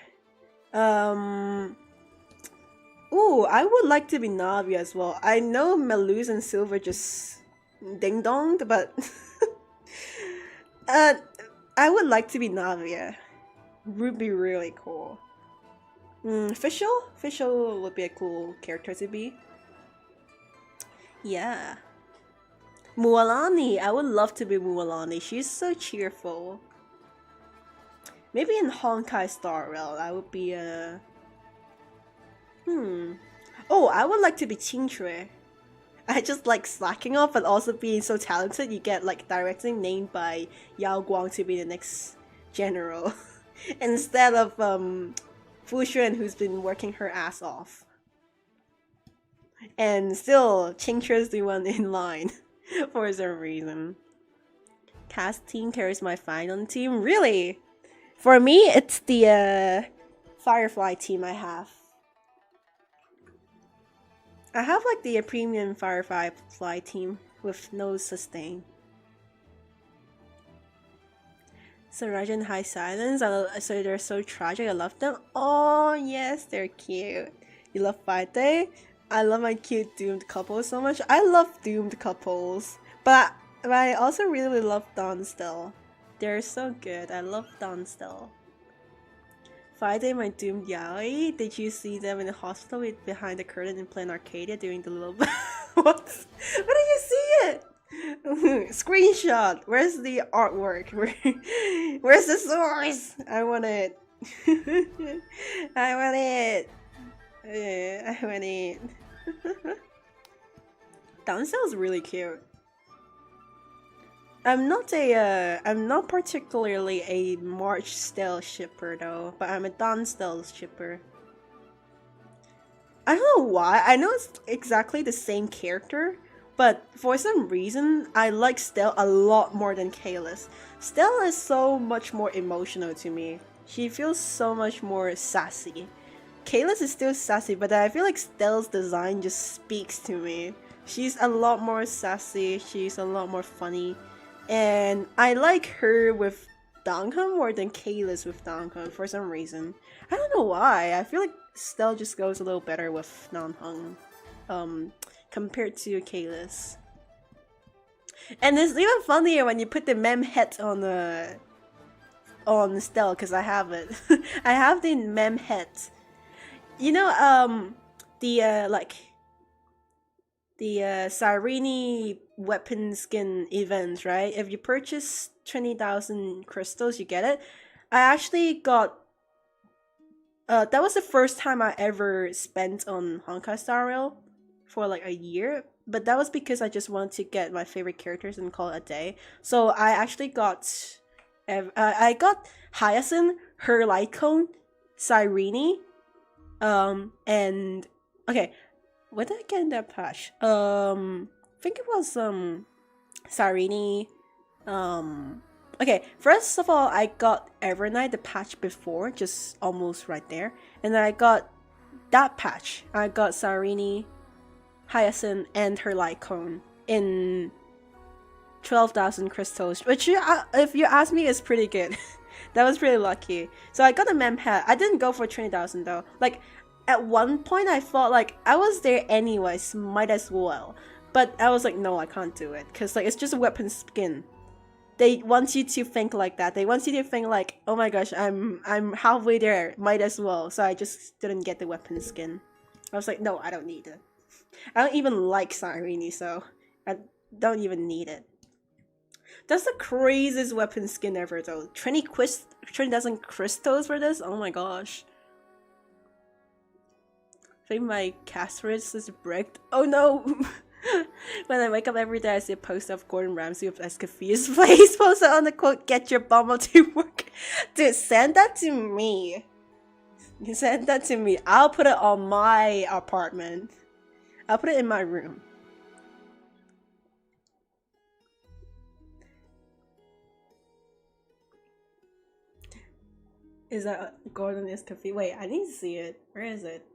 Ooh, I would like to be Navi as well. I know Meluz and Silver just ding-donged, but I would like to be Navia. Would be really cool. Fischl? Fischl would be a cool character to be. Yeah. Mualani. I would love to be Mualani. She's so cheerful. Maybe in Honkai Star Rail, I would be a... Oh, I would like to be Qingque. I just like slacking off, but also being so talented, you get like directly named by Yao Guang to be the next general. Instead of Fu Xuan, who's been working her ass off. And still, Qingque's the one in line for some reason. Cast team carries my final team? Really? For me, it's the Firefly team I have. I have like the premium Firefly team with no sustain. Sunrise and High Silence, so they're so tragic, I love them. Oh yes, they're cute. You love Fight Day? I love my cute doomed couples so much. I love doomed couples, but I also really love Dawn still. They're so good. I love Dawn still. Friday, my doomed yaoi. Did you see them in the hospital with behind the curtain in Plain Arcadia doing the little what? Where do you see it? Screenshot. Where's the artwork? Where's the source? I want it. I want it. I want it. Downsell is really cute. I'm not particularly a March Stell shipper though, but I'm a Dawn Stell shipper. I don't know why. I know it's exactly the same character, but for some reason, I like Stell a lot more than Kalis. Stell is so much more emotional to me. She feels so much more sassy. Kalis is still sassy, but I feel like Stell's design just speaks to me. She's a lot more sassy, she's a lot more funny. And I like her with Donghun more than Kalis with Donghun for some reason. I don't know why. I feel like Stell just goes a little better with Donghun compared to Kalis. And it's even funnier when you put the mem head on Stell, because I have it. I have the mem head. You know, the Cyrene weapon skin event, right? If you purchase 20,000 crystals, you get it. I actually got... that was the first time I ever spent on Honkai Star Rail for like a year. But that was because I just wanted to get my favorite characters and call it a day. So I actually got... I got Hyacinth, her light cone, Cyrene, and... Okay, what did I get in that patch? I think it was Cyrene. Okay, first of all, I got Evernight, the patch before, just almost right there, and then I got that patch. I got Cyrene, Hyacinth, and her light cone in 12,000 crystals, which if you ask me, is pretty good. That was pretty lucky. So I got a mem hat. I didn't go for 20,000 though. Like, at one point I thought like I was there anyways, might as well. But I was like, no, I can't do it, because like it's just a weapon skin. They want you to think like that. They want you to think like, oh my gosh, I'm halfway there, might as well. So I just didn't get the weapon skin. I was like, no, I don't need it. I don't even like Cyrene, so I don't even need it. That's the craziest weapon skin ever though. 20,000 crystals for this? Oh my gosh. I think my catchphrase is bricked. Oh no! When I wake up every day, I see a poster of Gordon Ramsay with Escoffia's face posted on the quote, "Get your bumble to work." Dude, send that to me. You send that to me. I'll put it on my apartment. I'll put it in my room. Is that Gordon Escoffier? Wait, I need to see it. Where is it?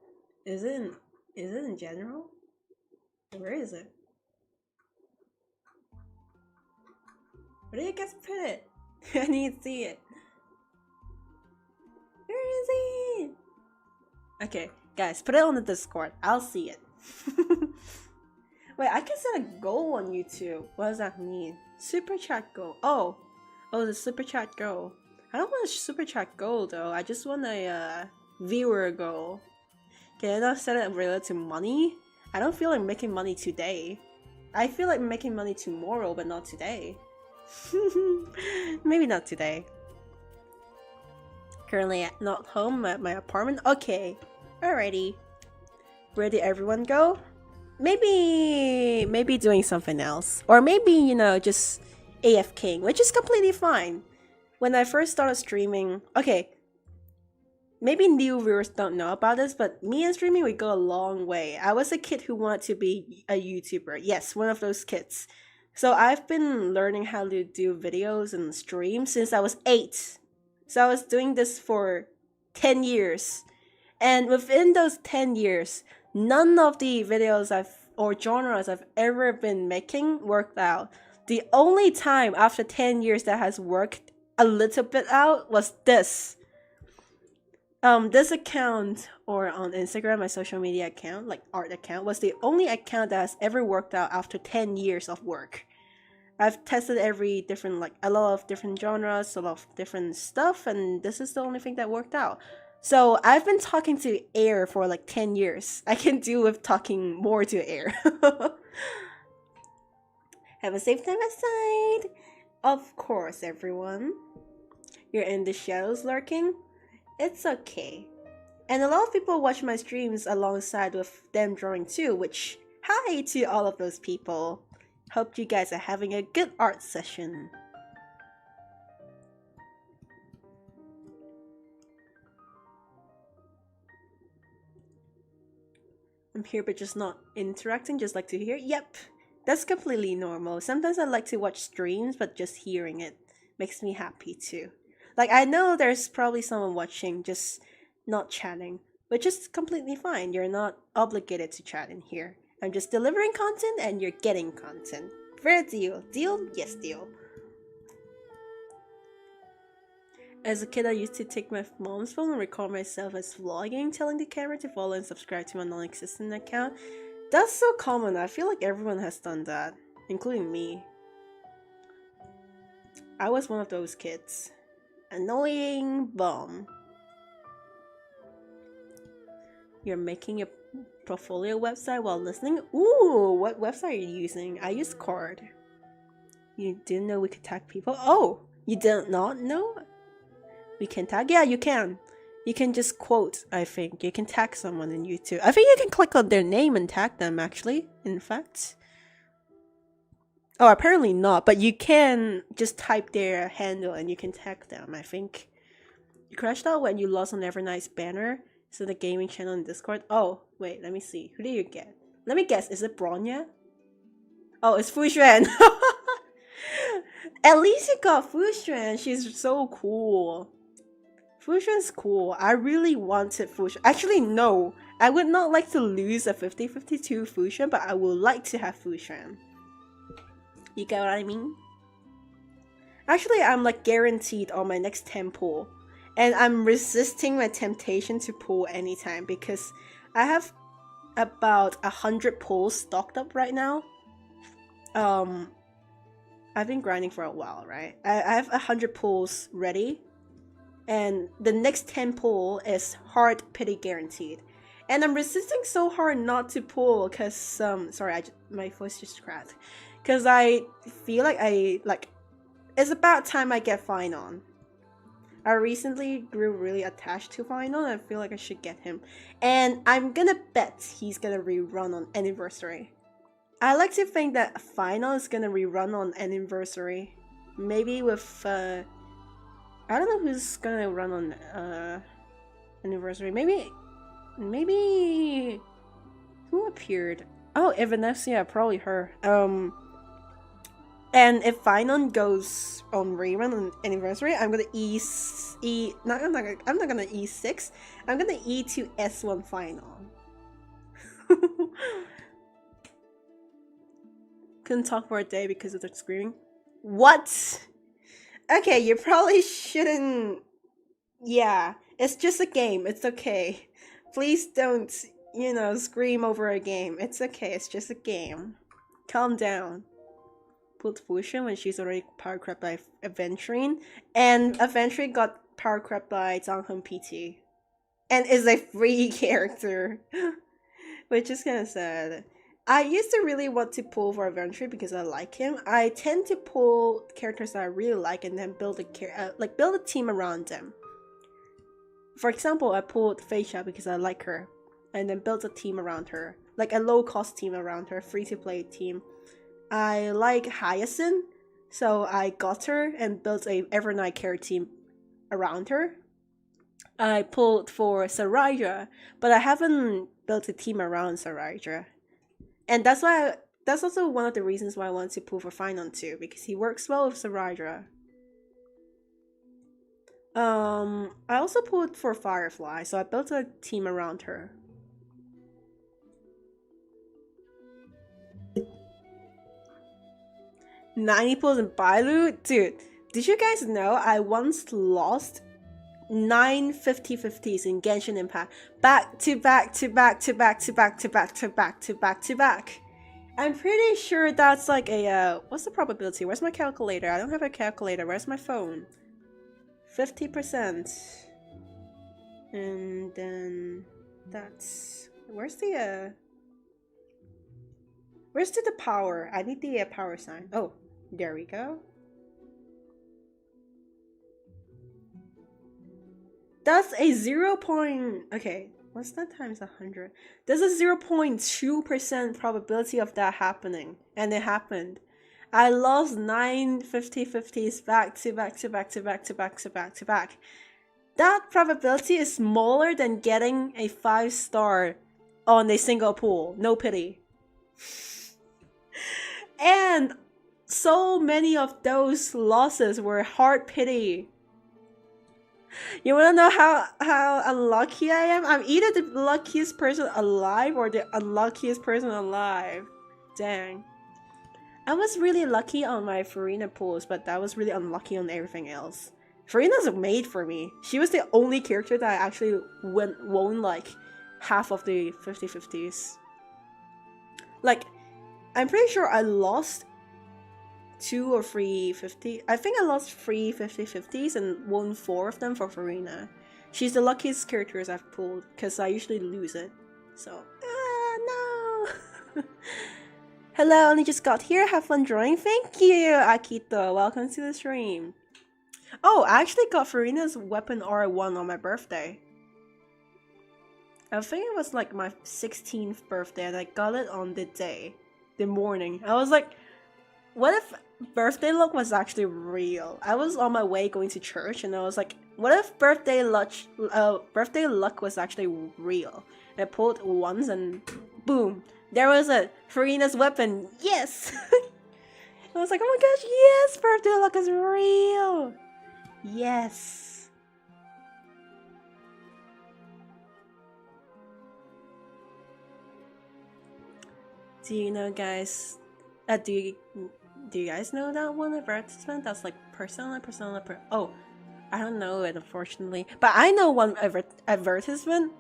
Is it in general? Where is it? Where do you guys put it? I need to see it. Where is it? Okay, guys, put it on the Discord. I'll see it. Wait, I can set a goal on YouTube. What does that mean? Super chat goal. Oh, the super chat goal. I don't want a super chat goal though. I just want a viewer goal. Can I not set it related to money? I don't feel like making money today. I feel like making money tomorrow, but not today. Maybe not today. Currently not home at my apartment. Okay, alrighty. Where did everyone go? Maybe doing something else, or maybe, you know, just AFKing, which is completely fine. When I first started streaming, okay, maybe new viewers don't know about this, but me and streaming, we go a long way. I was a kid who wanted to be a YouTuber. Yes, one of those kids. So I've been learning how to do videos and streams since I was 8. So I was doing this for 10 years. And within those 10 years, none of the videos or genres I've ever been making worked out. The only time after 10 years that has worked a little bit out was this. This account, or on Instagram, my social media account, like art account, was the only account that has ever worked out after 10 years of work. I've tested a lot of different genres, a lot of different stuff, and this is the only thing that worked out. So I've been talking to air for like 10 years. I can do with talking more to air. Have a safe time outside. Of course, everyone. You're in the shadows lurking. It's okay. And a lot of people watch my streams alongside with them drawing too, which, hi to all of those people. Hope you guys are having a good art session. I'm here but just not interacting, just like to hear. Yep, that's completely normal. Sometimes I like to watch streams, but just hearing it makes me happy too. Like, I know there's probably someone watching, just not chatting, which is completely fine. You're not obligated to chat in here. I'm just delivering content and you're getting content. Fair deal. Deal? Yes, deal. As a kid, I used to take my mom's phone and record myself as vlogging, telling the camera to follow and subscribe to my non-existent account. That's so common. I feel like everyone has done that, including me. I was one of those kids. Annoying bum. You're making a portfolio website while listening? Ooh, what website are you using? I use Cord. You didn't know we could tag people? Oh, you did not know? We can tag? Yeah, you can. You can just quote, I think. You can tag someone in YouTube. I think you can click on their name and tag them, actually, in fact. Oh, apparently not, but you can just type their handle and you can tag them, I think. You crashed out when you lost on Evernight's banner. So the gaming channel in Discord. Oh, wait, let me see. Who did you get? Let me guess, is it Bronya? Oh, it's Fushuan. At least you got Fushuan. She's so cool. Fushuan's cool. I really wanted Fushuan. Actually, no. I would not like to lose a 50-52 Fushuan, but I would like to have Fushuan. You get what I mean? Actually, I'm like guaranteed on my next 10 pull. And I'm resisting my temptation to pull anytime because I have about 100 pulls stocked up right now. I've been grinding for a while, right? I have 100 pulls ready. And the next 10 pull is hard pity guaranteed. And I'm resisting so hard not to pull because, sorry, my voice just cracked. Because I feel like it's about time I get Finon. I recently grew really attached to Finon and I feel like I should get him. And I'm gonna bet he's gonna rerun on Anniversary. I like to think that Finon is gonna rerun on Anniversary. Maybe with, I don't know who's gonna run on, Anniversary. Maybe, who appeared? Oh, Evanescence, probably her. And if Finon goes on rerun on Anniversary, I'm gonna I'm not gonna E6. I'm gonna E to S1 Finon. Couldn't talk for a day because of the screaming. What? Okay, you probably shouldn't. Yeah, it's just a game. It's okay. Please don't, scream over a game. It's okay. It's just a game. Calm down. Pulled Fusion when she's already power crept by Aventurine, and Aventurine got power crept by Zhangheng PT, and is a free character, which is kind of sad. I used to really want to pull for Aventurine because I like him. I tend to pull characters that I really like and then build build a team around them. For example, I pulled Feisha because I like her, and then built a team around her, like a low-cost team around her, free-to-play team. I like Hyacinth, so I got her and built a Evernight care team around her. I pulled for Saraya, but I haven't built a team around Saraya. And that's also one of the reasons why I want to pull for Finon too, because he works well with Saraya. I also pulled for Firefly, so I built a team around her. $90 pulls in Bailu? Dude, did you guys know I once lost 9 50/50s in Genshin Impact back to back to back to back to back to back to back to back to back? I'm pretty sure that's like a what's the probability? Where's my calculator? I don't have a calculator. Where's my phone? 50%. And then that's where's the power? I need the power sign. Oh, there we go. That's a 0. Okay, what's that times 100? There's a 0.2% probability of that happening, and it happened. I lost 9 50/50s back to back to back to back to back to back to back. That probability is smaller than getting a 5-star on a single pool. No pity. And so many of those losses were hard pity. You wanna know how unlucky I am? I'm either the luckiest person alive or the unluckiest person alive. Dang. I was really lucky on my Farina pulls, but I was really unlucky on everything else. Farina's made for me. She was the only character that I actually won like half of the 50/50s. Like, I'm pretty sure I lost 2 or 3 50. I think I lost 3 50/50s and won 4 of them for Farina. She's the luckiest characters I've pulled because I usually lose it. So, no. Hello, only just got here. Have fun drawing. Thank you, Akito. Welcome to the stream. Oh, I actually got Farina's weapon R1 on my birthday. I think it was like my 16th birthday and I got it on the morning. I was like, what if birthday luck was actually real? I was on my way going to church and I was like, what if birthday luck was actually real? And I pulled once and boom, there was a Farina's weapon. Yes! I was like, oh my gosh, yes, birthday luck is real. Yes. Do you know, guys? Do you guys know that one advertisement that's like Persona? Oh, I don't know it, unfortunately. But I know one advertisement.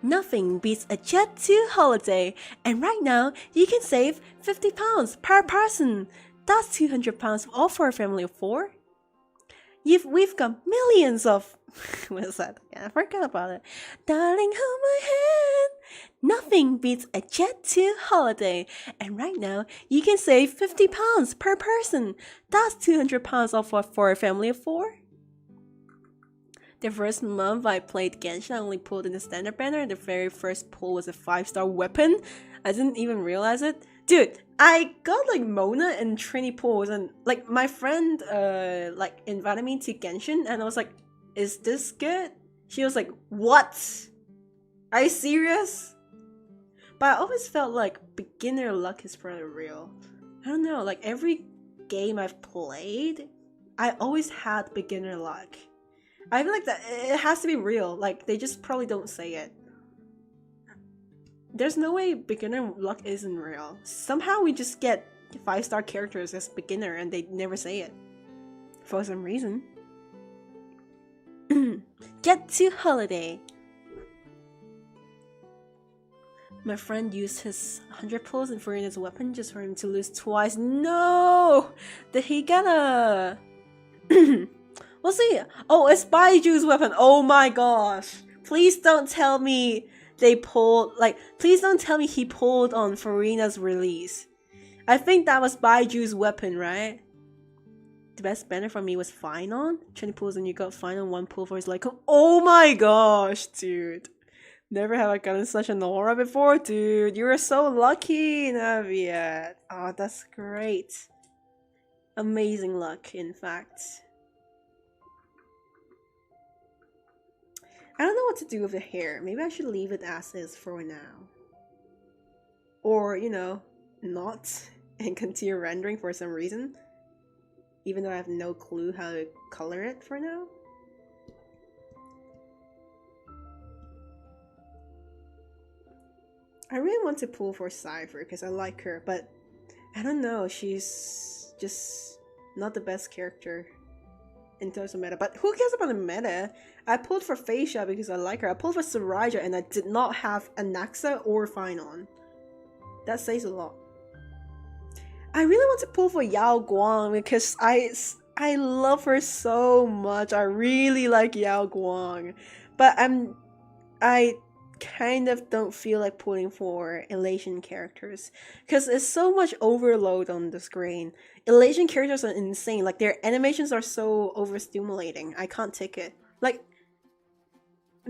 Nothing beats a Jet 2 holiday, and right now you can save £50 per person. That's £200 all for a family of 4. We've got millions of... what is that? Yeah, I forgot about it. Darling, hold my hand. Nothing beats a Jet 2 holiday, and right now you can save £50 per person. That's £200 off for a family of 4. The first month I played Genshin, I only pulled in the standard banner, and the very first pull was a 5-star weapon. I didn't even realize it. Dude, I got like Mona and Trini pulls, and like my friend like invited me to Genshin, and I was like, is this good? She was like, what? Are you serious? But I always felt like beginner luck is pretty real. I don't know, like every game I've played, I always had beginner luck. I feel like that it has to be real. Like, they just probably don't say it. There's no way beginner luck isn't real. Somehow we just get 5-star characters as beginner and they never say it. For some reason. Get to holiday. My friend used his 100 pulls and Farina's weapon just for him to lose twice. No! Did he get a... We'll see. Oh, it's Baiju's weapon. Oh my gosh. Please don't tell me they pulled... Like, please don't tell me he pulled on Farina's release. I think that was Baiju's weapon, right? The best banner for me was Finon. 20 pulls and you got Finon 1 pull for his like... Oh my gosh, dude. Never have I gotten such an aura before, dude. You are so lucky, Naviat. Oh, that's great. Amazing luck, in fact. I don't know what to do with the hair. Maybe I should leave it as is for now. Or, you know, not. And continue rendering for some reason. Even though I have no clue how to color it for now. I really want to pull for Cypher because I like her, but I don't know, she's just not the best character in terms of meta. But who cares about the meta? I pulled for Phasia because I like her. I pulled for Saraja and I did not have Anaxa or Finon. That says a lot. I really want to pull for Yao Guang because I love her so much. I really like Yao Guang. But I kind of don't feel like pulling for Elation characters because it's so much overload on the screen. Elation characters are insane. Like, their animations are so overstimulating. I can't take it. Like,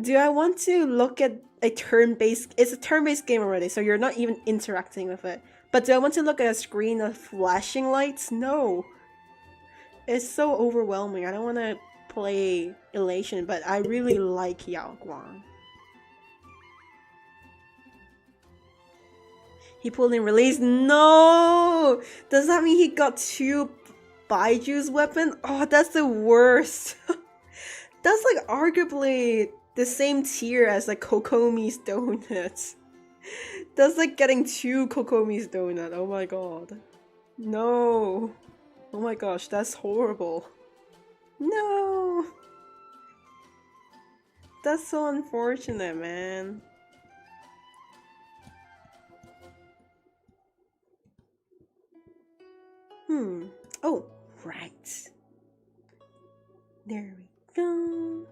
do I want to look at a turn-based... It's a turn-based game already, so you're not even interacting with it. But do I want to look at a screen of flashing lights? No. It's so overwhelming. I don't want to play Elation, but I really like Yao Guang. He pulled in release. No! Does that mean he got 2 Baiju's weapon? Oh, that's the worst. That's like arguably the same tier as like Kokomi's donuts. That's like getting 2 Kokomi's donut. Oh my god. No. Oh my gosh, that's horrible. No. That's so unfortunate, man. Oh, right. There we go.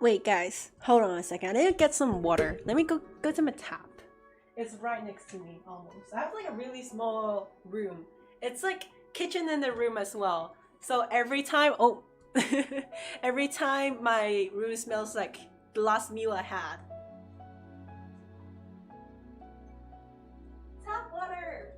Wait, guys, hold on a second. I need to get some water. Let me go to my tap. It's right next to me, almost. I have like a really small room. It's like kitchen in the room as well. So every time, every time my room smells like the last meal I had. Tap water!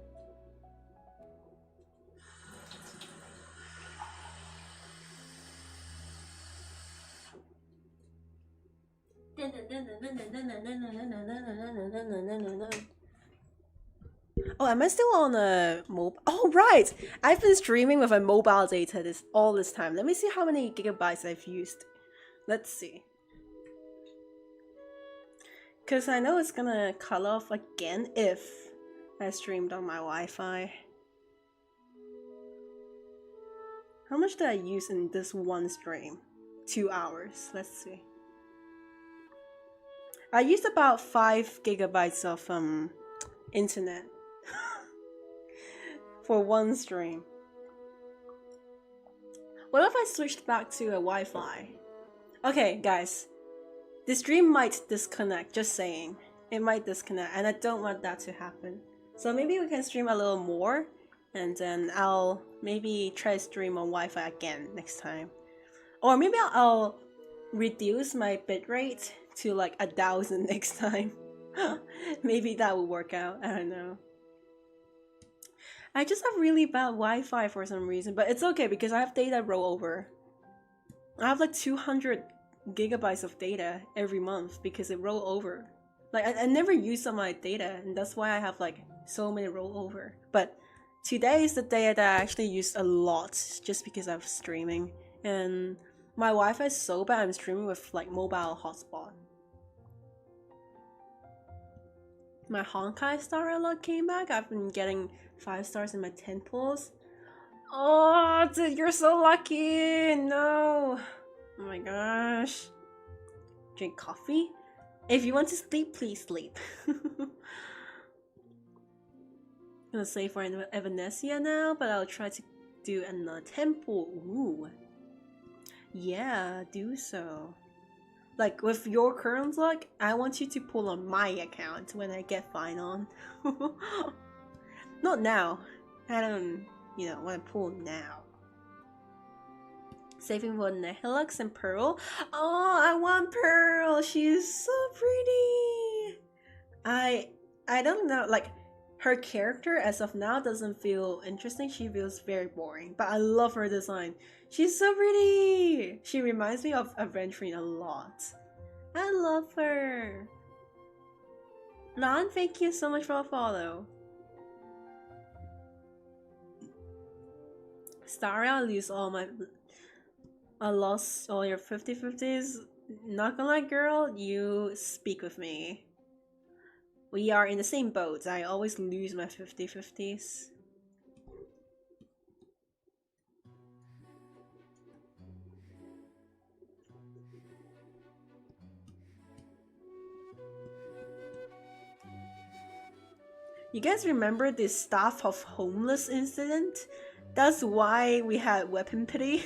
Oh, am I still on a mobile? Oh, right! I've been streaming with a mobile data all this time. Let me see how many gigabytes I've used. Let's see. Because I know it's gonna cut off again if I streamed on my Wi-Fi. How much did I use in this one stream? 2 hours. Let's see. I used about 5 gigabytes of internet for one stream. What if I switched back to a Wi-Fi? Okay, guys, the stream might disconnect, just saying. It might disconnect, and I don't want that to happen. So maybe we can stream a little more, and then I'll maybe try to stream on Wi-Fi again next time. Or maybe I'll reduce my bitrate to like 1,000 next time. Maybe that will work out. I don't know. I just have really bad Wi-Fi for some reason, but it's okay because I have data rollover. I have like 200 gigabytes of data every month because it roll over. Like I never use all my data, and that's why I have like so many rollover. But today is the day that I actually use a lot just because I'm streaming, and my Wi-Fi is so bad I'm streaming with like mobile hotspot. My Honkai star unlock came back. I've been getting 5 stars in my 10 pulls. Oh, dude, you're so lucky! No! Oh my gosh. Drink coffee? If you want to sleep, please sleep. I'm gonna save for Evanesia now, but I'll try to do another temple. Ooh. Yeah, do so. Like, with your current luck, I want you to pull on my account when I get fine on. Not now. I don't, want to pull now. Saving for Nihilux and Pearl. Oh, I want Pearl. She is so pretty. I don't know. Like, her character as of now doesn't feel interesting. She feels very boring. But I love her design. She's so pretty. She reminds me of Aventurine a lot. I love her. Lan, thank you so much for a follow. Sorry, I lost all your 50-50s. Not gonna lie, girl, you speak with me. We are in the same boat. I always lose my 50-50s. You guys remember the Staff of Homeless incident? That's why we had weapon pity.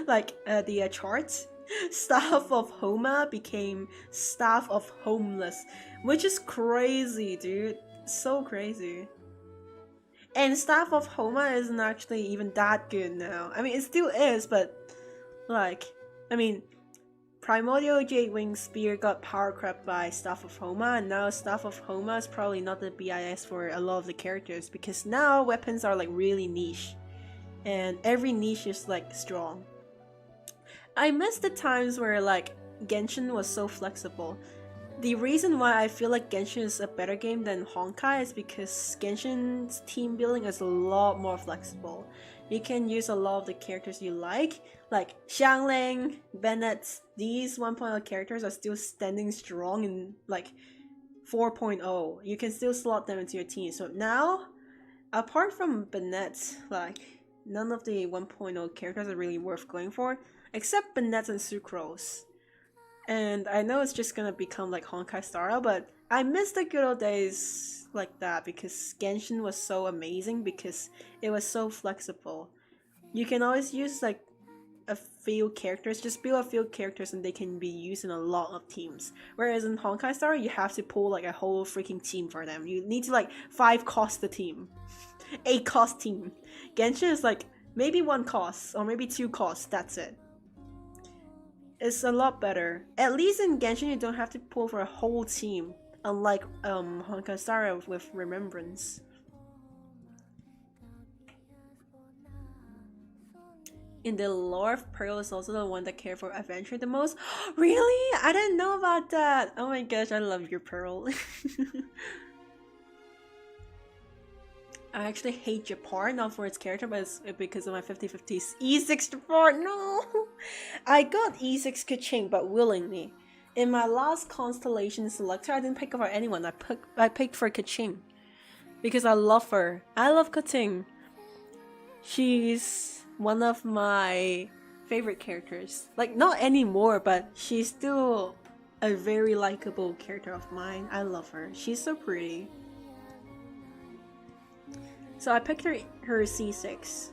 Like the chart. Staff of Homa became Staff of Homeless, which is crazy, dude. So crazy. And Staff of Homa isn't actually even that good now. I mean, it still is, but like, I mean, Primordial Jadewing Spear got power crept by Staff of Homa, and now Staff of Homa is probably not the BIS for a lot of the characters because now weapons are like really niche, and every niche is like strong. I miss the times where like Genshin was so flexible. The reason why I feel like Genshin is a better game than Honkai is because Genshin's team building is a lot more flexible. You can use a lot of the characters you like Xiangling, Bennett. These 1.0 characters are still standing strong in like 4.0. You can still slot them into your team. So now, apart from Bennett, like none of the 1.0 characters are really worth going for, except Bennett and Sucrose. And I know it's just gonna become like Honkai Star, but I miss the good old days like that because Genshin was so amazing because it was so flexible. You can always use like a few characters, just build a few characters and they can be used in a lot of teams. Whereas in Honkai Star, you have to pull like a whole freaking team for them. You need to like 5 cost the team. 8 cost team. Genshin is like maybe 1 cost or maybe 2 costs, that's it. It's a lot better. At least in Genshin you don't have to pull for a whole team, unlike Honkai Star with Remembrance. In the lore, Pearl is also the one that cared for Adventure the most. Really? I didn't know about that. Oh my gosh, I love your Pearl. I actually hate Japan, not for its character, but it's because of my 50-50s. E6 Japan, no! I got E6 Kaching, but willingly. In my last Constellation Selector, I didn't pick for anyone. I picked for Kaching. Because I love her. I love Kaching. She's one of my favorite characters. Like, not anymore, but she's still a very likable character of mine. I love her. She's so pretty. So I picked her C6,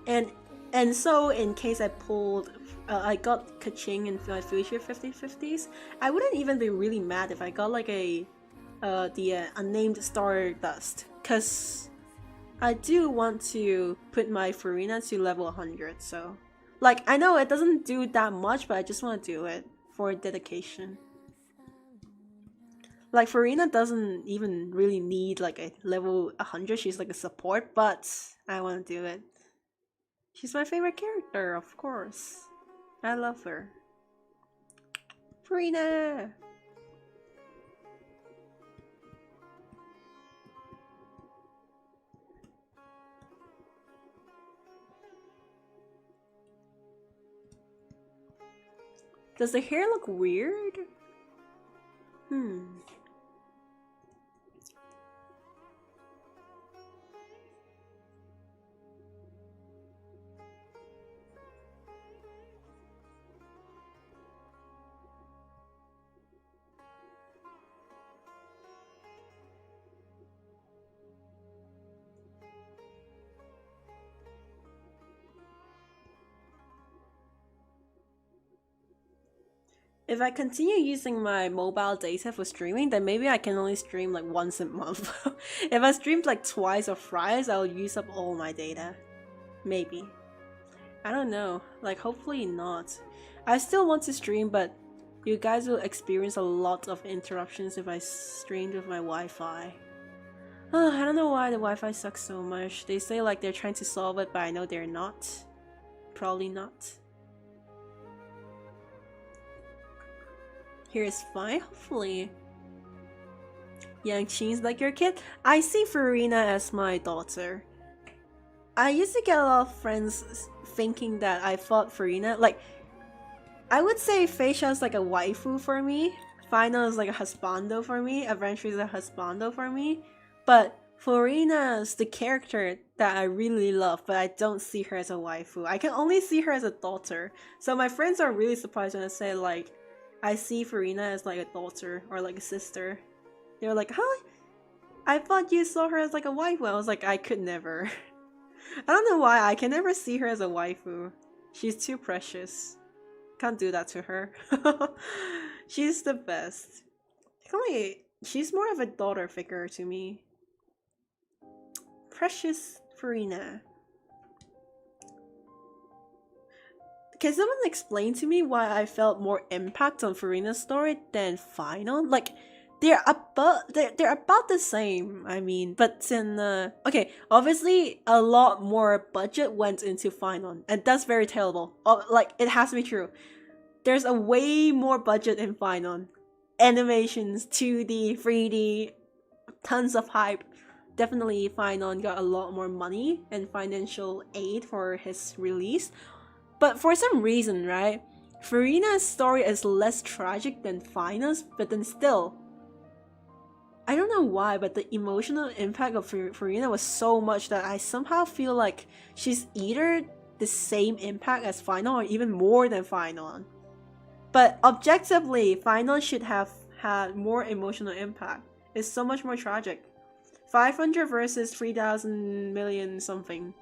and so in case I pulled, I got Kaching in my future 50-50s. I wouldn't even be really mad if I got like the unnamed Stardust, cause I do want to put my Farina to level 100. So, like, I know it doesn't do that much, but I just want to do it for dedication. Like Farina doesn't even really need like a level 100. She's like a support, but I want to do it. She's my favorite character, of course. I love her. Farina! Does the hair look weird? If I continue using my mobile data for streaming, then maybe I can only stream like once a month. If I streamed like twice or thrice, I'll use up all my data. Maybe. I don't know. Like, hopefully not. I still want to stream, but you guys will experience a lot of interruptions if I streamed with my Wi-Fi. Oh, I don't know why the Wi-Fi sucks so much. They say like they're trying to solve it, but I know they're not. Probably not. Here is fine, hopefully. Yang Qing's like your kid? I see Farina as my daughter. I used to get a lot of friends thinking that I thought Farina, like, I would say Feisha is like a waifu for me. Final is like a husbando for me. Adventure is a husbando for me. But Farina is the character that I really love, but I don't see her as a waifu. I can only see her as a daughter. So my friends are really surprised when I say like, I see Farina as like a daughter or like a sister. They were like, huh? I thought you saw her as like a waifu. I was like, I could never. I don't know why, I can never see her as a waifu. She's too precious. Can't do that to her. She's the best. She's more of a daughter figure to me. Precious Farina. Can someone explain to me why I felt more impact on Farina's story than Final? Like, they're about the same, I mean, but in okay, obviously a lot more budget went into Final, and that's very terrible. Like, it has to be true. There's a way more budget in Final. Animations, 2D, 3D, tons of hype. Definitely Final got a lot more money and financial aid for his release. But for some reason, right, Farina's story is less tragic than Final's, but then still, I don't know why, but the emotional impact of Farina was so much that I somehow feel like she's either the same impact as Final or even more than Final. But objectively, Final should have had more emotional impact. It's so much more tragic. 500 versus 3,000 million something.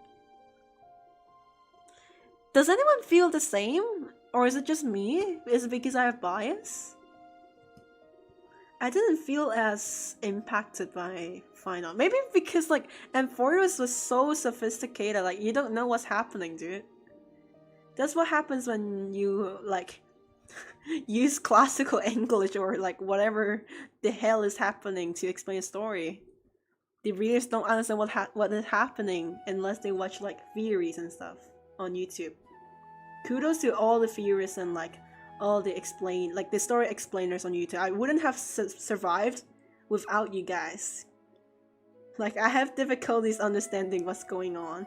Does anyone feel the same? Or is it just me? Is it because I have bias? I didn't feel as impacted by Final. Maybe because like Amphorius was so sophisticated, like you don't know what's happening, dude. That's what happens when you like use classical English or like whatever the hell is happening to explain a story. The readers don't understand what is happening unless they watch like theories and stuff on YouTube. Kudos to all the theorists and like all the the story explainers on YouTube. I wouldn't have survived without you guys. Like, I have difficulties understanding what's going on.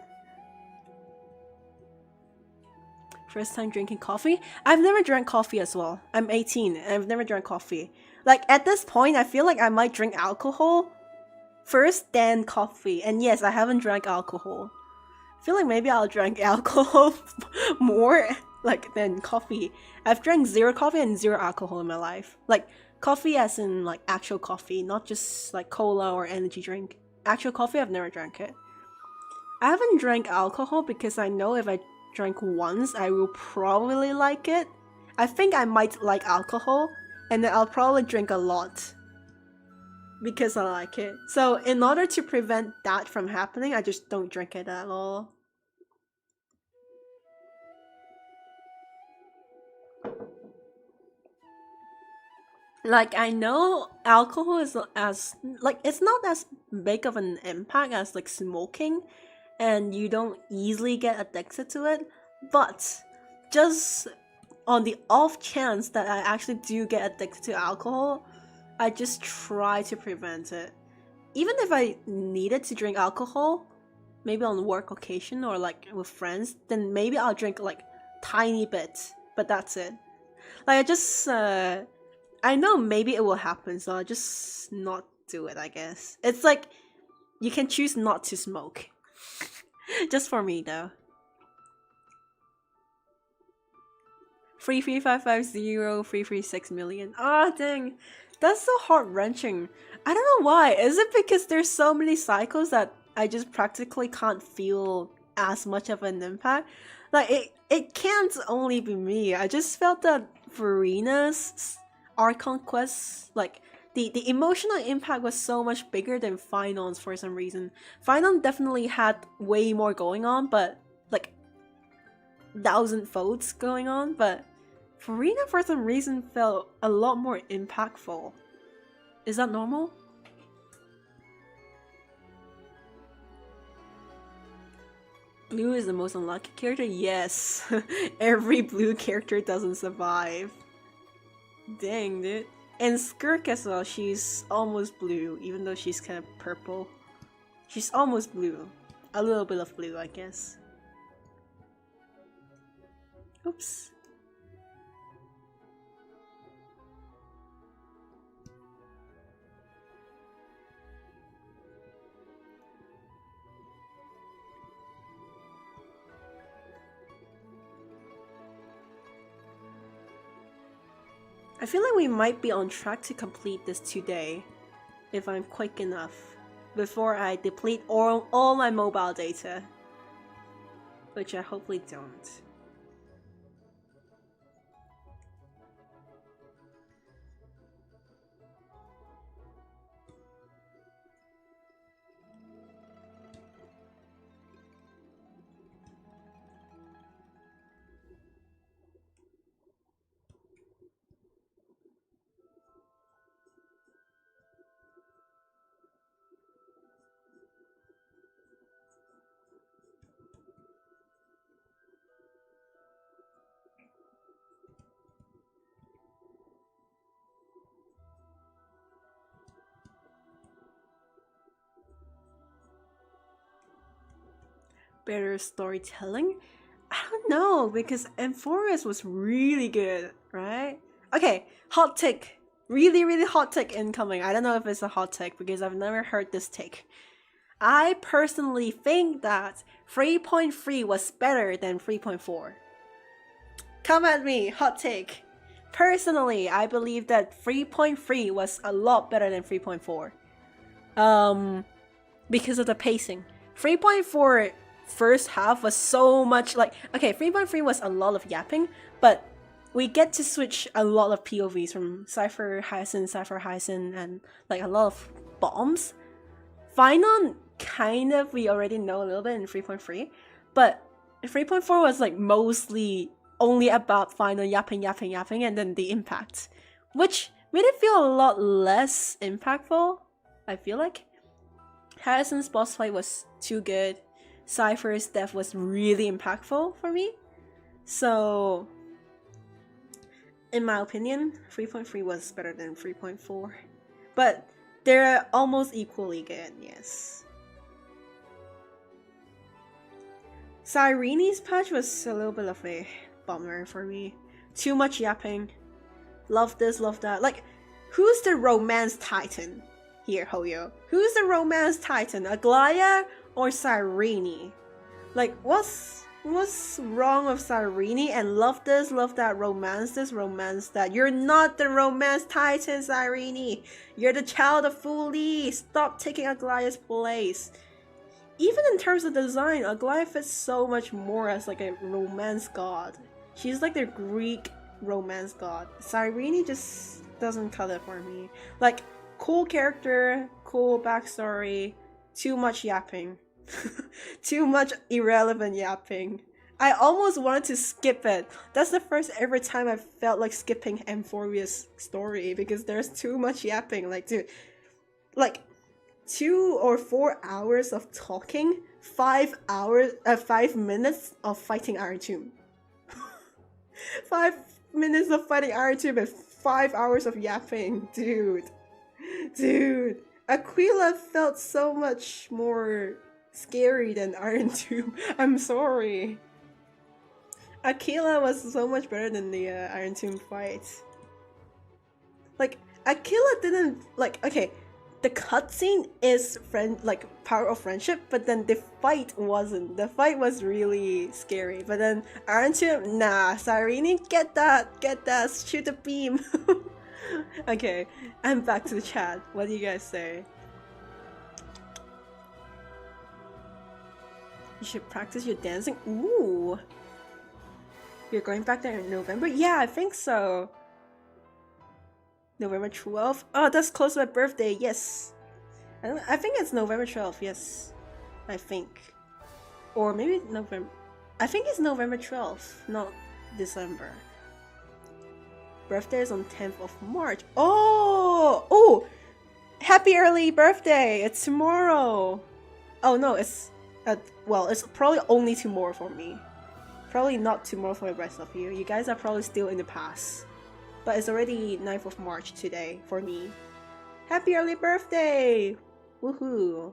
First time drinking coffee? I've never drank coffee as well. I'm 18 and I've never drank coffee. Like, at this point, I feel like I might drink alcohol first, then coffee. And yes, I haven't drank alcohol. I feel like maybe I'll drink alcohol more like than coffee. I've drank 0 coffee and 0 alcohol in my life. Like, coffee as in like actual coffee, not just like cola or energy drink. Actual coffee, I've never drank it. I haven't drank alcohol because I know if I drank once, I will probably like it. I think I might like alcohol, and then I'll probably drink a lot because I like it. So in order to prevent that from happening, I just don't drink it at all. Like, I know alcohol is as like it's not as big of an impact as like smoking, and you don't easily get addicted to it, but just on the off chance that I actually do get addicted to alcohol, I just try to prevent it. Even if I needed to drink alcohol, maybe on work occasion or like with friends, then maybe I'll drink like tiny bit, but that's it. Like, I know maybe it will happen, so I'll just not do it, I guess. It's like you can choose not to smoke. Just for me though. 33550 Ah, dang. That's so heart wrenching. I don't know why. Is it because there's so many cycles that I just practically can't feel as much of an impact? Like, it can't only be me. I just felt that Verena's Archon quest, like, the emotional impact was so much bigger than Finon's for some reason. Finon definitely had way more going on, but like 1,000 votes going on, but Verena for some reason felt a lot more impactful. Is that normal? Blue is the most unlucky character? Yes. Every blue character doesn't survive. Dang, dude. And Skirk as well, she's almost blue, even though she's kind of purple. She's almost blue. A little bit of blue, I guess. Oops. I feel like we might be on track to complete this today, if I'm quick enough, before I deplete all my mobile data, which I hopefully don't. Better storytelling? I don't know, because Amphoris was really good, right? Okay, hot take. Really, really hot take incoming. I don't know if it's a hot take because I've never heard this take. I personally think that 3.3 was better than 3.4. Come at me, hot take. Personally, I believe that 3.3 was a lot better than 3.4. Because of the pacing. 3.4 first half was so much like, okay, 3.3 was a lot of yapping, but we get to switch a lot of POVs from Cypher Hyacinth, and like a lot of bombs. Finon, kind of, we already know a little bit in 3.3, but 3.4 was like mostly only about Finon yapping, and then the impact, which made it feel a lot less impactful, I feel like. Harrison's boss fight was too good. Cypher's death was really impactful for me. So, in my opinion, 3.3 was better than 3.4. But they're almost equally good, yes. Cyrene's patch was a little bit of a bummer for me. Too much yapping. Love this, love that. Like, who's the romance titan? Here, Hoyo. Who's the romance titan? Aglaya or Cyrene? Like, what's wrong with Cyrene? And love this, love that, romance this, romance that. You're not the romance titan, Cyrene. You're the child of Fuli. Stop taking Aglaya's place. Even in terms of design, Aglaya fits so much more as like a romance god. She's like their Greek romance god. Cyrene just doesn't cut it for me. Like, cool character, cool backstory, too much yapping. Too much irrelevant yapping. I almost wanted to skip it. That's the first ever time I felt like skipping Amphoria's story because there's too much yapping. Like, dude, like 2 or 4 hours of talking, 5 minutes of fighting Iron Tomb. 5 minutes of fighting Iron Tomb and 5 hours of yapping, dude. Aquila felt so much more scary than Iron Tomb. I'm sorry. Aquila was so much better than the Iron Tomb fight. Like, Aquila didn't, like, okay, the cutscene is power of friendship, but then the fight wasn't. The fight was really scary, but then Iron Tomb, nah, Cyrene, get that, shoot the beam. Okay, I'm back to the chat. What do you guys say? You should practice your dancing. Ooh. You're going back there in November? Yeah, I think so. November 12th? Oh, that's close to my birthday, yes. I think it's November 12th, yes. I think. Or maybe November. I think it's November 12th, not December. Birthday is on 10th of March. Oh! Happy early birthday! It's tomorrow! Oh no, it's... well, it's probably only tomorrow for me. Probably not tomorrow for the rest of you. You guys are probably still in the past. But it's already 9th of March today for me. Happy early birthday! Woohoo!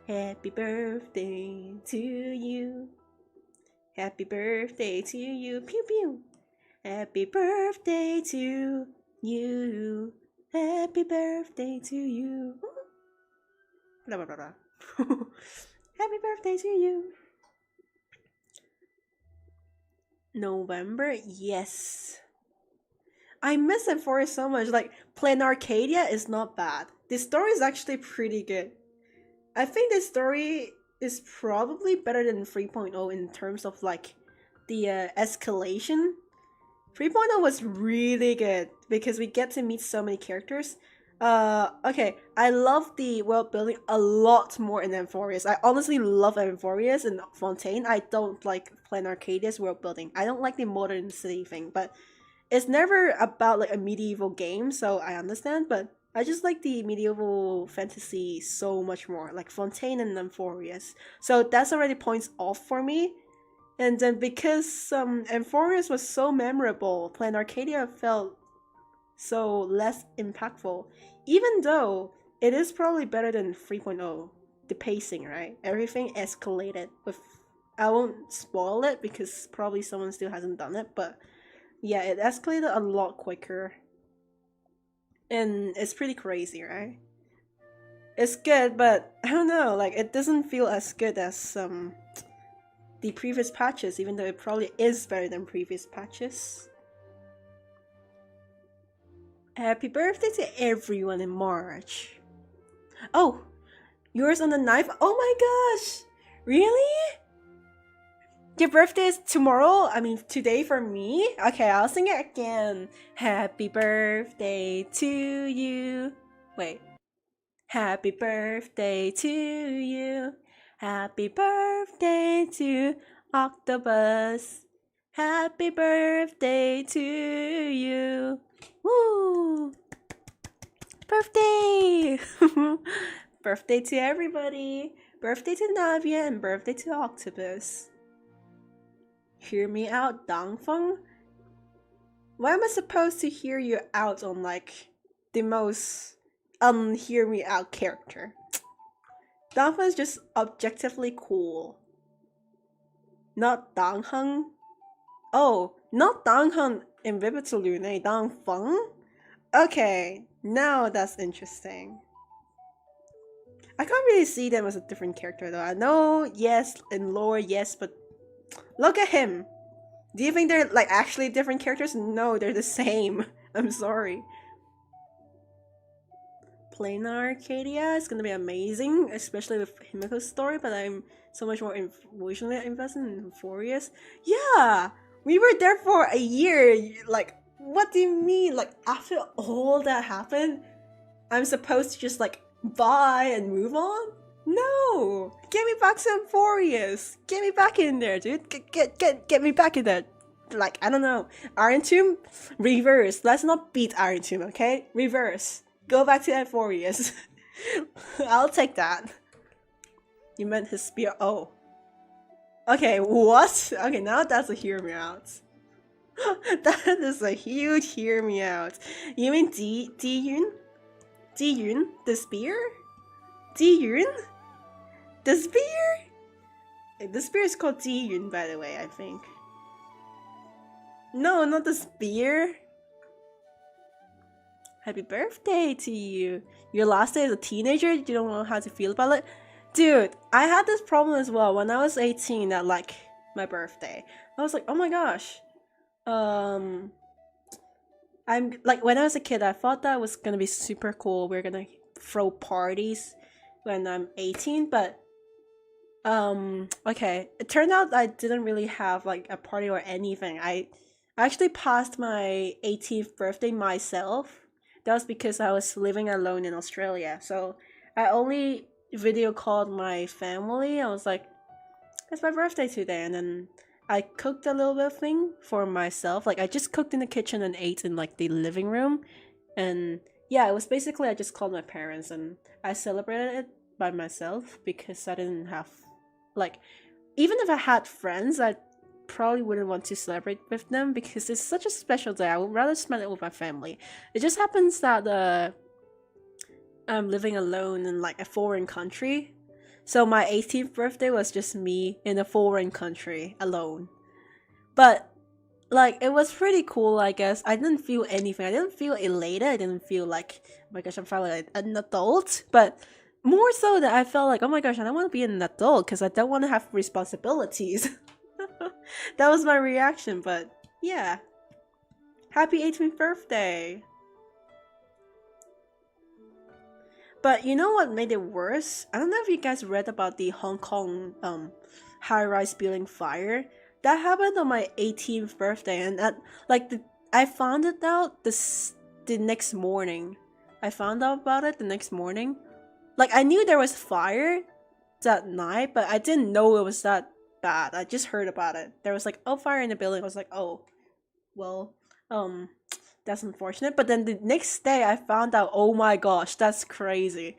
Happy birthday to you. Happy birthday to you. Pew pew. Happy birthday to you. Happy birthday to you. Blah blah blah blah. Happy birthday to you. November? Yes. I miss Euphoria so much. Like, playing Arcadia is not bad. The story is actually pretty good. I think the story is probably better than 3.0 in terms of, like, the escalation. 3.0 was really good because we get to meet so many characters. Okay, I love the world building a lot more in Amphorius. I honestly love Amphorius and Fontaine. I don't like Plan Arcadia's world building. I don't like the modern city thing, but it's never about like a medieval game, so I understand, but I just like the medieval fantasy so much more, like Fontaine and Amphorius. So that's already points off for me. And then because Amphorius was so memorable, Plan Arcadia felt so less impactful, even though it is probably better than 3.0. The pacing, right? Everything escalated with... I won't spoil it because probably someone still hasn't done it, but yeah, it escalated a lot quicker. And it's pretty crazy, right? It's good, but I don't know, like, it doesn't feel as good as the previous patches, even though it probably is better than previous patches. Happy birthday to everyone in March. Oh, yours on the 9th? Oh my gosh! Really? Your birthday is tomorrow? I mean, today for me? Okay, I'll sing it again. Happy birthday to you. Wait. Happy birthday to you. Happy birthday to Octopus. Happy birthday to you. Woo! Birthday! Birthday to everybody. Birthday to Navia and birthday to Octopus. Hear me out, Dangfeng? Why am I supposed to hear you out on like the most hear me out character? Dangfeng is just objectively cool. Not Dangheng? Oh, not Dangheng in Vivitalune, Dangfeng? Okay, now that's interesting. I can't really see them as a different character though. I know, yes, in lore, yes, but look at him. Do you think they're like actually different characters? No, they're the same. I'm sorry. Playing Arcadia is gonna be amazing, especially with Himiko's story, but I'm so much more emotionally invested in Euphorius. Yeah! We were there for a year! Like, what do you mean? Like, after all that happened, I'm supposed to just like buy and move on? No! Get me back to Amphorius! Get me back in there, dude! Get me back in there! Like, I don't know. Iron Tomb? Reverse. Let's not beat Iron Tomb, okay? Reverse. Go back to Amphorius. I'll take that. You meant his spear. Oh. Okay, what? Okay, now that's a hear me out. That is a huge hear me out. You mean Di-Yun? Di-Yun? The spear? Di-Yun? The spear? The spear is called Di-Yun, by the way, I think. No, not the spear. Happy birthday to you. Your last day as a teenager, you don't know how to feel about it? Dude, I had this problem as well when I was 18 at like my birthday. I was like, oh my gosh. I'm like, when I was a kid, I thought that was gonna be super cool. We're gonna throw parties when I'm 18, but okay. It turned out I didn't really have like a party or anything. I actually passed my 18th birthday myself. That was because I was living alone in Australia. So I only video called my family. I was like, it's my birthday today, and then I cooked a little bit of thing for myself. Like I just cooked in the kitchen and ate in like the living room. And yeah, it was basically I just called my parents and I celebrated it by myself because I didn't have like, even if I had friends, I probably wouldn't want to celebrate with them because it's such a special day. I would rather spend it with my family. It just happens that I'm living alone in like a foreign country. So my 18th birthday was just me in a foreign country alone. But like it was pretty cool, I guess. I didn't feel anything. I didn't feel elated. I didn't feel like, oh my gosh, I'm finally like an adult. But more so that I felt like, oh my gosh, I don't want to be an adult because I don't want to have responsibilities. That was my reaction, but yeah. Happy 18th birthday! But you know what made it worse? I don't know if you guys read about the Hong Kong high-rise building fire. That happened on my 18th birthday, and I found it out the next morning. I found out about it the next morning. Like I knew there was fire that night, but I didn't know it was that bad. I just heard about it. There was like, oh, fire in the building. I was like, oh, well, that's unfortunate. But then the next day I found out, oh my gosh, that's crazy.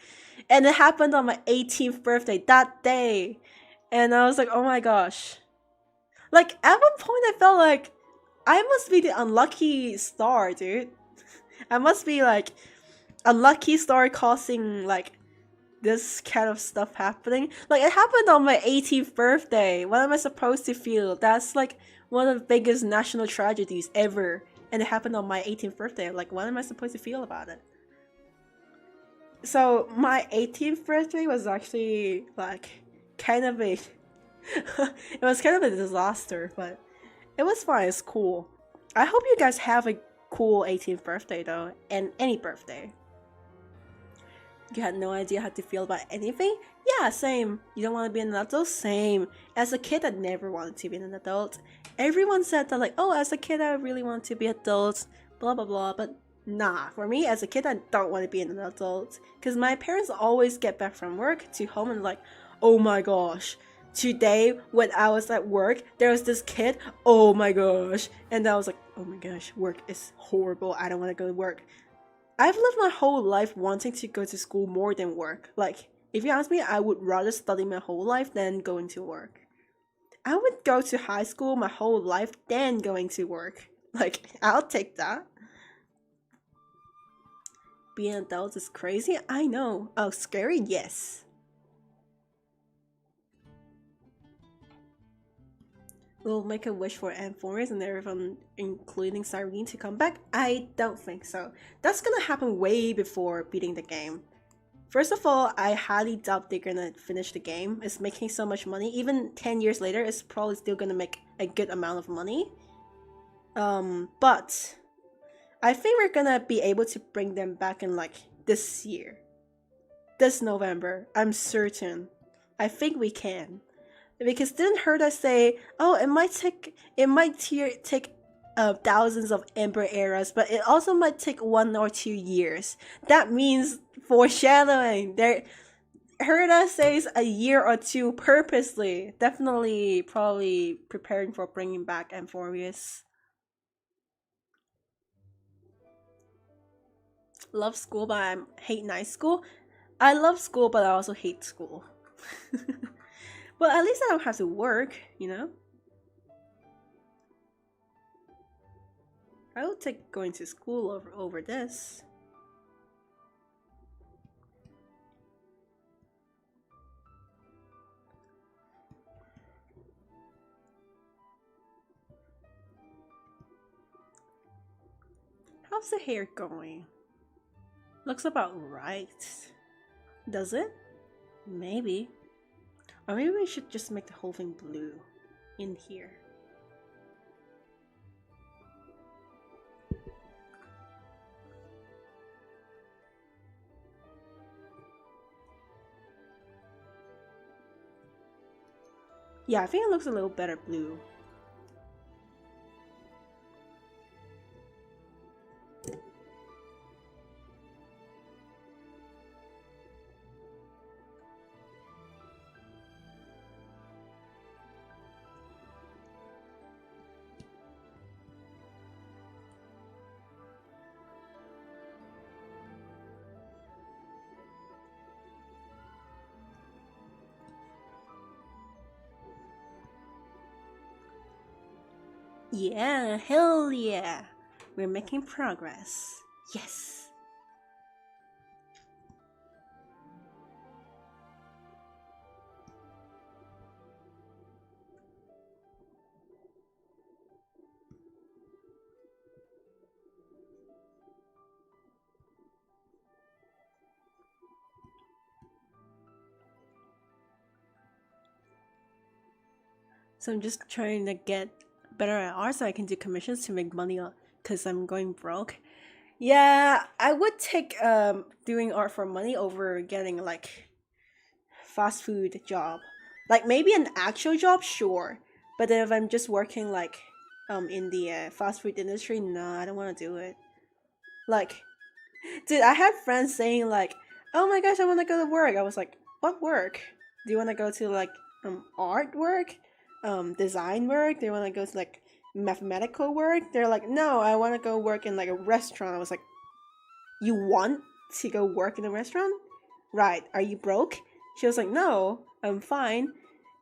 And it happened on my 18th birthday that day. And I was like, oh my gosh. Like at one point I felt like I must be the unlucky star, dude. I must be like a lucky star causing like this kind of stuff happening. Like it happened on my 18th birthday. What am I supposed to feel? That's like one of the biggest national tragedies ever. And it happened on my 18th birthday. Like what am I supposed to feel about it? So my 18th birthday was actually like kind of a it was kind of a disaster, but it was fine. It's cool. I hope you guys have a cool 18th birthday though, and any birthday. You had no idea how to feel about anything? Yeah, same. You don't want to be an adult? Same. As a kid, I never wanted to be an adult. Everyone said that like, oh, as a kid, I really want to be adult, blah, blah, blah. But nah, for me, as a kid, I don't want to be an adult. Because my parents always get back from work to home and like, oh my gosh, today when I was at work, there was this kid, oh my gosh. And I was like, oh my gosh, work is horrible. I don't want to go to work. I've lived my whole life wanting to go to school more than work. Like, if you ask me, I would rather study my whole life than going to work. I would go to high school my whole life than going to work. Like, I'll take that. Being an adult is crazy? I know. Oh, scary? Yes. We'll make a wish for Amphoris and everyone, including Cyrene, to come back? I don't think so. That's gonna happen way before beating the game. First of all, I highly doubt they're gonna finish the game. It's making so much money. Even 10 years later, it's probably still gonna make a good amount of money. But I think we're gonna be able to bring them back in like this year. This November, I'm certain. I think we can. Because didn't Herda say, oh, it might take thousands of Ember eras, but it also might take 1 or 2 years. That means foreshadowing. heard us say a year or two purposely. Definitely, probably preparing for bringing back Amphoreus. Love school, but I hate night school. I love school, but I also hate school. But at least I don't have to work, you know? I would take going to school over this. How's the hair going? Looks about right. Does it? Maybe. Or maybe we should just make the whole thing blue in here. Yeah, I think it looks a little better blue. Yeah, hell yeah! We're making progress. Yes! So I'm just trying to get better at art so I can do commissions to make money because I'm going broke. Yeah, I would take doing art for money over getting like fast food job. Like maybe an actual job, sure. But if I'm just working like in the fast food industry, no, I don't want to do it. Like, dude, I had friends saying like, "Oh my gosh, I want to go to work." I was like, "What work? Do you want to go to like art work, design work? Do you want to go to like mathematical work?" They're like, "No, I want to go work in like a restaurant." I was like, "You want to go work in a restaurant? Right? Are you broke?" She was like, "No, I'm fine."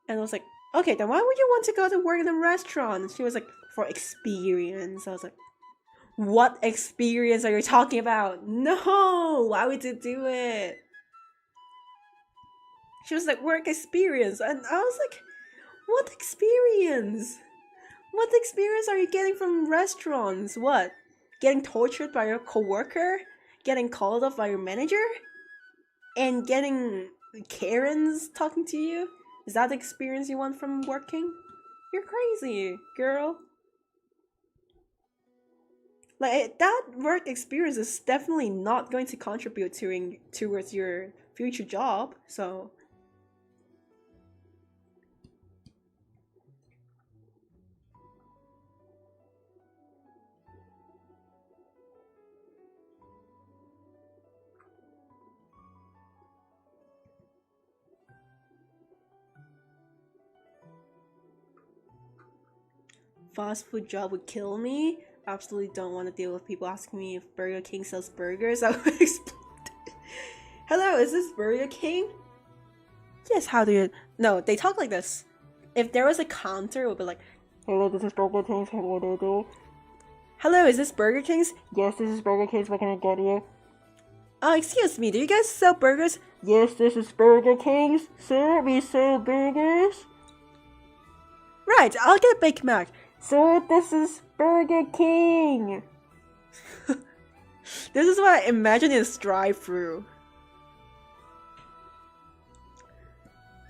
And I was like, "Okay, then why would you want to go to work in a restaurant?" She was like, "For experience." I was like, what experience are you talking about? No, why would you do it? She was like, work experience. And I was like, what experience? What experience are you getting from restaurants? What? Getting tortured by your coworker? Getting called off by your manager? And getting Karens talking to you? Is that the experience you want from working? You're crazy, girl. Like that work experience is definitely not going to contribute towards your future job. So fast food job would kill me. Absolutely don't want to deal with people asking me if Burger King sells burgers. I would explode. Hello, is this Burger King? Yes, how do you... No, they talk like this. If there was a counter, it would be like, "Hello, this is Burger King's. What do I do?" "Hello, is this Burger King's?" "Yes, this is Burger King's. What can I get you?" Excuse me, do you guys sell burgers?" "Yes, this is Burger King's. Sir, we sell burgers." "Right, I'll get a Big Mac." "Sir, this is Burger King." This is what I imagine in a drive-thru.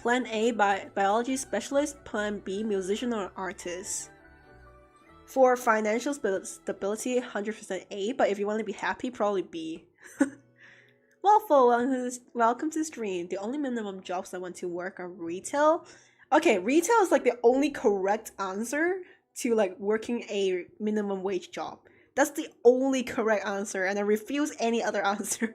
Plan A, biology specialist. Plan B, musician or artist. For financial stability, 100% A, but if you want to be happy, probably B. Waffle, welcome to the stream. The only minimum jobs I want to work are retail. Okay, retail is like the only correct answer to like working a minimum wage job. That's the only correct answer, and I refuse any other answer.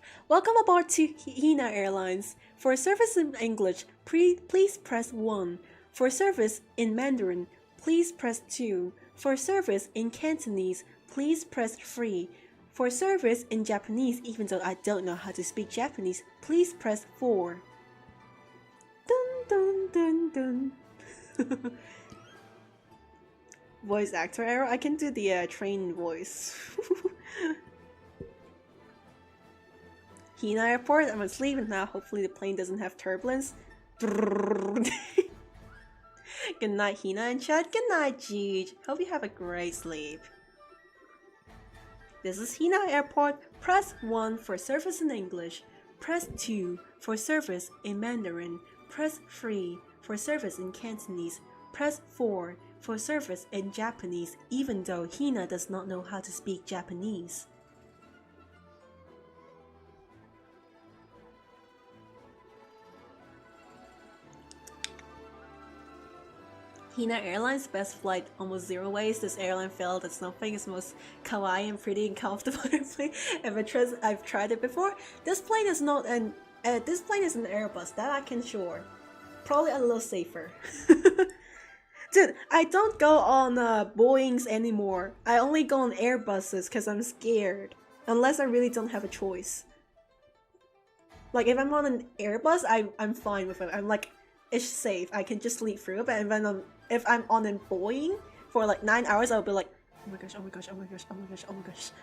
Welcome aboard to Hina Airlines. For service in English, please press 1. For service in Mandarin, please press 2. For service in Cantonese, please press 3. For service in Japanese, even though I don't know how to speak Japanese, please press 4. Dun dun dun dun. Voice actor error? I can do the train voice. Hina Airport, I'm asleep now. Hopefully the plane doesn't have turbulence. Good night, Hina and chat. Good night, Jeej. Hope you have a great sleep. This is Hina Airport. Press 1 for service in English. Press 2 for service in Mandarin. Press 3 for service in Cantonese. Press 4 for service in Japanese, even though Hina does not know how to speak Japanese. Hina Airlines best flight, almost 0 waste. This airline felt that something is most kawaii and pretty and comfortable airplane I've tried it before. This plane is not an this plane is an Airbus, that I can sure. Probably a little safer. Dude, I don't go on Boeings anymore. I only go on Airbuses because I'm scared. Unless I really don't have a choice. Like if I'm on an Airbus, I'm fine with it. I'm like, it's safe. I can just sleep through it. But if I'm on a Boeing for like 9 hours, I'll be like, oh my gosh, oh my gosh, oh my gosh, oh my gosh, oh my gosh.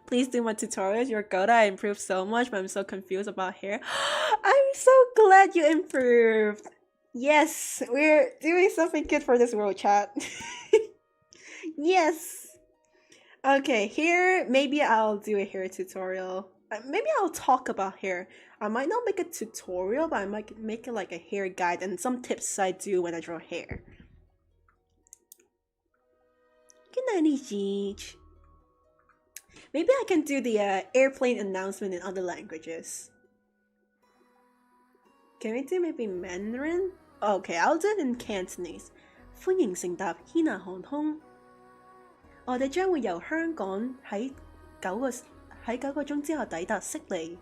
Please do my tutorials. You're good. I improved so much, but I'm so confused about hair. I'm so glad you improved. Yes, we're doing something good for this world, chat. Yes. Okay, here, maybe I'll do a hair tutorial. Maybe I'll talk about hair. I might not make a tutorial, but I might make it like a hair guide and some tips I do when I draw hair. Good night, Jeej. Maybe I can do the airplane announcement in other languages. Can we do maybe Mandarin? Okay, I'll do it in Cantonese. 歡迎乘搭 Hina 航空。我哋將會由香港喺9個鐘之後抵達悉尼。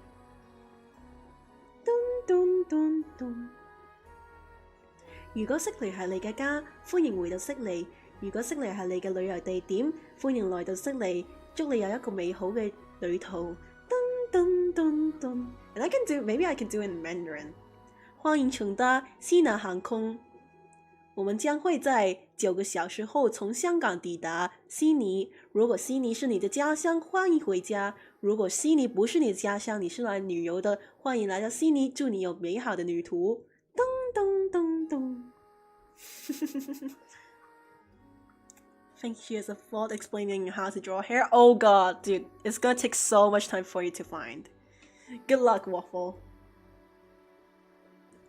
如果悉尼係你嘅家，歡迎回到悉尼；如果悉尼係你嘅旅遊地點，歡迎來到悉尼。祝你有一個美好嘅旅途。And maybe I can do it in Mandarin. 歡迎乘搭西南航空。我们将会在9个小时后从香港抵达悉尼。如果悉尼是你的家乡，欢迎回家；如果悉尼不是你的家乡，你是来旅游的，欢迎来到悉尼，祝你有美好的旅途。Think she has a fault explaining how to draw hair? Oh god, dude, it's gonna take so much time for you to find. Good luck, Waffle.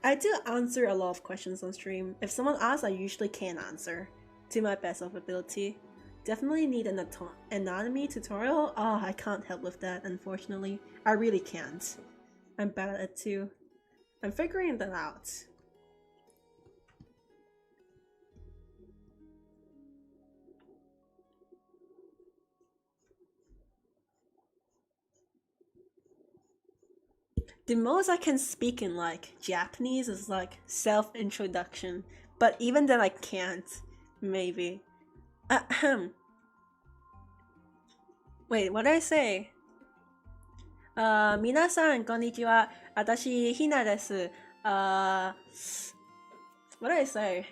I do answer a lot of questions on stream. If someone asks, I usually can answer to my best of ability. Definitely need an anatomy tutorial. Oh, I can't help with that, unfortunately. I really can't. I'm bad at it too. I'm figuring that out. The most I can speak in like Japanese is like self-introduction, but even then I can't. Maybe. Wait, what did I say? 皆さんこんにちは。私ひなです。what did I say?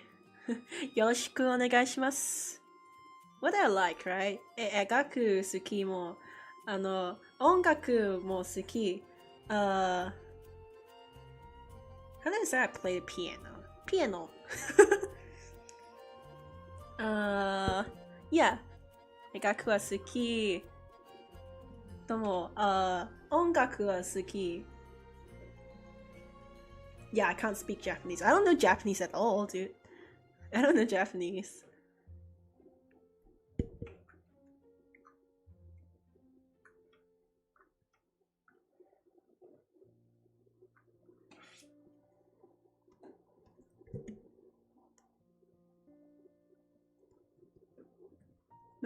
よろしくお願いします。What do I like, right? 描く好きも、音楽も好き。how did I say I play the piano? Piano. Yeah. 音楽は好き。とも、音楽は好き。Yeah, I can't speak Japanese. I don't know Japanese at all, dude. I don't know Japanese.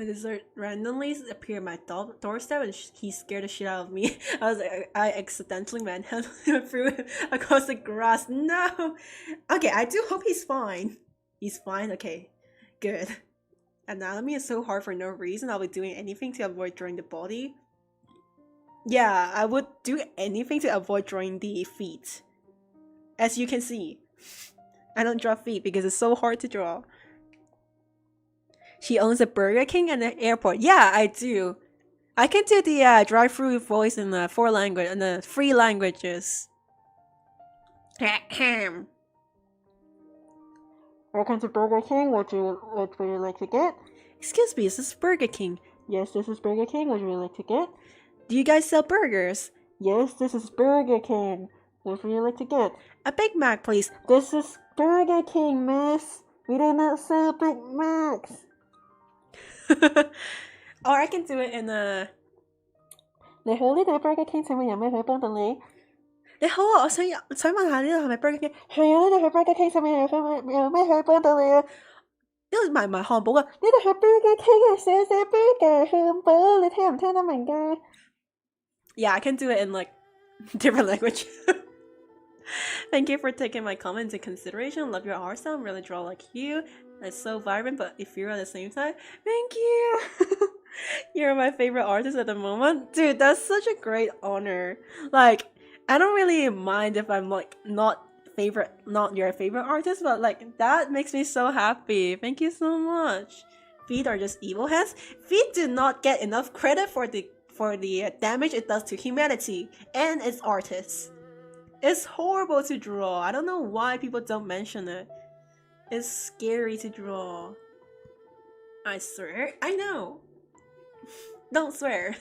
My dessert randomly appeared at my doorstep and he scared the shit out of me. I accidentally manhandled him, threw him across the grass. No! Okay, I do hope he's fine. He's fine? Okay, good. Anatomy is so hard for no reason. I'll be doing anything to avoid drawing the body. Yeah, I would do anything to avoid drawing the feet. As you can see, I don't draw feet because it's so hard to draw. She owns a Burger King and an airport. Yeah, I do. I can do the drive-through voice in the 3 languages. Welcome to Burger King. What would you like to get? Excuse me, is this Burger King? Yes, this is Burger King. What would you like to get? Do you guys sell burgers? Yes, this is Burger King. What would you like to get? A Big Mac, please. This is Burger King, miss. We do not sell Big Macs. Or I can do it in a... 你好，呢度係 Burger King，請問有咩可以幫到你？你好啊，我想問下呢度係咪 Burger King？係啊，呢度係 Burger King，請問有咩可以幫到你啊？呢度賣唔賣漢堡㗎？呢度係 Burger King 啊，寫 burger 漢堡，你聽唔聽得明㗎？ Yeah, I can do it in like different language. Thank you for taking my comment into consideration. Love your art style. Really draw like you. It's so vibrant but ethereal at the same time. Thank you. You're my favorite artist at the moment. Dude, that's such a great honor. Like, I don't really mind if I'm like not your favorite artist, but like that makes me so happy. Thank you so much. Feet are just evil hands. Feet do not get enough credit for the damage it does to humanity and its artists. It's horrible to draw. I don't know why people don't mention it. It's scary to draw. I swear. I know. Don't swear.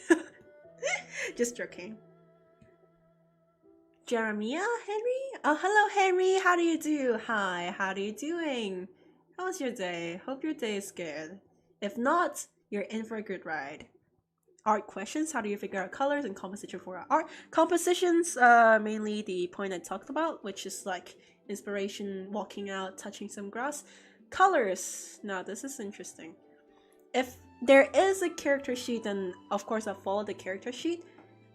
Just joking. Jeremiah? Henry? Oh, hello Henry. How do you do? Hi, how are you doing? How's your day? Hope your day is good. If not, you're in for a good ride. Art questions. How do you figure out colors and composition for art? Compositions, mainly the point I talked about, which is like inspiration, walking out, touching some grass. Colors. Now this is interesting. If there is a character sheet, then of course I'll follow the character sheet.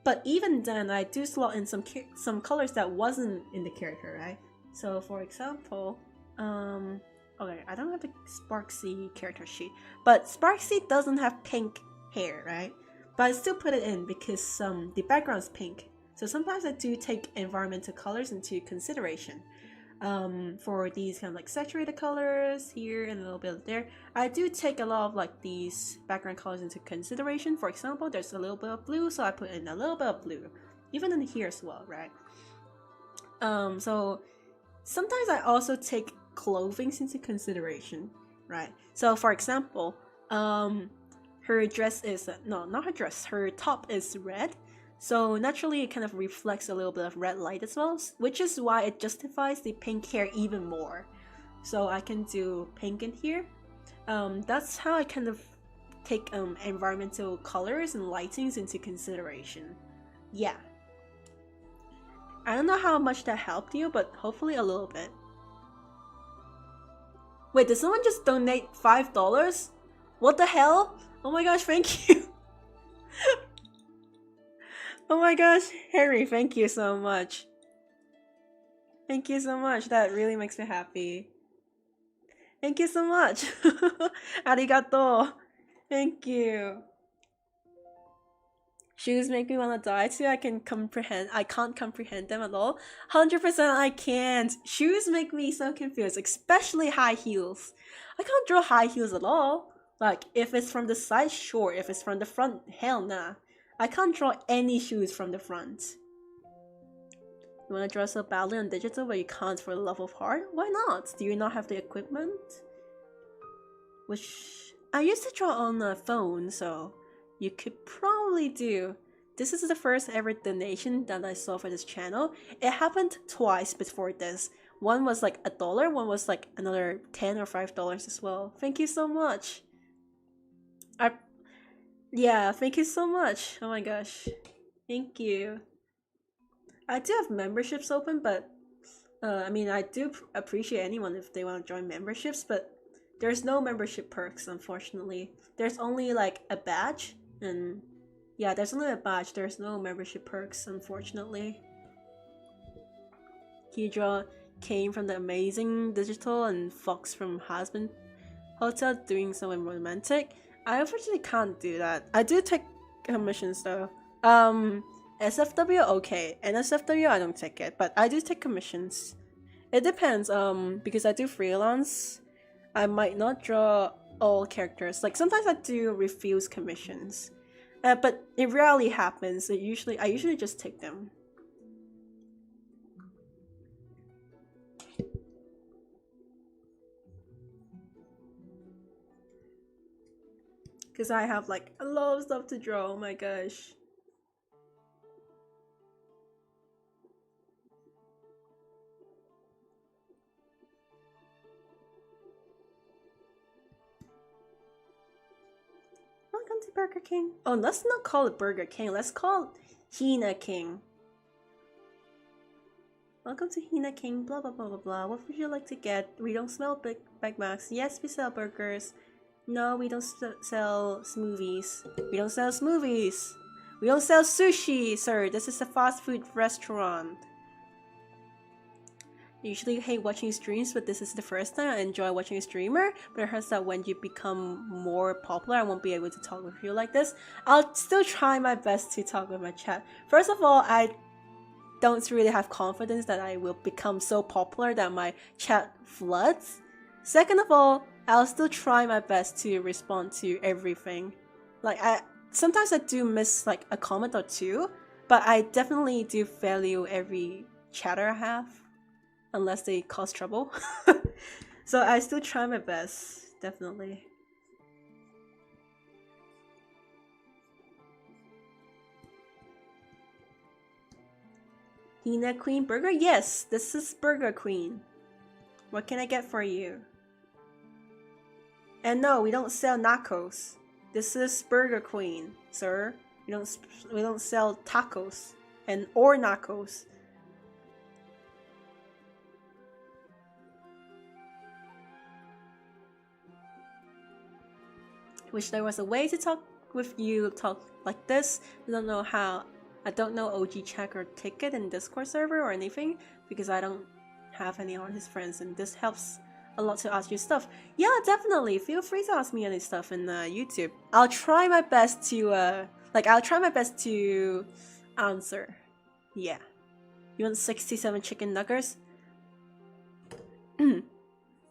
But even then, I do slot in some colors that wasn't in the character, right? So for example, okay, I don't have the Sparxie character sheet, but Sparxie doesn't have pink hair, right? But I still put it in because the background is pink. So sometimes I do take environmental colors into consideration. For these kind of like saturated colors here and a little bit there, I do take a lot of like these background colors into consideration. For example, there's a little bit of blue, so I put in a little bit of blue, even in here as well, right? So sometimes I also take clothing into consideration, right? So for example, her dress is no, not her dress. Her top is red. So naturally it kind of reflects a little bit of red light as well, which is why it justifies the pink hair even more. So I can do pink in here. That's how I kind of take environmental colors and lightings into consideration. Yeah. I don't know how much that helped you, but hopefully a little bit. Wait, did someone just donate $5? What the hell? Oh my gosh, thank you. Oh my gosh, Harry, thank you so much. Thank you so much. That really makes me happy. Thank you so much. Arigato. Thank you. Shoes make me want to die too. I can't comprehend them at all. 100% I can't. Shoes make me so confused, especially high heels. I can't draw high heels at all. Like, if it's from the side, sure. If it's from the front, hell nah. I can't draw any shoes from the front. You want to draw so badly on digital but you can't for the love of art? Why not? Do you not have the equipment? Which I used to draw on a phone, so you could probably do. This is the first ever donation that I saw for this channel. It happened twice before this. One was like $1, one was like another $10 or $5 as well. Thank you so much. Yeah, thank you so much. Oh my gosh. Thank you. I do have memberships open, but I mean, I do appreciate anyone if they want to join memberships, but there's no membership perks, unfortunately. There's only like a badge, and yeah, there's only a badge. There's no membership perks, unfortunately. Hydra came from the amazing digital, and Fox from Husband Hotel doing something romantic. I unfortunately can't do that. I do take commissions though. SFW okay, NSFW I don't take it, but I do take commissions. It depends. Because I do freelance, I might not draw all characters. Like sometimes I do refuse commissions, but it rarely happens. I usually just take them. Because I have like a lot of stuff to draw. Oh my gosh. Welcome to Burger King. Oh, let's not call it Burger King. Let's call it Hina King. Welcome to Hina King. Blah blah blah blah blah. What would you like to get? We don't sell Big Macs. Yes, we sell burgers. No, we don't sell smoothies. We don't sell smoothies. We don't sell sushi, sir. This is a fast food restaurant. I usually hate watching streams, but this is the first time I enjoy watching a streamer. But it hurts that when you become more popular, I won't be able to talk with you like this. I'll still try my best to talk with my chat. First of all, I don't really have confidence that I will become so popular that my chat floods. Second of all, I'll still try my best to respond to everything. Like sometimes I do miss like a comment or two, but I definitely do value every chatter I have, unless they cause trouble. So I still try my best, definitely. Hina Queen Burger? Yes, this is Burger Queen. What can I get for you? And no, we don't sell nachos. This is Burger Queen, sir. We don't sell tacos or nachos. Wish there was a way to talk with you, talk like this. I don't know how. I don't know OG check or ticket in Discord server or anything because I don't have any artist friends, and this helps a lot to ask you stuff. Yeah, definitely. Feel free to ask me any stuff in YouTube. I'll try my best to answer. Yeah. You want 67 chicken nuggets?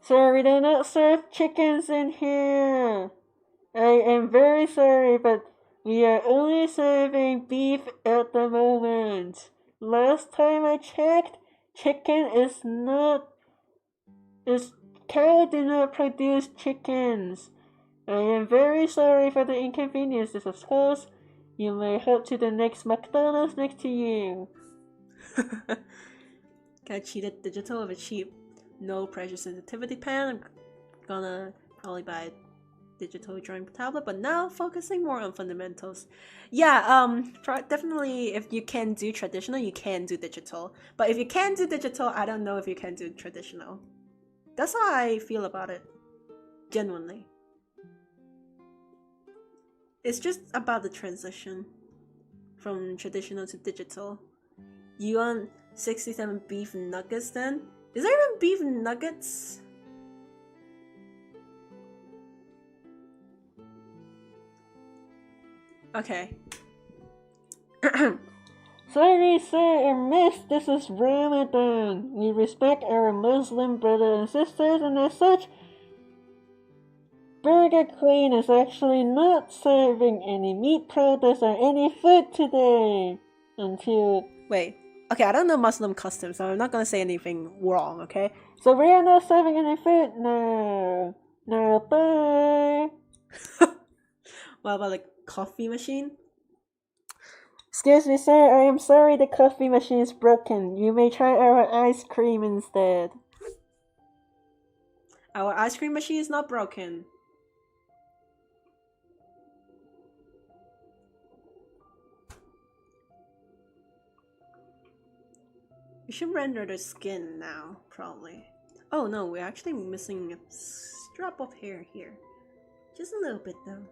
Sorry, we do not serve chickens in here. I am very sorry, but we are only serving beef at the moment. Last time I checked, chicken is not... cow do not produce chickens. I am very sorry for the inconveniences, of course. You may head to the next McDonald's next to you. Got cheated digital of a cheap, no pressure sensitivity pen. I'm gonna probably buy a digital drawing tablet, but now focusing more on fundamentals. Yeah, definitely if you can do traditional, you can do digital. But if you can do digital, I don't know if you can do traditional. That's how I feel about it. Genuinely. It's just about the transition from traditional to digital. You want 67 beef nuggets then? Is there even beef nuggets? Okay. Sorry, sir, I missed. This is Ramadan. We respect our Muslim brothers and sisters, and as such, Burger Queen is actually not serving any meat products or any food today. Until... Wait. Okay, I don't know Muslim customs, so I'm not gonna say anything wrong, okay? So we are not serving any food? No. No, bye. What about the coffee machine? Excuse me, sir, I am sorry the coffee machine is broken. You may try our ice cream instead. Our ice cream machine is not broken. We should render the skin now, probably. Oh no, we're actually missing a drop of hair here. Just a little bit though.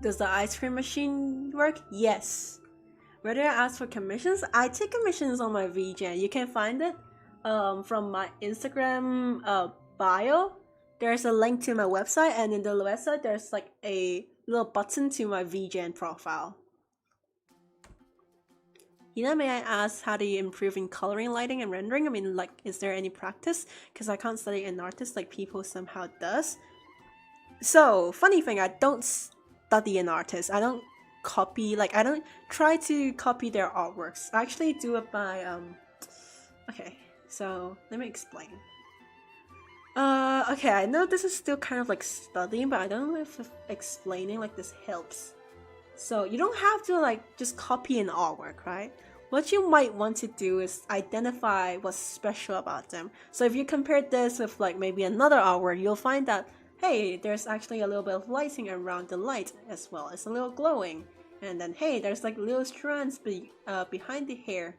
Does the ice cream machine work? Yes. Where do I ask for commissions? I take commissions on my VGen. You can find it from my Instagram bio. There's a link to my website, and in the website there's like a little button to my VGen profile. Hina, may I ask, how do you improve in coloring, lighting, and rendering? I mean, like, is there any practice? Because I can't study an artist like people somehow does. So, funny thing, I don't study an artist. I don't copy, like, I don't try to copy their artworks. I actually do it by, okay, so let me explain. Okay, I know this is still kind of like studying, but I don't know if explaining like this helps. So you don't have to like just copy an artwork, right? What you might want to do is identify what's special about them. So if you compare this with like maybe another artwork, you'll find that, hey, there's actually a little bit of lighting around the light as well. It's a little glowing. And then, hey, there's like little strands behind the hair.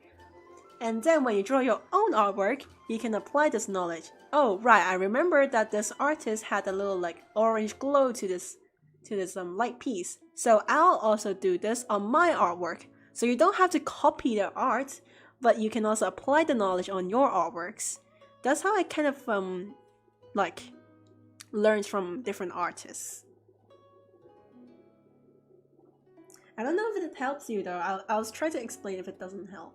And then when you draw your own artwork, you can apply this knowledge. Oh, right, I remember that this artist had a little like orange glow to this light piece. So I'll also do this on my artwork. So you don't have to copy their art, but you can also apply the knowledge on your artworks. That's how I kind of like learned from different artists. I don't know if it helps you though. I'll try to explain if it doesn't help.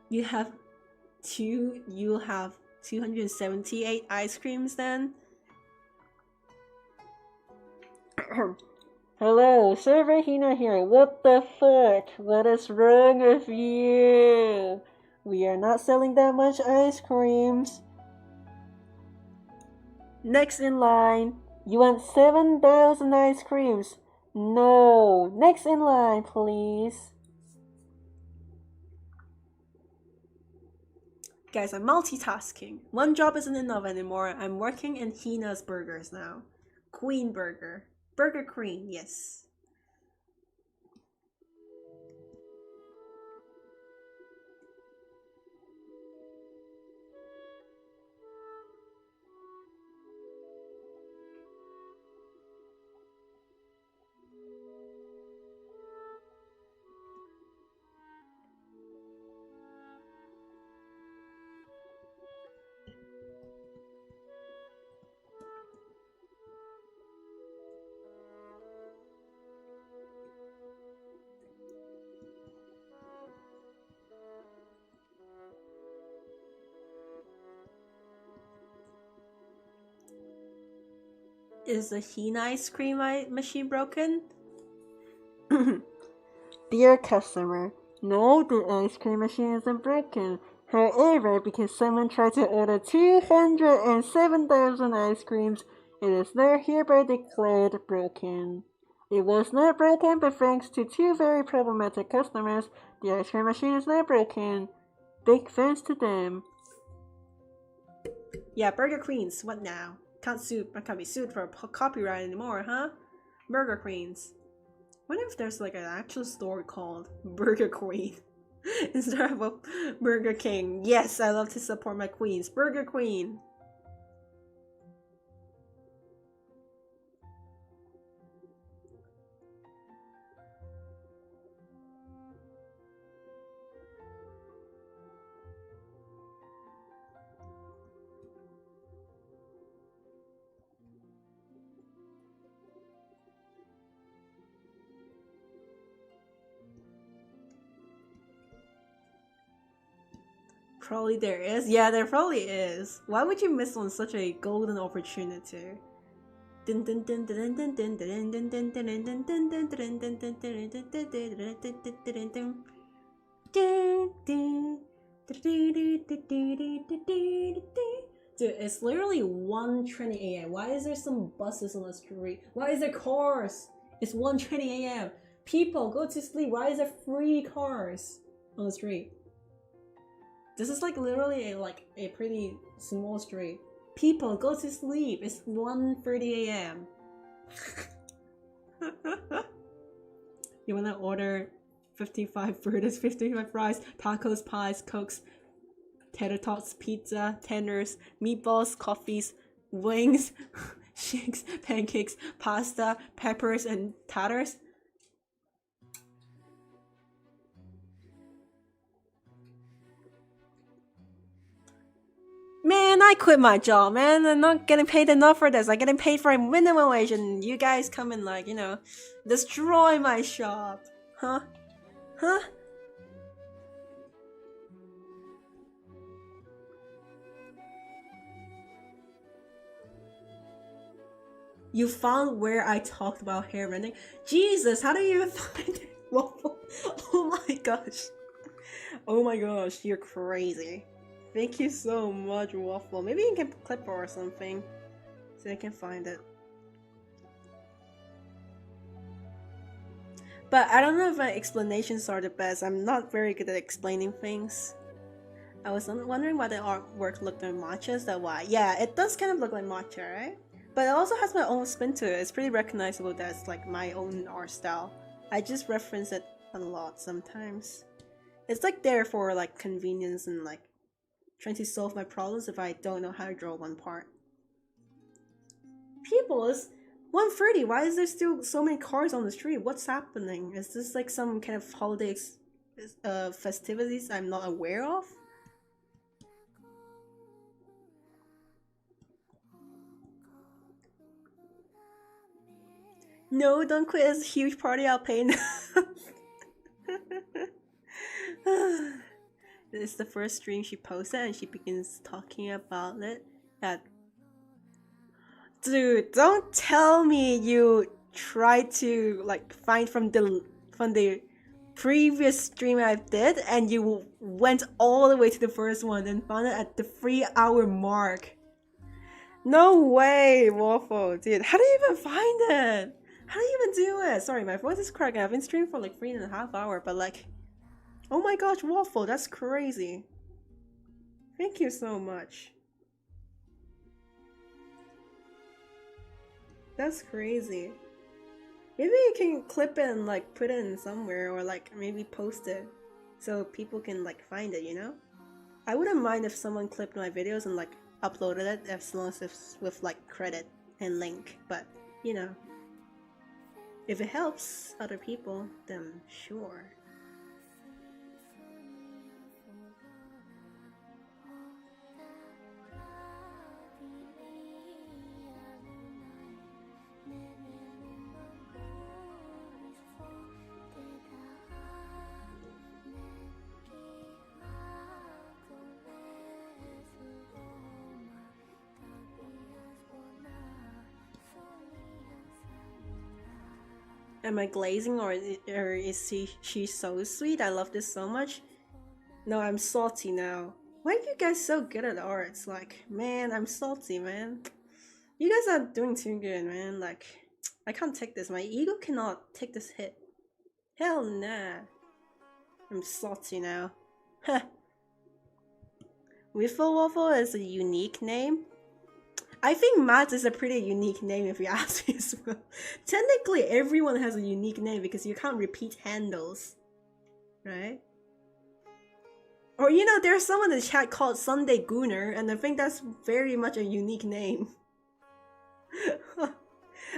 You'll have 278 ice creams then? Hello, Server Hina here. What the fuck? What is wrong with you? We are not selling that much ice creams. Next in line. You want 7,000 ice creams? No. Next in line, please. Guys, I'm multitasking. One job isn't enough anymore. I'm working in Hina's Burgers now. Queen Burger. Burger Queen, yes. Is the Hina ice cream machine broken? Dear customer, no, the ice cream machine isn't broken. However, because someone tried to order 207,000 ice creams, it is now hereby declared broken. It was not broken, but thanks to two very problematic customers, the ice cream machine is now broken. Big thanks to them. Yeah, Burger Queens, what now? I can't be sued for copyright anymore, huh? Burger Queens. Wonder if there's like an actual store called Burger Queen instead of a Burger King. Yes, I love to support my queens. Burger Queen. Probably there is. Yeah, there probably is. Why would you miss on such a golden opportunity? Dude, it's literally 1:20 a.m. Why is there some buses on the street? Why is there cars? It's 1:20 a.m. People, go to sleep. Why is there free cars on the street? This is like literally a pretty small street. People, go to sleep. It's 1:30 a.m. You wanna order 55 burgers, 55 fries, tacos, pies, cokes, tater tots, pizza, tenders, meatballs, coffees, wings, shakes, pancakes, pasta, peppers, and tatters? Man, I quit my job, man. I'm not getting paid enough for this. I'm getting paid for a minimum wage, and you guys come and like, destroy my shop. Huh? Huh? You found where I talked about hair rending? Jesus, how do you even find it? Waffle? Oh my gosh. Oh my gosh, you're crazy. Thank you so much, Waffle. Maybe you can clip or something so I can find it. But I don't know if my explanations are the best. I'm not very good at explaining things. I was wondering why the artwork looked like matcha. Is that why? Yeah, it does kind of look like matcha, right? But it also has my own spin to it. It's pretty recognizable that it's like my own art style. I just reference it a lot sometimes. It's like there for like convenience and like trying to solve my problems if I don't know how to draw one part. People, it's 1:30. Why is there still so many cars on the street? What's happening? Is this like some kind of holiday festivities I'm not aware of? No, don't quit. It's a huge party. I'll pay enough. This is the first stream she posted and she begins talking about it. Dude, don't tell me you tried to like find from the previous stream I did and you went all the way to the first one and found it at the 3-hour mark. No way, Waffle, dude. How do you even find it? How do you even do it? Sorry, my voice is cracking. I've been streaming for like 3.5 hours, but like, oh my gosh, Waffle, that's crazy. Thank you so much. That's crazy. Maybe you can clip it and like put it in somewhere or like maybe post it so people can like find it, I wouldn't mind if someone clipped my videos and like uploaded it as long as it's with like credit and link, but if it helps other people, then sure. Am I glazing or is she so sweet? I love this so much. No, I'm salty now. Why are you guys so good at art? It's like, man, I'm salty, man. You guys are doing too good, man. Like, I can't take this. My ego cannot take this hit. Hell nah. I'm salty now. Heh. Wiffle Waffle is a unique name. I think Matt is a pretty unique name if you ask me as well. Technically, everyone has a unique name because you can't repeat handles, right? Or there's someone in the chat called Sunday Gooner, and I think that's very much a unique name.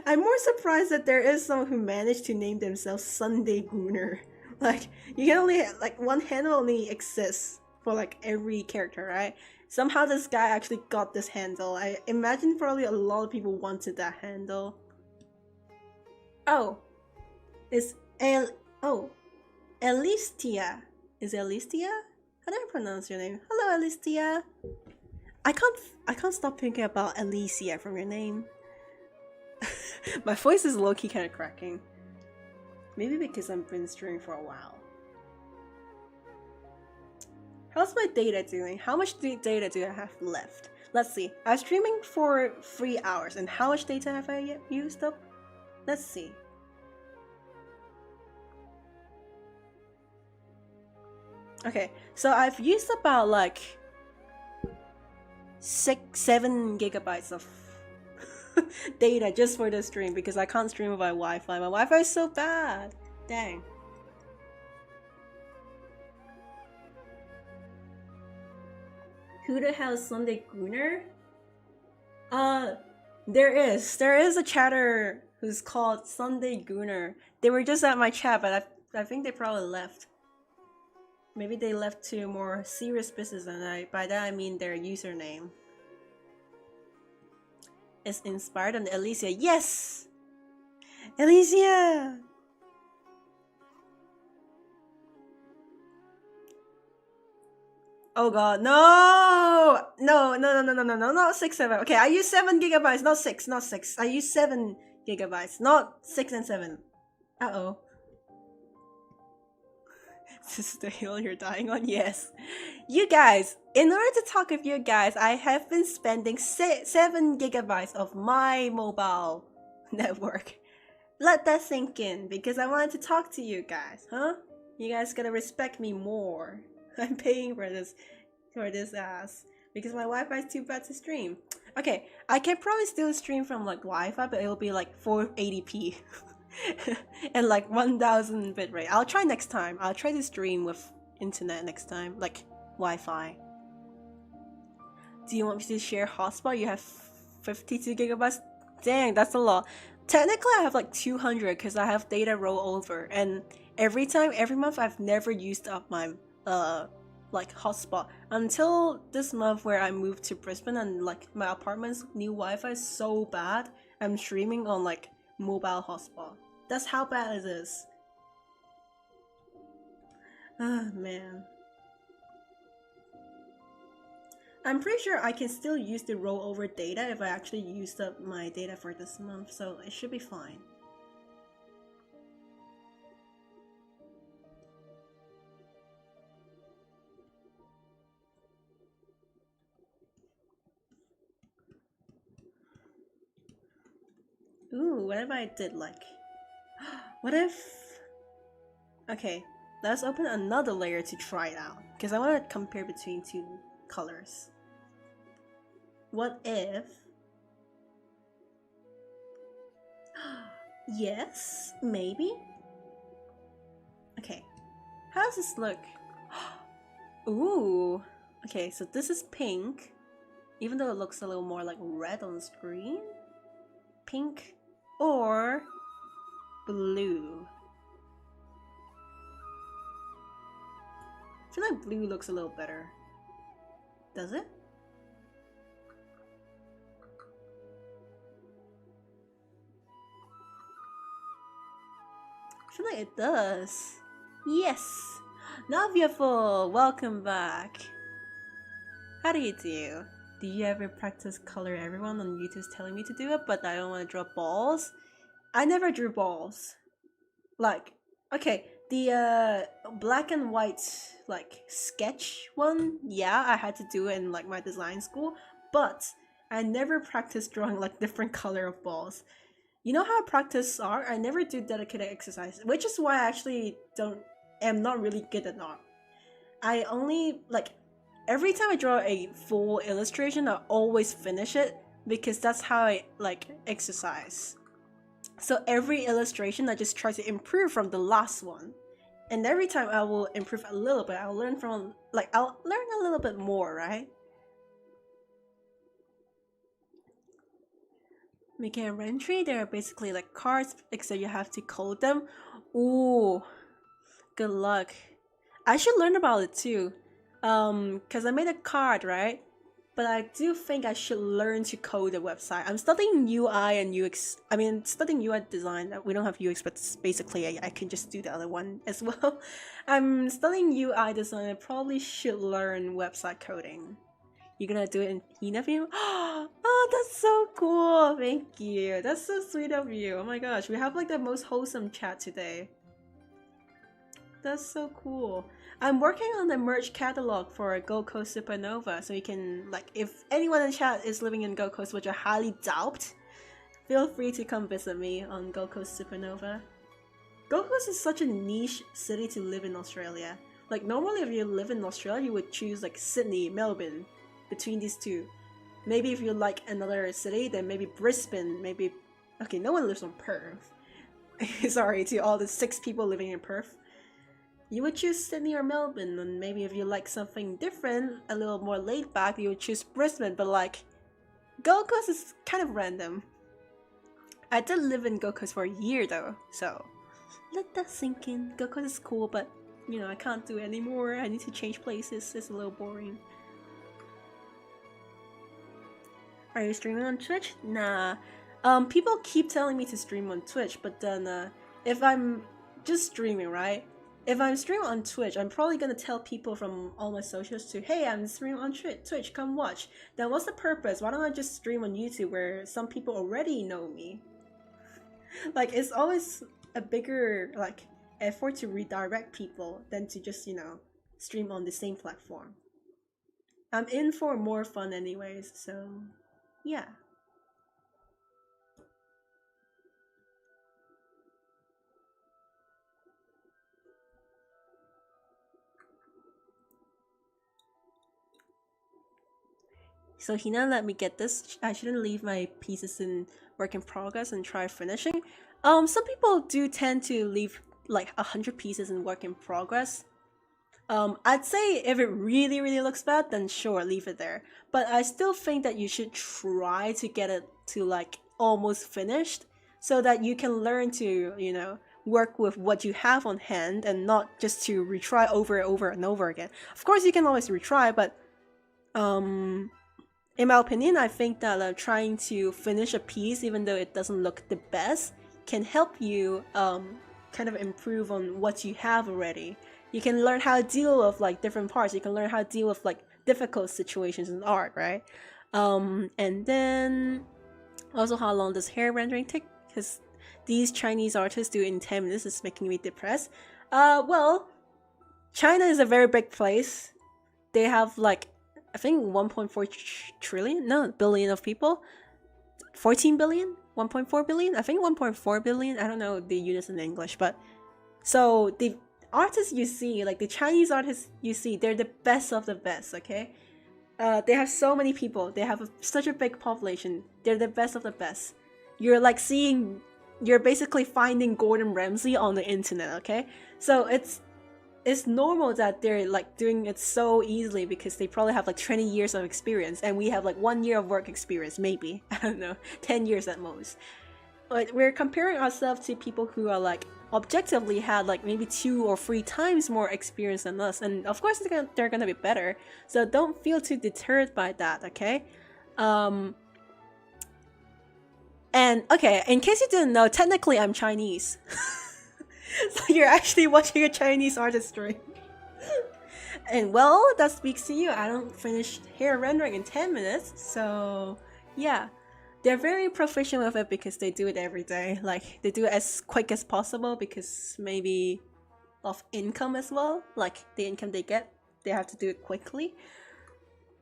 I'm more surprised that there is someone who managed to name themselves Sunday Gooner. Like, you can only like one handle only exists for like every character, right? Somehow this guy actually got this handle. I imagine probably a lot of people wanted that handle. Oh. It's Elistia. Is it Elistia? How do I pronounce your name? Hello, Elistia. I can't stop thinking about Alicia from your name. My voice is low-key kind of cracking. Maybe because I've been streaming for a while. How's my data doing? How much data do I have left? Let's see. I'm streaming for 3 hours, and how much data have I used up? Let's see. Okay, so I've used about like 7 gigabytes of data just for the stream because I can't stream by Wi-Fi. My Wi-Fi is so bad. Dang. Who the hell is Sunday Gooner? There is a chatter who's called Sunday Gooner. They were just at my chat, but I think they probably left. Maybe they left to more serious business, and by that I mean their username. It's inspired on Alicia. Yes! Alicia! Oh god, no! No, not 6, 7. Okay, I use 7 gigabytes, not 6, not 6. I use 7 gigabytes, not 6 and 7. Uh-oh. This is the hill you're dying on? Yes. You guys, in order to talk with you guys, I have been spending 7 gigabytes of my mobile network. Let that sink in, because I wanted to talk to you guys, huh? You guys gotta respect me more. I'm paying for this ass because my Wi-Fi is too bad to stream. Okay, I can probably still stream from like Wi-Fi, but it'll be like 480p and like 1000 bitrate. I'll try next time. I'll try to stream with internet next time, like Wi-Fi. Do you want me to share hotspot? You have 52 gigabytes? Dang, that's a lot. Technically, I have like 200 because I have data rollover, and every month, I've never used up my like hotspot until this month where I moved to Brisbane, and like my apartment's new Wi-Fi is so bad. I'm streaming on like mobile hotspot. That's how bad it is. Ah, man. I'm pretty sure I can still use the rollover data if I actually used up my data for this month, so it should be fine. Ooh, what if I did like... What if... Okay, let's open another layer to try it out, because I want to compare between 2 colors. What if... Yes, maybe? Okay, how does this look? Ooh, okay, so this is pink, even though it looks a little more like red on the screen. Pink or blue. I feel like blue looks a little better. Does it? I feel like it does. Yes! Now beautiful! Welcome back. How do you do? Do you ever practice color? Everyone on YouTube's telling me to do it, but I don't want to draw balls. I never drew balls. Like, okay, the black and white like sketch one, yeah, I had to do it in like my design school, but I never practiced drawing like different color of balls. You know how I practice art? I never do dedicated exercise, which is why I actually am not really good at art. I only like every time I draw a full illustration, I always finish it because that's how I like exercise. So every illustration, I just try to improve from the last one, and every time I will improve a little bit. I'll learn a little bit more, right? Making a entry, they're basically like cards, except you have to code them. Ooh, good luck. I should learn about it too. Cause I made a card, right? But I do think I should learn to code a website. I'm studying UI and UX. I mean, studying UI design. We don't have UX, but basically I can just do the other one as well. I'm studying UI design. I probably should learn website coding. You're gonna do it in Hinaview? Oh, that's so cool. Thank you. That's so sweet of you. Oh my gosh, we have like the most wholesome chat today. That's so cool. I'm working on the merch catalog for Gold Coast Supernova, so you can, like, if anyone in chat is living in Gold Coast, which I highly doubt, feel free to come visit me on Gold Coast Supernova. Gold Coast is such a niche city to live in Australia. Like, normally if you live in Australia, you would choose like Sydney, Melbourne, between these two. Maybe if you like another city, then maybe Brisbane, maybe... Okay, no one lives on Perth. Sorry to all the 6 people living in Perth. You would choose Sydney or Melbourne, and maybe if you like something different, a little more laid back, you would choose Brisbane, but like, Gold Coast is kind of random. I did live in Gold Coast for a year though, so let that sink in. Gold Coast is cool, but you know, I can't do it anymore. I need to change places, it's a little boring. Are you streaming on Twitch? Nah. People keep telling me to stream on Twitch, but then if I'm just streaming, right? If I'm streaming on Twitch, I'm probably gonna tell people from all my socials to, hey, I'm streaming on Twitch, come watch. Then what's the purpose? Why don't I just stream on YouTube where some people already know me? Like, it's always a bigger, like, effort to redirect people than to just, you know, stream on the same platform. I'm in for more fun anyways, so yeah. So Hina let me get this. I shouldn't leave my pieces in work in progress and try finishing. Some people do tend to leave like 100 pieces in work in progress. I'd say if it really, really looks bad, then sure, leave it there. But I still think that you should try to get it to like almost finished so that you can learn to, you know, work with what you have on hand and not just to retry over and over and over again. Of course, you can always retry, but in my opinion, I think that trying to finish a piece, even though it doesn't look the best, can help you kind of improve on what you have already. You can learn how to deal with like different parts. You can learn how to deal with like difficult situations in art, right? And then also, how long does hair rendering take? Because these Chinese artists do it in 10 minutes. It's making me depressed. Well, China is a very big place. They have like, I think 1.4 trillion? No, billion of people. 14 billion? 1.4 billion? I think 1.4 billion. I don't know the units in English, but so the artists you see, like the Chinese artists you see, they're the best of the best, okay? They have so many people. They have such a big population. They're the best of the best. You're like seeing, you're basically finding Gordon Ramsay on the internet, okay? So it's normal that they're like doing it so easily because they probably have like 20 years of experience and we have like 1 year of work experience, maybe. I don't know, 10 years at most. But we're comparing ourselves to people who are like objectively had like maybe 2 or 3 times more experience than us, and of course they're gonna be better, so don't feel too deterred by that, okay? And okay, in case you didn't know, technically I'm Chinese. So you're actually watching a Chinese artist stream. And well, that speaks to you. I don't finish hair rendering in 10 minutes, so yeah. They're very proficient with it because they do it every day. Like, they do it as quick as possible because maybe of income as well. Like, the income they get, they have to do it quickly.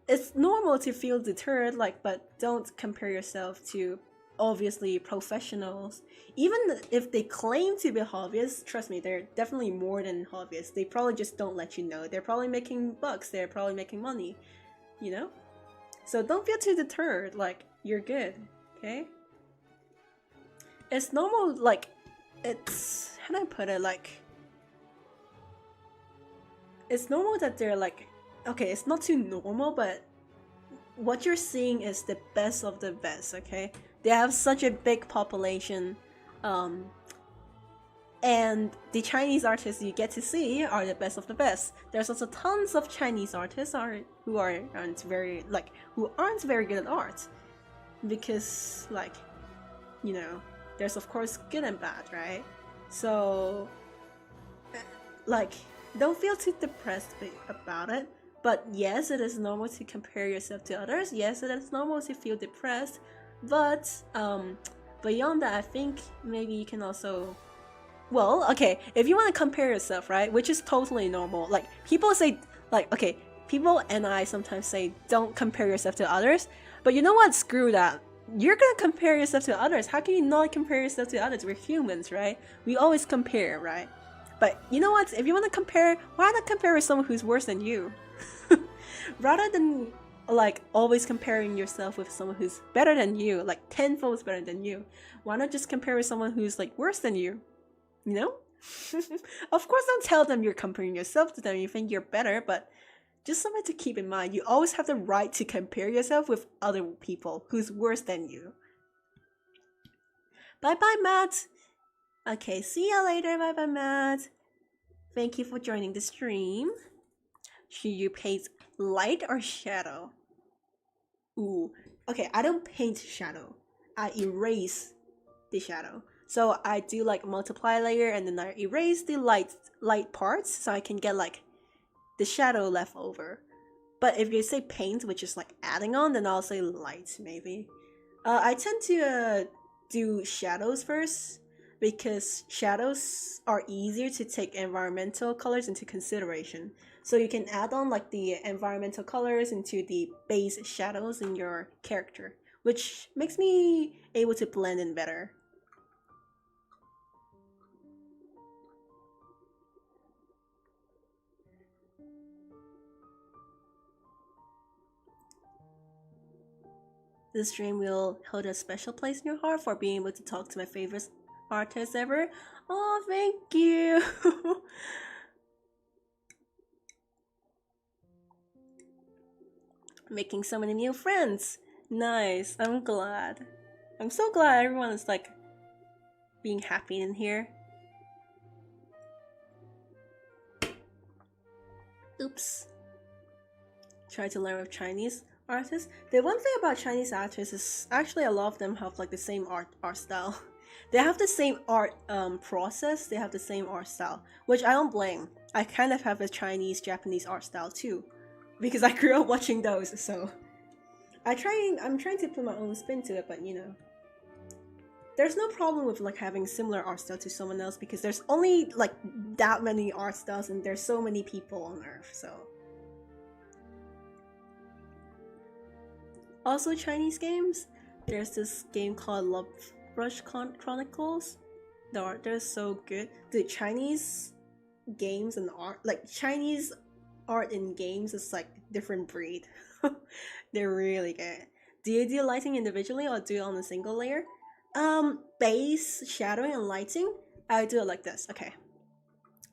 It's normal to feel deterred, like, but don't compare yourself to obviously professionals. Even if they claim to be hobbyists, trust me, they're definitely more than hobbyists. They probably just don't let you know. They're probably making bucks. They're probably making money, you know? So don't feel too deterred, like, you're good, okay? It's normal, like, it's, how do I put it, like, it's normal that they're like, okay, it's not too normal, but what you're seeing is the best of the best, okay? They have such a big population, and the Chinese artists you get to see are the best of the best. There's also tons of Chinese artists who aren't very good at art, because, like, you know, there's of course good and bad, right? So, like, don't feel too depressed about it. But yes, it is normal to compare yourself to others. Yes, it is normal to feel depressed. But beyond that, I think maybe you can also Well, okay, if you want to compare yourself, right, which is totally normal. Like people say, like okay, people and I sometimes say don't compare yourself to others, but you know what? Screw that. You're gonna compare yourself to others. How can you not compare yourself to others? We're humans, right? We always compare, right? But you know what? If you want to compare, why not compare with someone who's worse than you? Rather than like always comparing yourself with someone who's better than you, like tenfold better than you, why not just compare with someone who's like worse than you? You know? Of course, don't tell them you're comparing yourself to them. You think you're better, but just something to keep in mind. You always have the right to compare yourself with other people who's worse than you. Bye bye, Matt. Okay, see ya later. Bye bye, Matt. Thank you for joining the stream. Should you paint light or shadow? Ooh, okay, I don't paint shadow. I erase the shadow. So I do like multiply layer and then I erase the light parts so I can get like the shadow left over. But if you say paint, which is like adding on, then I'll say light maybe. I tend to do shadows first because shadows are easier to take environmental colors into consideration. So you can add on like the environmental colors into the base shadows in your character, which makes me able to blend in better. This stream will hold a special place in your heart for being able to talk to my favorite artist ever. Oh, thank you. Making so many new friends. Nice. I'm glad. I'm so glad everyone is like being happy in here. Oops. Try to learn with Chinese artists. The one thing about Chinese artists is actually a lot of them have like the same art style. They have the same art process. They have the same art style, which I don't blame. I kind of have a Chinese Japanese art style too, because I grew up watching those. So I'm trying to put my own spin to it, but you know, there's no problem with like having similar art style to someone else because there's only like that many art styles and there's so many people on Earth. So. Also, Chinese games. There's this game called Love Rush Chronicles. The art there is so good. The Chinese games and art, like Chinese art in games, is like different breed. They're really good. Do you do lighting individually or do it on a single layer? Base, shadowing, and lighting. I do it like this. Okay,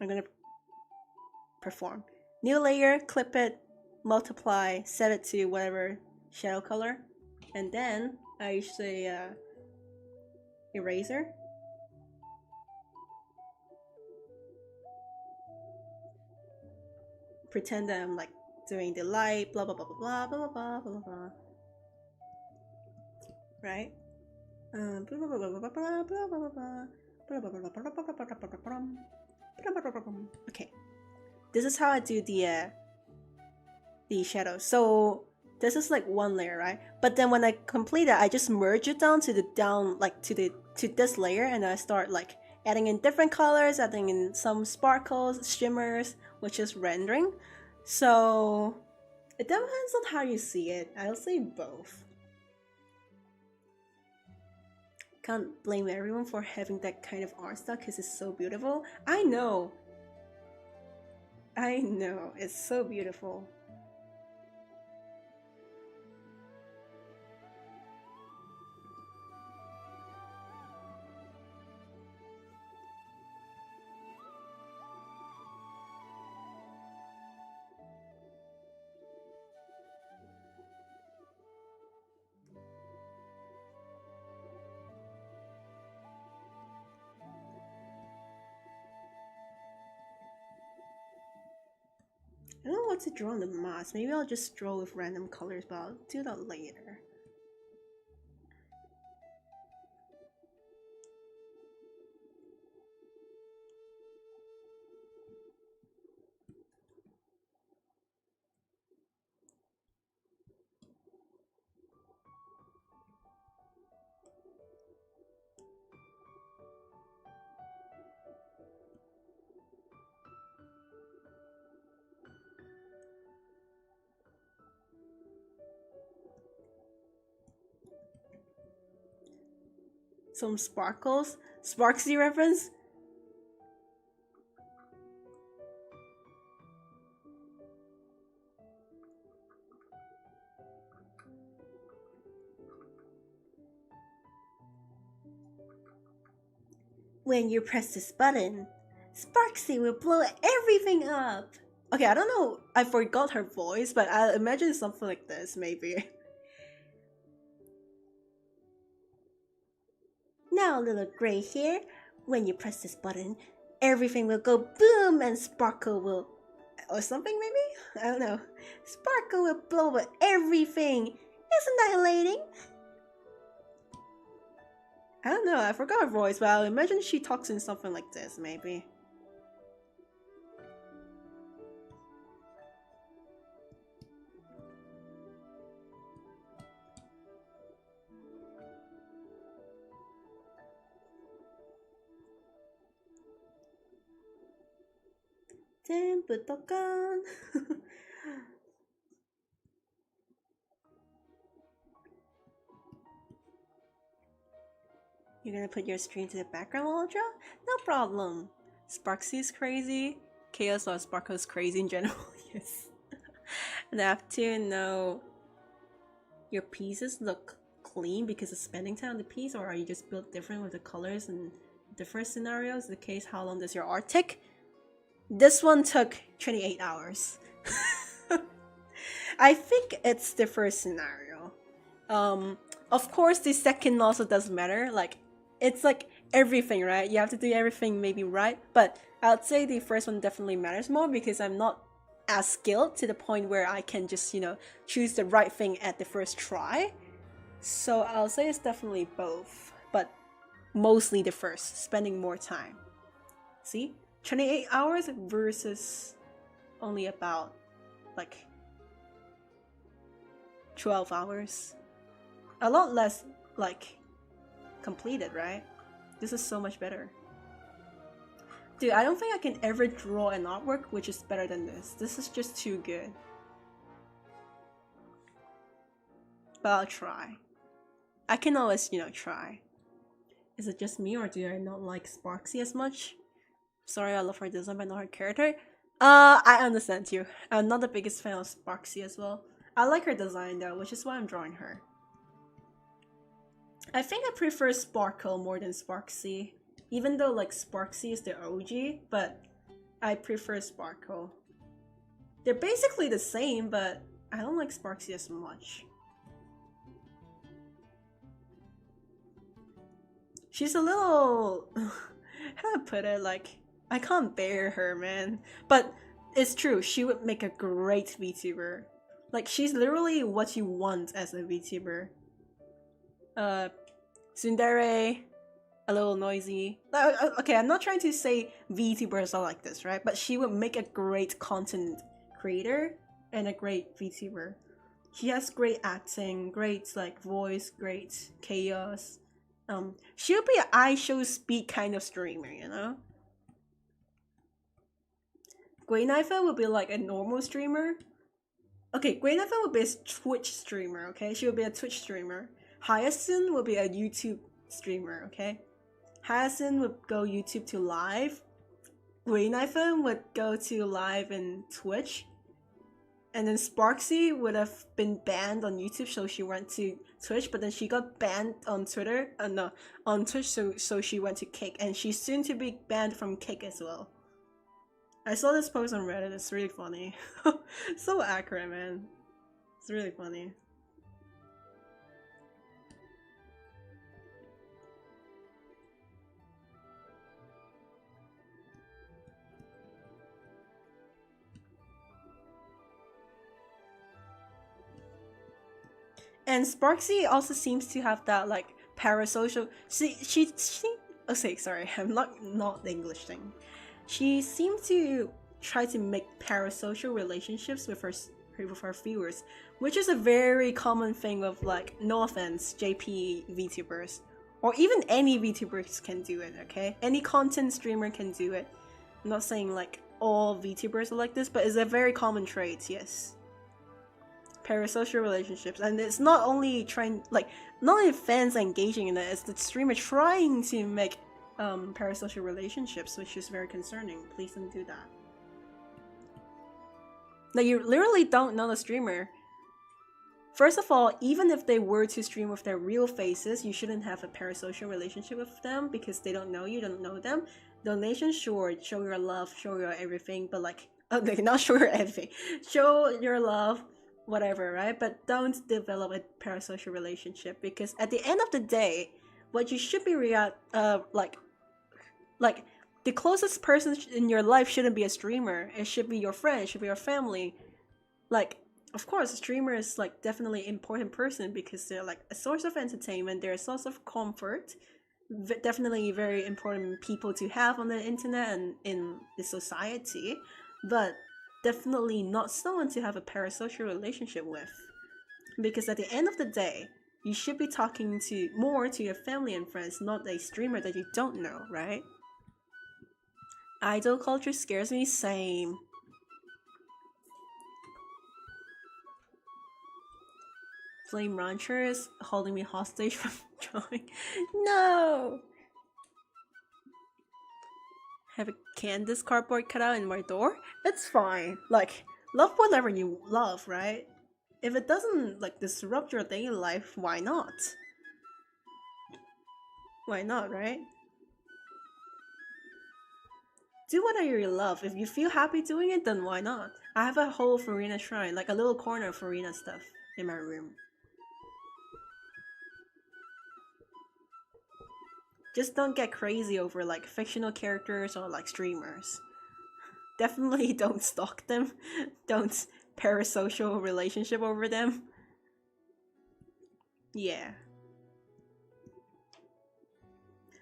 I'm gonna perform. New layer, clip it, multiply, set it to whatever shadow color, and then I usually eraser. Pretend that I'm like doing the light, blah blah blah blah blah blah blah blah blah blah. Right? Okay. This is how I do the shadow. So this is like one layer, right? But then when I complete it, I just merge it down to this layer, and I start like adding in different colors, adding in some sparkles, shimmers, which is rendering. So it depends on how you see it. I'll say both. Can't blame everyone for having that kind of art style because it's so beautiful. I know, it's so beautiful. I don't know what to draw on the mask. Maybe I'll just draw with random colors, but I'll do that later. some sparkles. Sparxie reference? When you press this button, Sparxie will blow everything up. Okay, I don't know, I forgot her voice, but I imagine something like this, maybe. Now, little gray hair, when you press this button, everything will go boom and Sparkle will... or something maybe? I don't know. Sparkle will blow up everything. Isn't that elating? I don't know, I forgot her voice, but I imagine she talks in something like this, maybe. You're gonna put your stream to the background, Ultra? No problem. Sparxie is crazy. Chaos or Sparkle is crazy in general, yes. And I have to know your pieces look clean because of spending time on the piece, or are you just built different with the colors and different scenarios? In the case, how long does your art take? This one took 28 hours. I think it's the first scenario. Of course, the second also does matter. Like, it's like everything, right? You have to do everything maybe right. But I'd say the first one definitely matters more because I'm not as skilled to the point where I can just, you know, choose the right thing at the first try. So I'll say it's definitely both, but mostly the first, spending more time. See? 28 hours versus only about like 12 hours. A lot less like completed, right? This is so much better. Dude, I don't think I can ever draw an artwork which is better than this. This is just too good. But I'll try. I can always, you know, try. Is it just me or do I not like Sparxie as much? Sorry, I love her design but not her character. I understand you. I'm not the biggest fan of Sparxie as well. I like her design though, which is why I'm drawing her. I think I prefer Sparkle more than Sparxie. Even though like Sparxie is the OG, but I prefer Sparkle. They're basically the same, but I don't like Sparxie as much. She's a little... how do I put it? Like, I can't bear her, man. But it's true, she would make a great VTuber. Like, she's literally what you want as a VTuber. Tsundere, a little noisy. Okay, I'm not trying to say VTubers are like this, right? But she would make a great content creator and a great VTuber. She has great acting, great like voice, great chaos. She would be an I show speed kind of streamer, you know? Grey Knifer would be like a normal streamer. Okay, Grey Knifer would be a Twitch streamer, okay? She would be a Twitch streamer. Hyacinth would be a YouTube streamer, okay? Hyacinth would go YouTube to live. Grey Knifer would go to live in Twitch. And then Sparxie would have been banned on YouTube, so she went to Twitch, but then she got banned on Twitter. No, on Twitch, so she went to Kick, and she's soon to be banned from Kick as well. I saw this post on Reddit, it's really funny. So accurate, man. It's really funny. And Sparxie also seems to have that like parasocial. She okay, sorry, I'm not the English thing. She seems to try to make parasocial relationships with her viewers, which is a very common thing of like, no offense, JP VTubers, or even any VTubers can do it. Okay, any content streamer can do it. I'm not saying like all VTubers are like this, but it's a very common trait. Yes. parasocial relationships, and it's not only not only fans engaging in it, it's the streamer trying to make parasocial relationships, which is very concerning. Please don't do that. Like, you literally don't know the streamer. First of all, even if they were to stream with their real faces, you shouldn't have a parasocial relationship with them because they don't know you, don't know them. Donation, sure, show your love, show your everything, but like, okay, not show your everything, show your love, whatever, right? But don't develop a parasocial relationship, because at the end of the day, what you should be like the closest person in your life shouldn't be a streamer. It should be your friend, it should be your family. Like, of course, a streamer is like definitely an important person because they're like a source of entertainment, they're a source of comfort. Definitely very important people to have on the internet and in the society, but definitely not someone to have a parasocial relationship with. Because at the end of the day, you should be talking to more to your family and friends, not a streamer that you don't know, right? Idol culture scares me, same. Flame Rancher is holding me hostage from drawing. No! Have a Candace cardboard cutout in my door? It's fine. Like, love whatever you love, right? If it doesn't like disrupt your daily life, why not? Why not, right? Do whatever you love. If you feel happy doing it, then why not? I have a whole Farina shrine, like a little corner of Farina stuff in my room. Just don't get crazy over like fictional characters or like streamers. Definitely don't stalk them. Don't parasocial relationship over them. Yeah.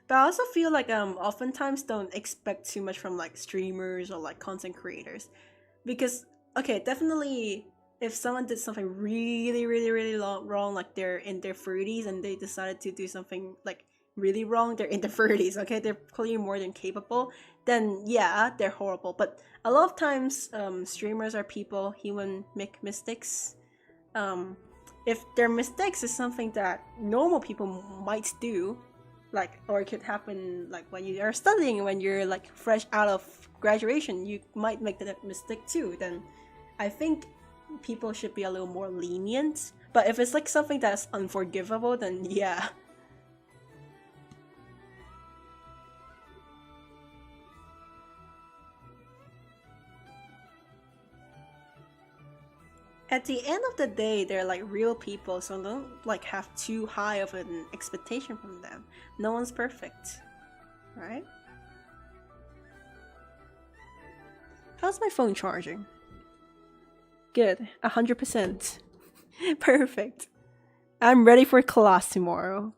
But I also feel like oftentimes don't expect too much from like streamers or like content creators. Because okay, definitely if someone did something really wrong, like they're in their 30s and they decided to do something like really wrong, they're in their 30s, okay, they're clearly more than capable, then yeah, they're horrible. But a lot of times streamers are people, human, make mistakes. If their mistakes is something that normal people might do, like, or it could happen like when you are studying, when you're like fresh out of graduation, you might make that mistake too, then I think people should be a little more lenient. But if it's like something that's unforgivable, then yeah. At the end of the day, they're like real people, so don't like have too high of an expectation from them. No one's perfect, right? How's my phone charging? Good, 100%. Perfect. I'm ready for class tomorrow.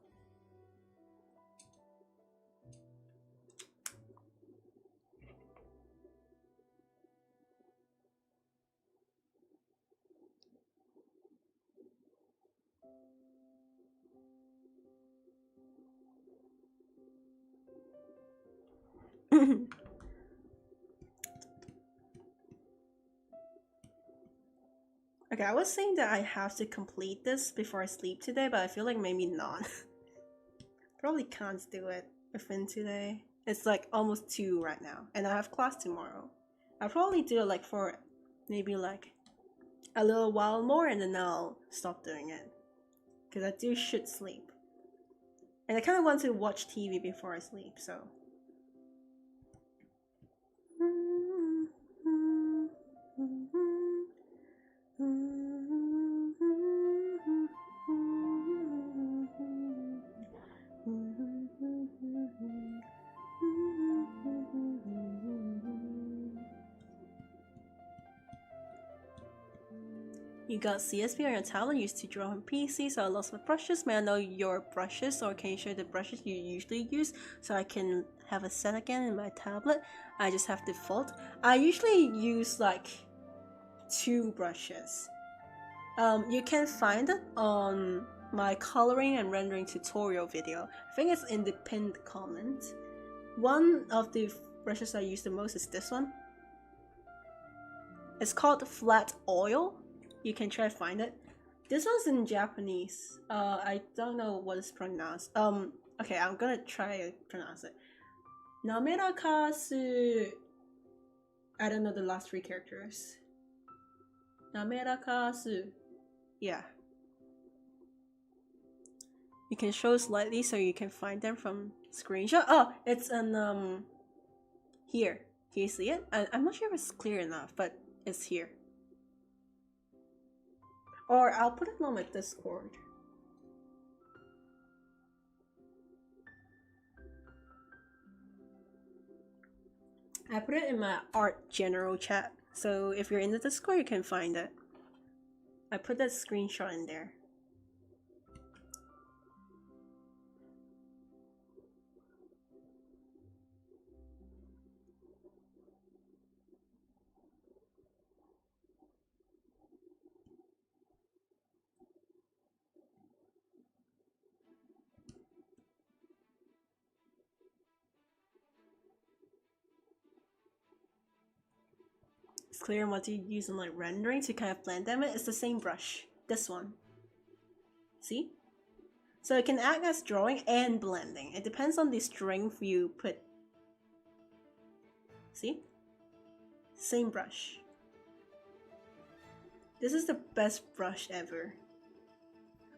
Okay, I was saying that I have to complete this before I sleep today, but I feel like maybe not. Probably can't do it within today. It's like almost 2 right now, and I have class tomorrow. I'll probably do it like for maybe like a little while more, and then I'll stop doing it. Because I should sleep. And I kind of want to watch TV before I sleep, so. You got CSP on your tablet, used to draw on PC, so I lost my brushes. May I know your brushes, or can you share the brushes you usually use so I can have a set again in my tablet? I just have default. I usually use like 2 brushes. You can find it on my coloring and rendering tutorial video. I think it's in the pinned comment. One of the brushes I use the most is this one. It's called Flat Oil. you can try to find it. This one's in Japanese. I don't know what it's pronounced. Okay, I'm gonna try to pronounce it. Namerakasu. I don't know the last three characters. Namerakasu. Yeah. You can show slightly so you can find them from screenshot. Oh, it's in here. Can you see it? I'm not sure if it's clear enough, but it's here. Or I'll put it on my Discord. I put it in my art general chat, so if you're in the Discord, you can find it. I put that screenshot in there. It's clear what you use in like rendering to kind of blend them. It's the same brush. This one. See? So it can act as drawing and blending. It depends on the strength you put. See? Same brush. This is the best brush ever.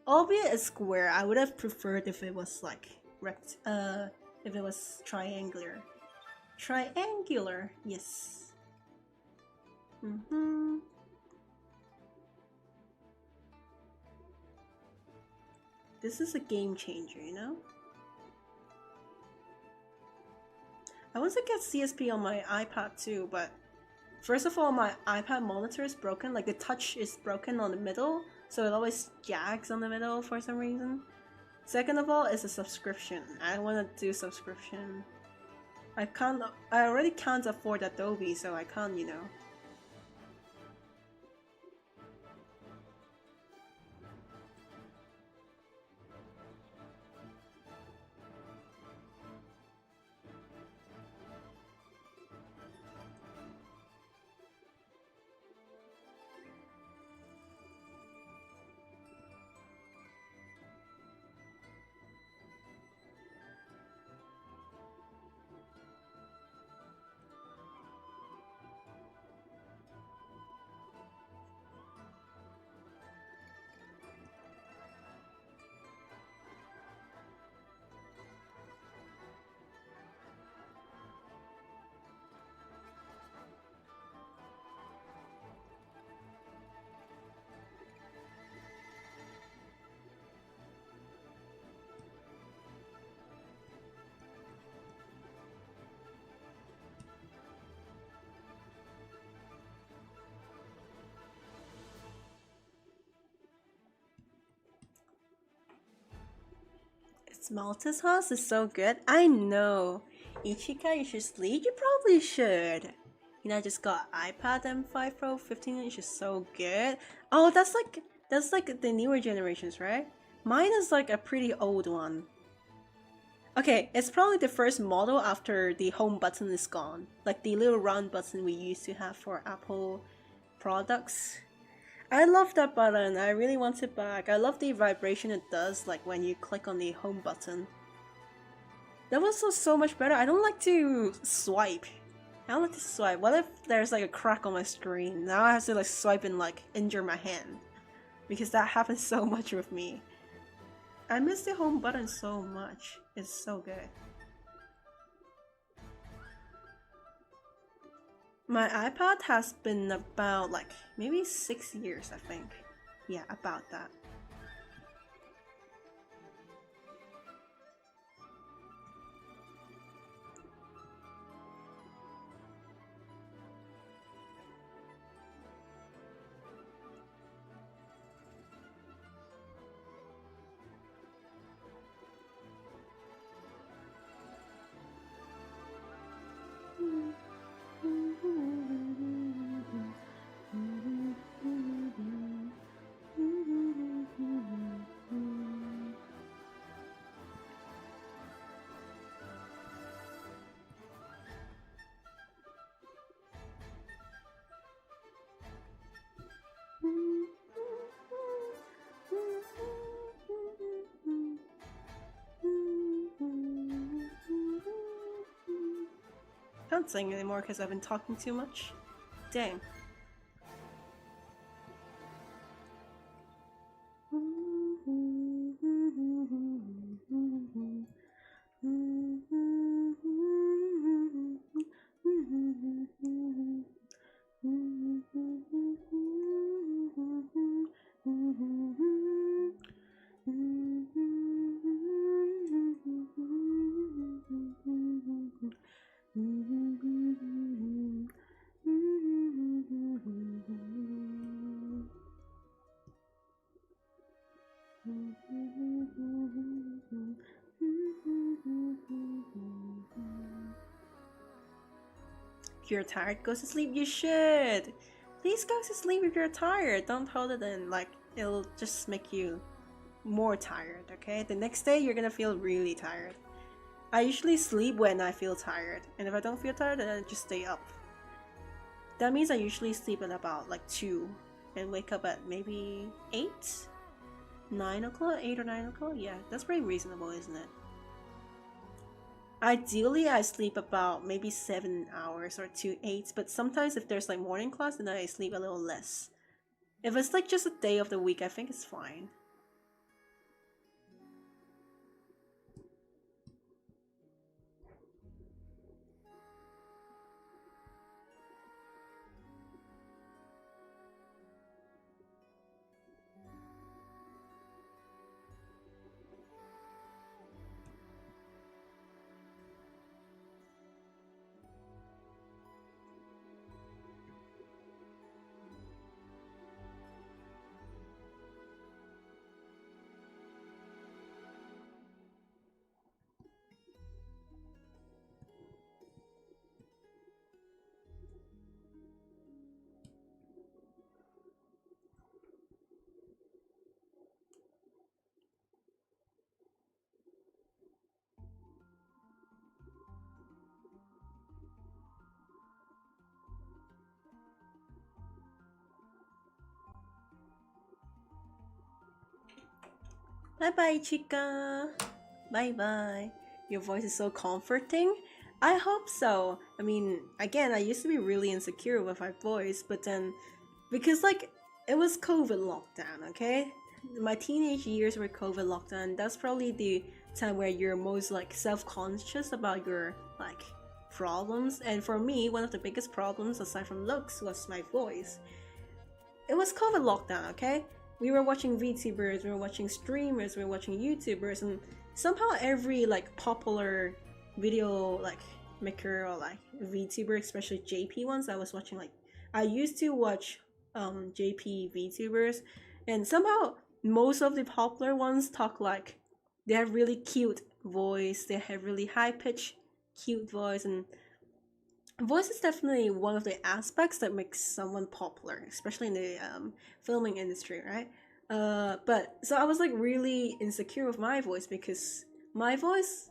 Albeit a square, I would have preferred if it was like if it was triangular. Triangular, yes. This is a game changer, you know? I want to get CSP on my iPad too, but first of all, my iPad monitor is broken. Like the touch is broken on the middle, so it always jags on the middle for some reason. Second of all, it's a subscription. I don't want to do subscription. I already can't afford Adobe, so I can't, you know. Malta's house is so good. I know. Ichika, you should sleep. You probably should. You know, I just got iPad M5 Pro 15 inch is so good. Oh, that's like the newer generations, right? Mine is like a pretty old one. Okay, it's probably the first model after the home button is gone. Like the little round button we used to have for Apple products. I love that button. I really want it back. I love the vibration it does, like when you click on the home button. That was so much better. I don't like to swipe. I don't like to swipe. What if there's like a crack on my screen? Now I have to like swipe and like injure my hand. Because that happens so much with me. I miss the home button so much. It's so good. My iPad has been about like maybe 6 years, I think. Yeah, about that. Can't sing anymore because I've been talking too much. Dang. If you're tired, go to sleep. You should. Please go to sleep if you're tired. Don't hold it in. Like, it'll just make you more tired, okay? The next day, you're gonna feel really tired. I usually sleep when I feel tired. And if I don't feel tired, then I just stay up. That means I usually sleep at about like 2 and wake up at maybe 8? 9 o'clock? 8 or 9 o'clock? Yeah, that's pretty reasonable, isn't it? Ideally, I sleep about maybe 7 hours or 2 8, but sometimes if there's like morning class, then I sleep a little less. If it's like just a day of the week, I think it's fine. Bye bye, chica. Bye bye. Your voice is so comforting. I hope so. I mean, again, I used to be really insecure with my voice, but then because like it was COVID lockdown, okay? My teenage years were COVID lockdown. That's probably the time where you're most like self-conscious about your like problems. And for me, one of the biggest problems aside from looks was my voice. It was COVID lockdown, okay? We were watching VTubers, we were watching streamers, we were watching YouTubers, and somehow every like popular video like maker or like VTuber, especially JP ones, I was watching like I used to watch JP VTubers, and somehow most of the popular ones talk like they have really cute voice, they have really high pitched cute voice, and voice is definitely one of the aspects that makes someone popular, especially in the filming industry, right? But so I was like really insecure with my voice because my voice,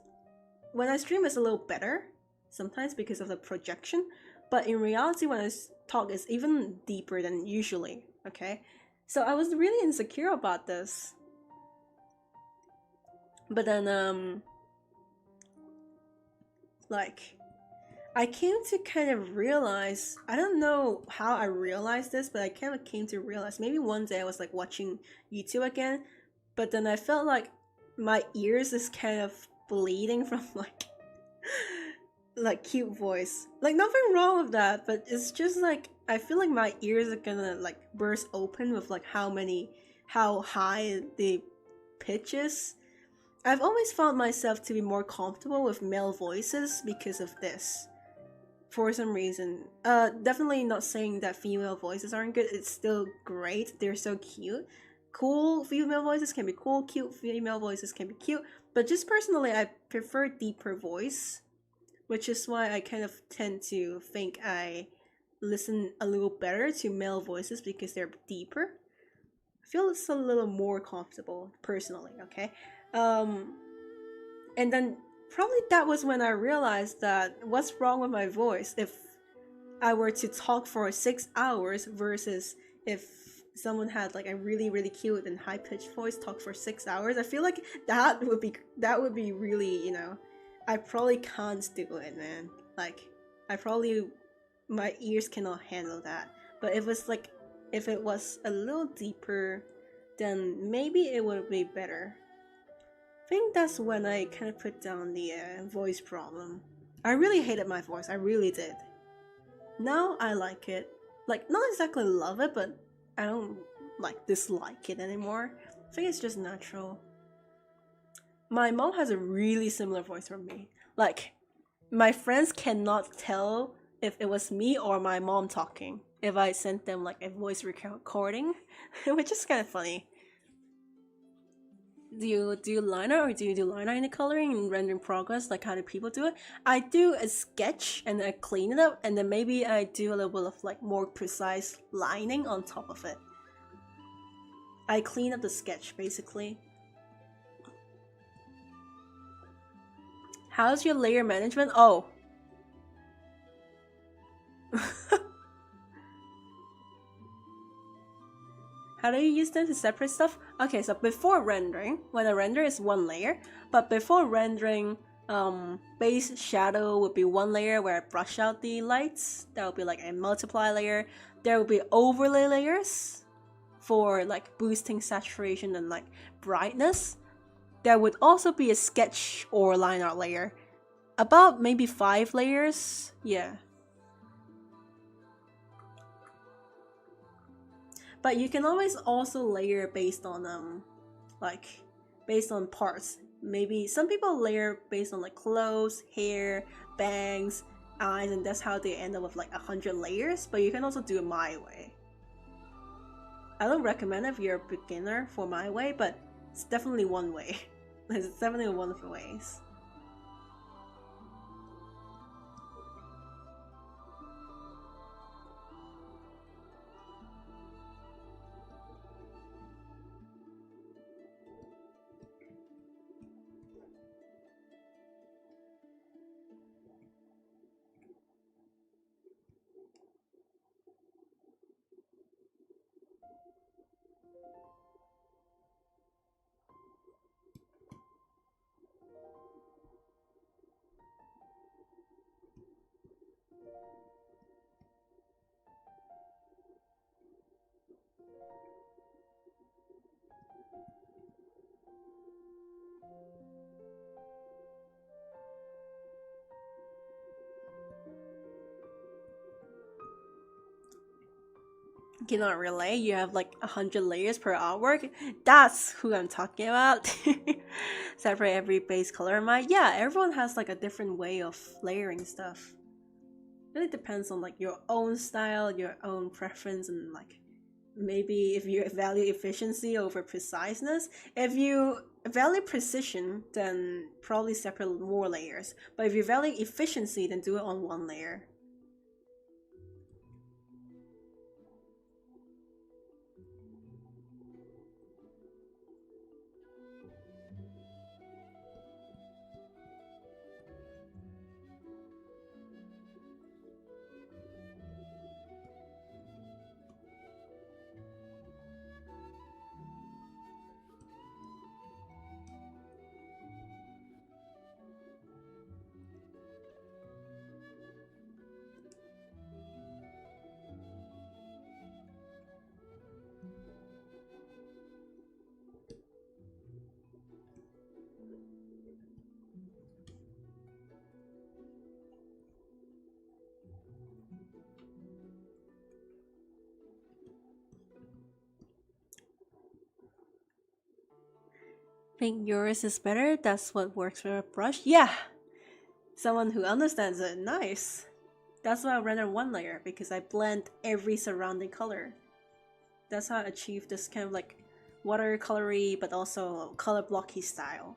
when I stream, is a little better sometimes because of the projection, but in reality, when I talk, it's even deeper than usually. Okay, so I was really insecure about this, but then like I came to kind of realize, I don't know how I realized this, but I kind of came to realize maybe one day I was like watching YouTube again, but then I felt like my ears is kind of bleeding from like cute voice. Like nothing wrong with that, but it's just like I feel like my ears are gonna like burst open with like how high the pitch is. I've always found myself to be more comfortable with male voices because of this for some reason. Definitely not saying that female voices aren't good. It's still great. They're so cute. Cool female voices can be cool. Cute female voices can be cute. But just personally, I prefer deeper voice, which is why I kind of tend to think I listen a little better to male voices because they're deeper. I feel it's a little more comfortable personally. Okay. And then probably that was when I realized that what's wrong with my voice if I were to talk for 6 hours versus if someone had like a really cute and high pitched voice talk for 6 hours. I feel like that would be really, I probably can't do it, man. Like I probably, my ears cannot handle that. But if it was a little deeper, then maybe it would be better. I think that's when I kind of put down the voice problem. I really hated my voice, I really did. Now I like it. Like, not exactly love it, but I don't like dislike it anymore. I think it's just natural. My mom has a really similar voice from me. Like, my friends cannot tell if it was me or my mom talking if I sent them like a voice recording, which is kind of funny. Do you do liner, or do you do liner in the coloring and render in progress? Like, how do people do it? I do a sketch and I clean it up, and then maybe I do a little bit of like more precise lining on top of it. I clean up the sketch basically. How's your layer management? Oh. How do you use them to separate stuff? Okay, so before rendering, when a render is one layer, but before rendering, base shadow would be one layer where I brush out the lights. That would be like a multiply layer. There will be overlay layers for like boosting saturation and like brightness. There would also be a sketch or line art layer. About maybe 5 layers. Yeah. But you can always also layer based on like based on parts. Maybe some people layer based on like clothes, hair, bangs, eyes, and that's how they end up with like 100 layers. But you can also do it my way. I don't recommend it if you're a beginner for my way, but it's definitely one way. It's definitely one of the ways. Cannot relate. You have like 100 layers per artwork. That's who I'm talking about. Separate every base color. Yeah, everyone has like a different way of layering stuff. Really depends on like your own style, your own preference, and like maybe if you value efficiency over preciseness. If you value precision, then probably separate more layers. But if you value efficiency, then do it on one layer. Think yours is better? That's what works for a brush? Yeah! Someone who understands it. Nice. That's why I render one layer, because I blend every surrounding color. That's how I achieve this kind of like watercolory but also color blocky style.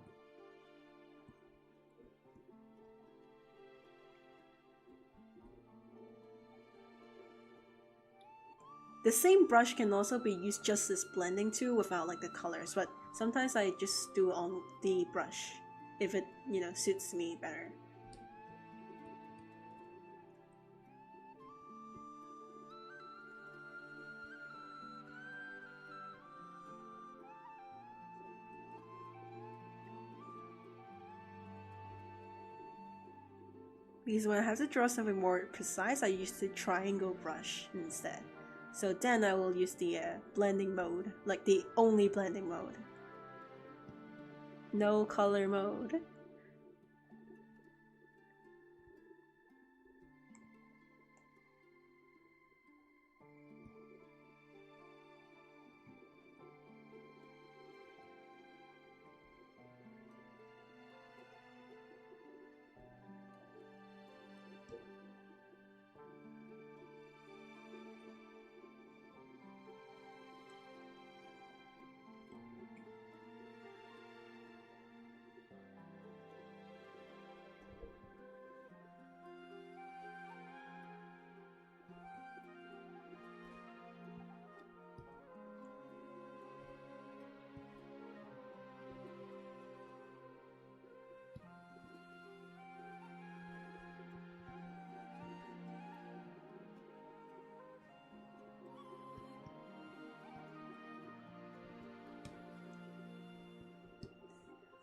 The same brush can also be used just as blending too without like the colors, but sometimes I just do it on the brush if it, suits me better. Because when I have to draw something more precise, I use the triangle brush instead. So then I will use the blending mode, like the only blending mode. No color mode.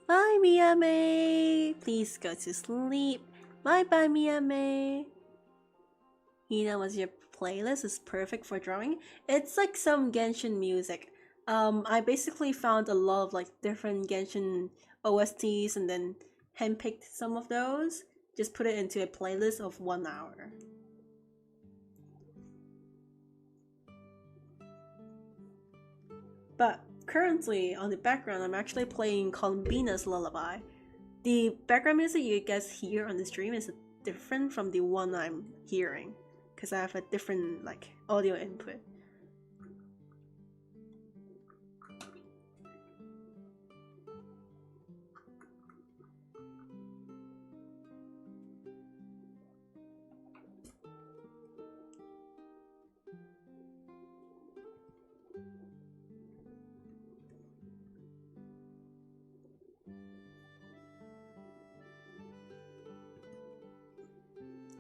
Bye, Miyame! Please go to sleep. Bye-bye, Miyame! Hina, was your playlist is perfect for drawing? It's like some Genshin music. I basically found a lot of like different Genshin OSTs and then handpicked some of those. Just put it into a playlist of 1 hour. But currently, on the background, I'm actually playing Columbina's Lullaby. The background music you guys hear on the stream is different from the one I'm hearing, because I have a different like audio input.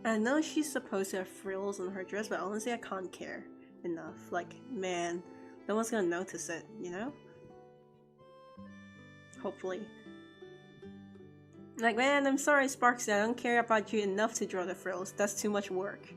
I know she's supposed to have frills on her dress, but honestly I can't care enough. Like, man, no one's gonna notice it, you know? Hopefully. Like, man, I'm sorry, Sparxie, I don't care about you enough to draw the frills. That's too much work.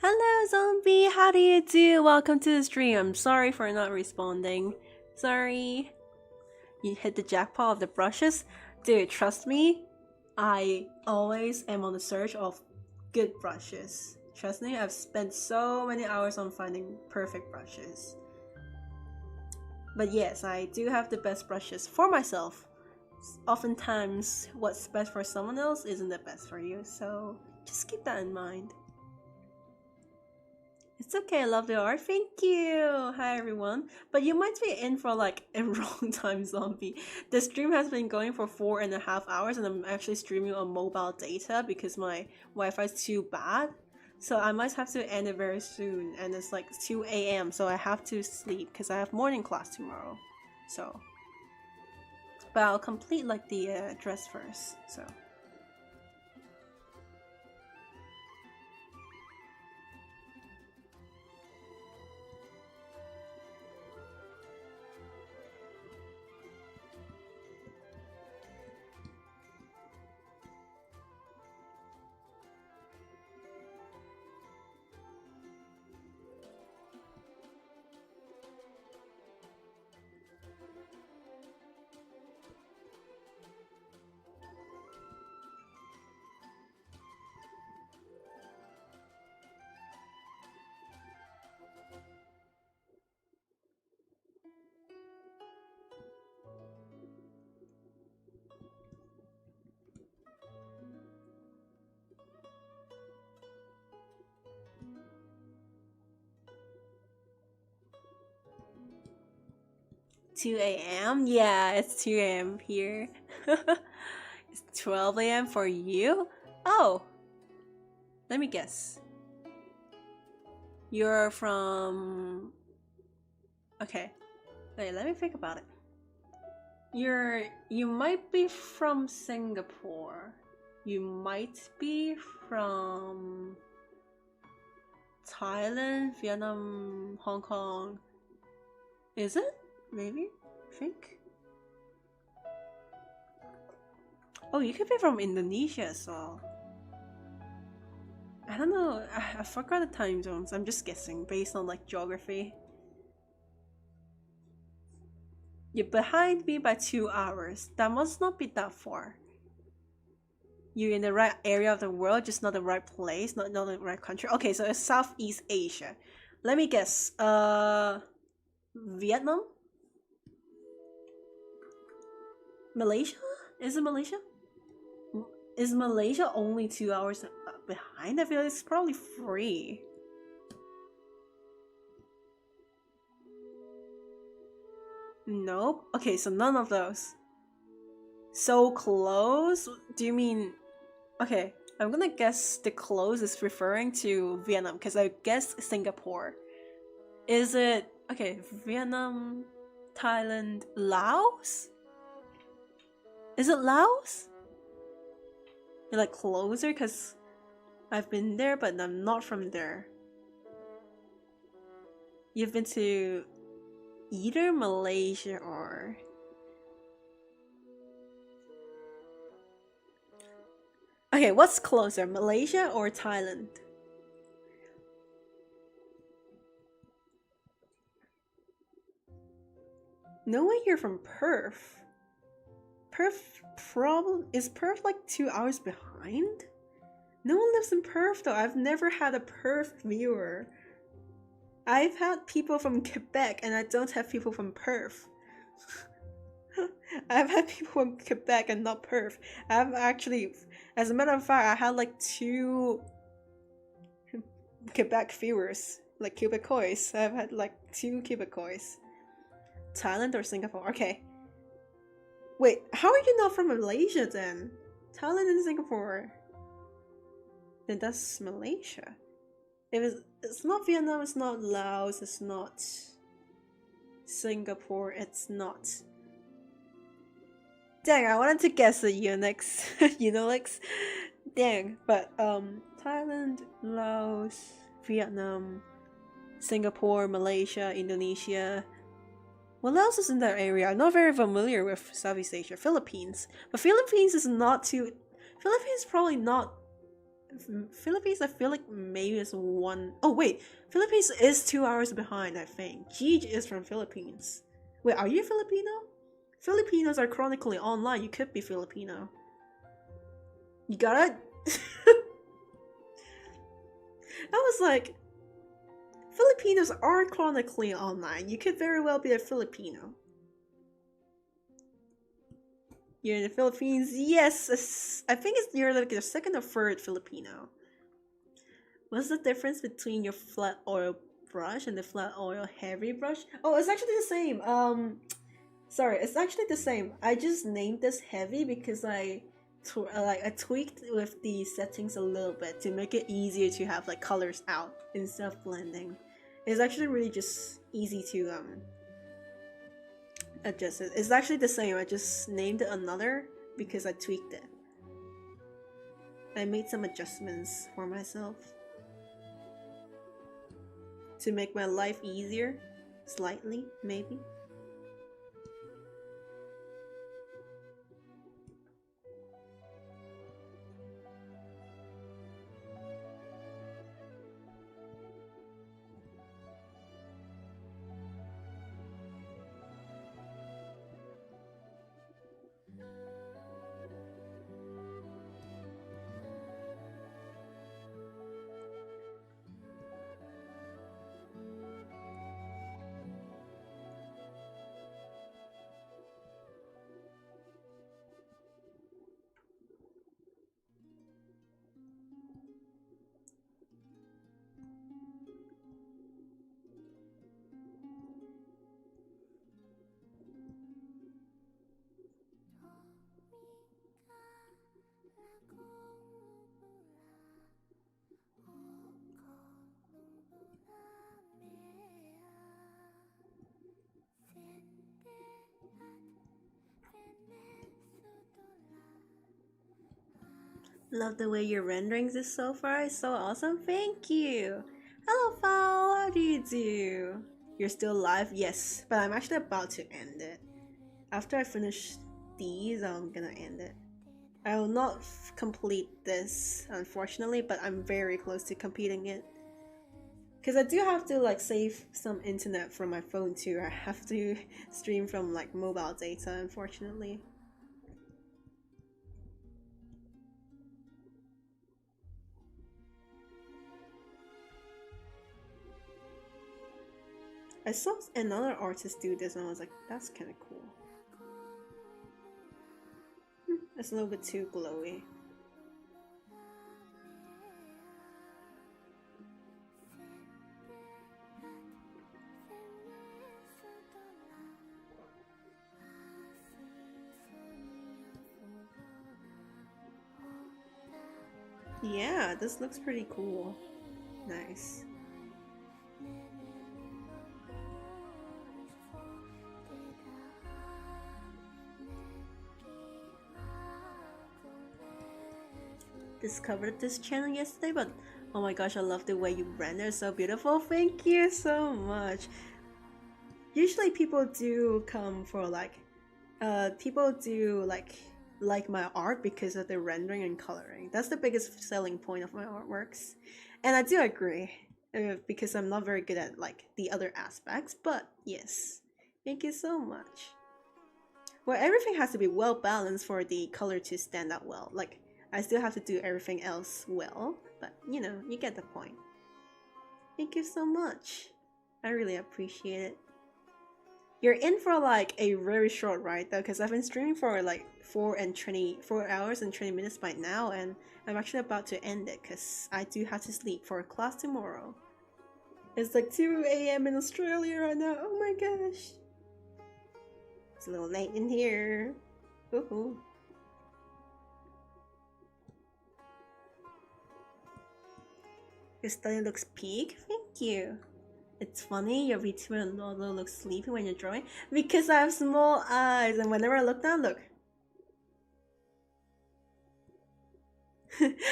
Hello, zombie! How do you do? Welcome to the stream. I'm sorry for not responding. Sorry. You hit the jackpot of the brushes? Dude, trust me, I always am on the search of good brushes. Trust me, I've spent so many hours on finding perfect brushes. But yes, I do have the best brushes for myself. Oftentimes, what's best for someone else isn't the best for you, so just keep that in mind. It's okay, I love the art. Thank you. Hi everyone. But you might be in for like a wrong time, zombie. The stream has been going for 4.5 hours and I'm actually streaming on mobile data because my Wi-Fi is too bad. So I might have to end it very soon and it's like 2 a.m. so I have to sleep because I have morning class tomorrow. So, but I'll complete like the dress first, so. 2 a.m.? Yeah, it's 2 a.m. here. It's 12 a.m. for you? Oh, let me guess. You're from... Okay, wait, let me think about it. You might be from Singapore. You might be from Thailand, Vietnam, Hong Kong. Is it? Maybe? I think. Oh, you could be from Indonesia as well. I don't know. I forgot the time zones. I'm just guessing based on like geography. You're behind me by 2 hours. That must not be that far. You're in the right area of the world, just not the right place, not the right country. Okay, so it's Southeast Asia. Let me guess. Vietnam? Malaysia? Is it Malaysia? Is Malaysia only 2 hours behind? I feel like it's probably 3. Nope. Okay, so none of those. So close? Do you mean... Okay, I'm gonna guess the close is referring to Vietnam, because I guessed Singapore. Is it... Okay, Vietnam, Thailand, Laos? Is it Laos? You're like closer, because I've been there, but I'm not from there. You've been to either Malaysia or... Okay, what's closer, Malaysia or Thailand? No way you're from Perth. Is Perth like 2 hours behind? No one lives in Perth though. I've never had a Perth viewer. I've had people from Quebec and I don't have people from Perth. I've had people from Quebec and not Perth. I've actually, as a matter of fact, I had like 2 Quebec viewers, like Quebecois. I've had like 2 Quebecois. Thailand or Singapore? Okay. Wait, how are you not from Malaysia then? Thailand and Singapore. Then that's Malaysia. If it's not Vietnam, it's not Laos, it's not Singapore, it's not. Dang, I wanted to guess the Unix. Unix. Dang, but Thailand, Laos, Vietnam, Singapore, Malaysia, Indonesia. What else is in that area? I'm not very familiar with Southeast Asia. Philippines. But Philippines is not too... Philippines probably not... Philippines, I feel like maybe it's 1... Oh, wait. Philippines is 2 hours behind, I think. Gigi is from Philippines. Wait, are you Filipino? Filipinos are chronically online. You could be Filipino. You got it? I was like... Filipinos are chronically online. You could very well be a Filipino. You're in the Philippines? Yes! I think you're like the second or third Filipino. What's the difference between your flat oil brush and the flat oil heavy brush? Oh, it's actually the same. Sorry, it's actually the same. I just named this heavy because I tweaked with the settings a little bit to make it easier to have like colors out instead of blending. It's actually really just easy to adjust it. It's actually the same. I just named it another because I tweaked it. I made some adjustments for myself to make my life easier, slightly, maybe. Love the way you're rendering this so far. It's so awesome. Thank you. Hello, Fowl. How do you do? You're still live? Yes, but I'm actually about to end it. After I finish these, I'm gonna end it. I will not complete this, unfortunately, but I'm very close to completing it. Because I do have to like save some internet from my phone too. I have to stream from like mobile data, unfortunately. I saw another artist do this and I was like, that's kind of cool. It's a little bit too glowy. Yeah, this looks pretty cool. Nice. Discovered this channel yesterday, but oh my gosh, I love the way you render, so beautiful. Thank you so much. Usually people do come for like people do like my art because of the rendering and coloring. That's the biggest selling point of my artworks, and I do agree because I'm not very good at like the other aspects, but yes, thank you so much. Well, everything has to be well balanced for the color to stand out well. Like, I still have to do everything else well, but you know, you get the point. Thank you so much. I really appreciate it. You're in for like a very short ride though, because I've been streaming for like 4 hours and 20 minutes by now, and I'm actually about to end it because I do have to sleep for a class tomorrow. It's like 2 a.m. in Australia right now. Oh my gosh. It's a little late in here. Woohoo. Your study looks peak? Thank you. It's funny, your VTuber although looks sleepy when you're drawing. Because I have small eyes, and whenever I look down, look.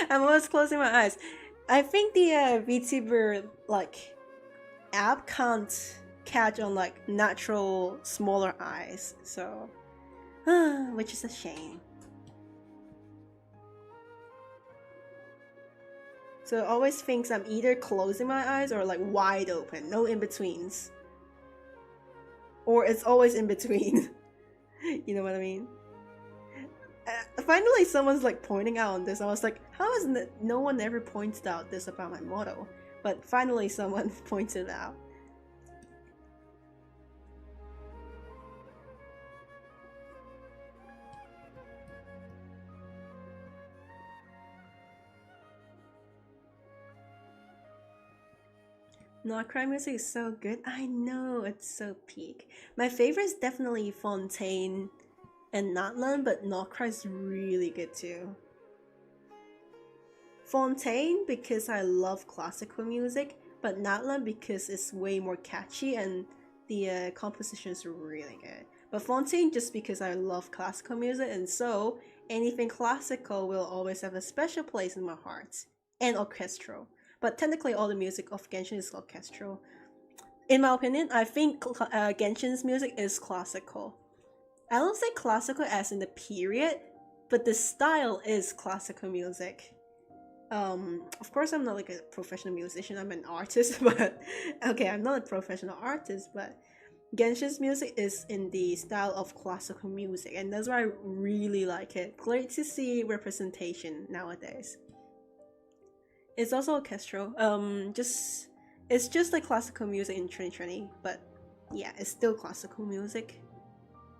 I'm always closing my eyes. I think the VTuber like app can't catch on like natural smaller eyes, so which is a shame. So it always thinks I'm either closing my eyes or like wide open, no in-betweens. Or it's always in between. You know what I mean? Finally someone's like pointing out on this. I was like, how is no one ever pointed out this about my model? But finally someone pointed it out. Nocry music is so good. I know, it's so peak. My favorite is definitely Fontaine and Natlan, but Nocry is really good too. Fontaine because I love classical music, but Natlan because it's way more catchy and the composition is really good. But Fontaine just because I love classical music, and so anything classical will always have a special place in my heart. And orchestral. But technically all the music of Genshin is orchestral. In my opinion, I think Genshin's music is classical. I don't say classical as in the period, but the style is classical music. Of course I'm not like a professional musician, I'm an artist, but okay, I'm not a professional artist, but Genshin's music is in the style of classical music, and that's why I really like it. Great to see representation nowadays. It's also orchestral. It's just like classical music in 2020, but yeah, it's still classical music.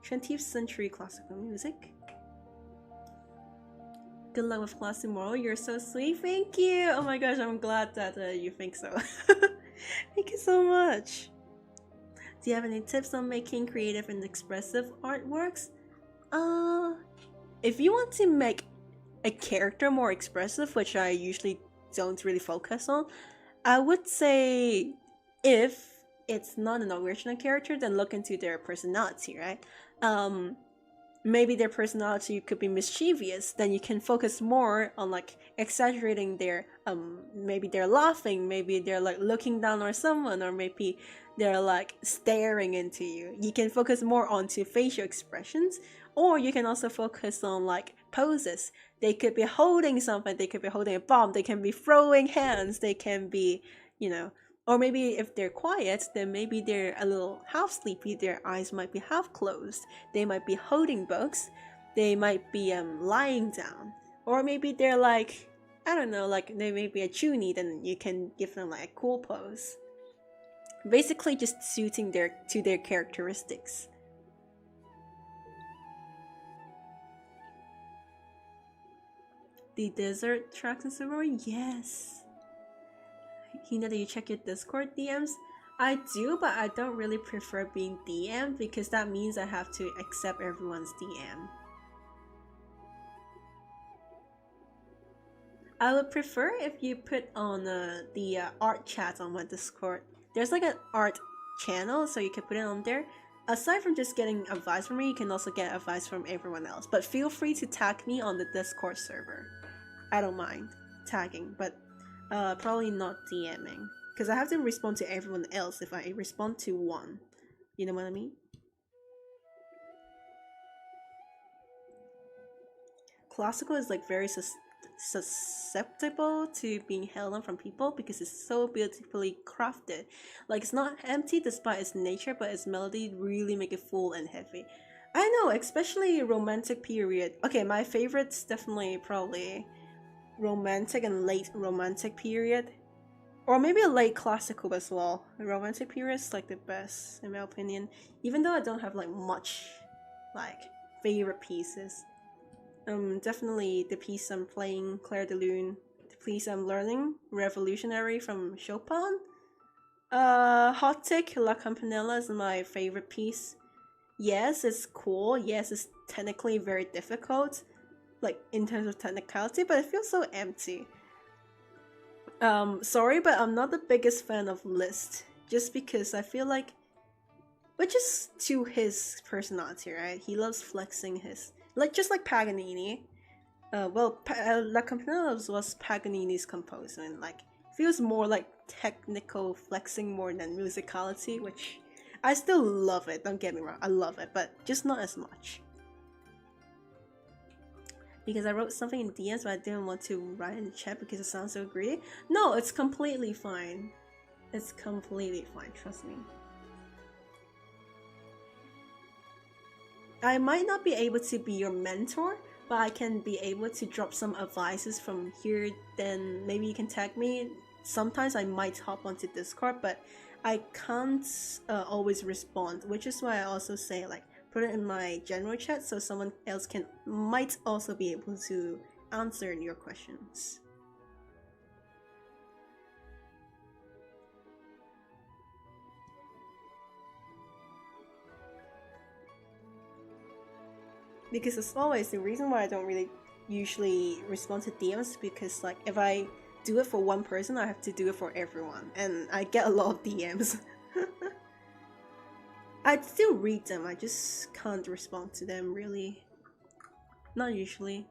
20th century classical music. Good luck with class tomorrow. You're so sweet. Thank you. Oh my gosh, I'm glad that you think so. Thank you so much. Do you have any tips on making creative and expressive artworks? If you want to make a character more expressive, which I usually don't really focus on, I would say if it's not an original character, then look into their personality, right? maybe their personality could be mischievous, then you can focus more on like exaggerating their maybe they're laughing, maybe they're like looking down on someone, or maybe they're like staring into you. You can focus more onto facial expressions, or you can also focus on like poses. They could be holding something, they could be holding a bomb, they can be throwing hands, they can be, you know, or maybe if they're quiet, then maybe they're a little half sleepy, their eyes might be half closed, they might be holding books, they might be lying down, or maybe they're like, I don't know, like they may be a chuny, then you can give them like a cool pose. Basically just suiting their characteristics. The desert tracks and server? Yes. Hina, do you check your Discord DMs? I do, but I don't really prefer being DM because that means I have to accept everyone's DM. I would prefer if you put on the art chat on my Discord. There's like an art channel, so you can put it on there. Aside from just getting advice from me, you can also get advice from everyone else. But feel free to tag me on the Discord server. I don't mind tagging, but probably not DMing, because I have to respond to everyone else if I respond to one. You know what I mean? Classical is like very susceptible to being held on from people because it's so beautifully crafted. Like it's not empty despite its nature, but its melody really make it full and heavy. I know, especially romantic period. Okay, my favorite's definitely probably romantic and late romantic period, or maybe a late classical as well. Romantic period is like the best in my opinion, even though I don't have like much like favorite pieces. Definitely the piece I'm playing, Claire de Lune, the piece I'm learning, Revolutionary from Chopin. Hot Tick La Campanella is my favorite piece. Yes, it's cool. Yes, it's technically very difficult, like in terms of technicality, but it feels so empty. Sorry, but I'm not the biggest fan of Liszt, just because I feel like, which is to his personality, right? He loves flexing his, like just like Paganini. La Campanella was Paganini's composition, like feels more like technical flexing more than musicality, which I still love it, don't get me wrong, I love it, but just not as much. Because I wrote something in DMs, but I didn't want to write in the chat because it sounds so greedy. No, it's completely fine. It's completely fine, trust me. I might not be able to be your mentor, but I can be able to drop some advices from here, then maybe you can tag me. Sometimes I might hop onto Discord, but I can't always respond, which is why I also say like put it in my general chat so someone else might also be able to answer your questions. Because as always, the reason why I don't really usually respond to DMs, because like if I do it for one person, I have to do it for everyone, and I get a lot of DMs. I still read them, I just can't respond to them really. Not usually.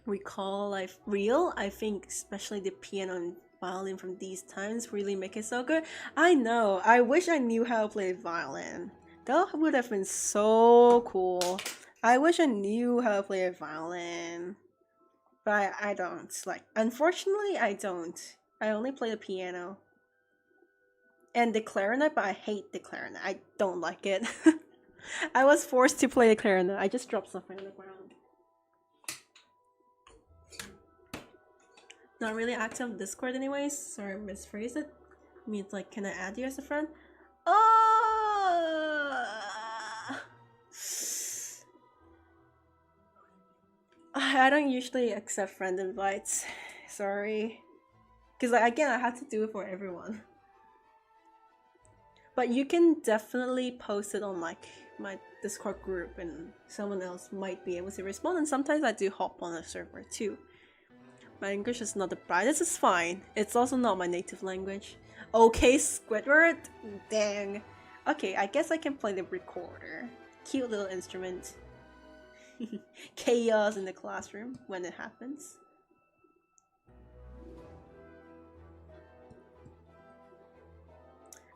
Recall life real, I think especially the piano and violin from these times really make it so good. I know, I wish I knew how to play violin. That would have been so cool. I wish I knew how to play a violin. But I don't. Like, unfortunately, I don't. I only play the piano. And the clarinet, but I hate the clarinet. I don't like it. I was forced to play the clarinet. I just dropped something on the ground. Not really active on Discord anyways. Sorry, I misphrased it. I mean, it's like, can I add you as a friend? I don't usually accept friend invites. Sorry. Because like, again, I have to do it for everyone. But you can definitely post it on like my Discord group and someone else might be able to respond. And sometimes I do hop on a server too. My English is not the brightest, it's fine. It's also not my native language. Okay, Squidward? Dang. Okay, I guess I can play the recorder. Cute little instrument. Chaos in the classroom when it happens.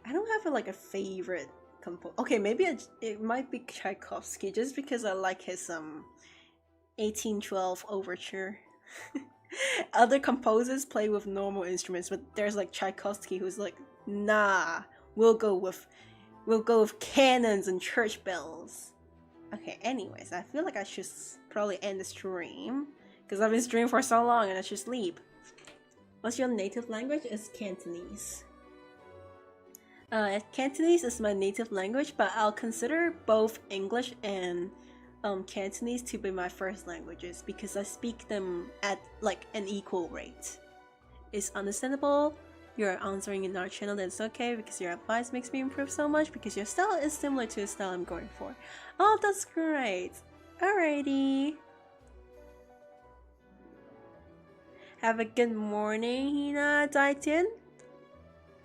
I don't have like a favorite composer. Okay, maybe it might be Tchaikovsky just because I like his 1812 overture. Other composers play with normal instruments, but there's like Tchaikovsky who's like, nah, we'll go with cannons and church bells. Okay, anyways, I feel like I should probably end the stream because I've been streaming for so long and I should sleep. What's your native language? It's Cantonese. Cantonese is my native language, but I'll consider both English and Cantonese to be my first languages because I speak them at like an equal rate. It's understandable. You're answering in our channel, that's okay because your advice makes me improve so much because your style is similar to the style I'm going for. Oh, that's great. Alrighty. Have a good morning, Hina, Daitian.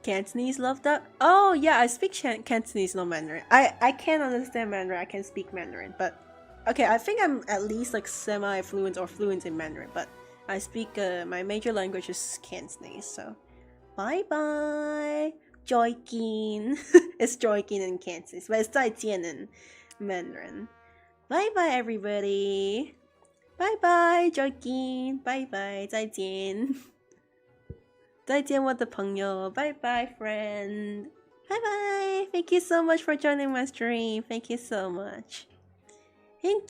Cantonese, love that. Oh yeah, I speak Cantonese, no Mandarin. I can understand Mandarin, I can speak Mandarin, but okay, I think I'm at least like semi-fluent or fluent in Mandarin, but I speak my major language is Cantonese, so bye bye. Joykin. It's Joykin in Cantonese, but it's 再见 in Mandarin. Bye bye everybody. Bye bye Joykin. Bye bye 再见。再见我的朋友 Bye bye friend. Bye bye. Thank you so much for joining my stream. Thank you so much. Thank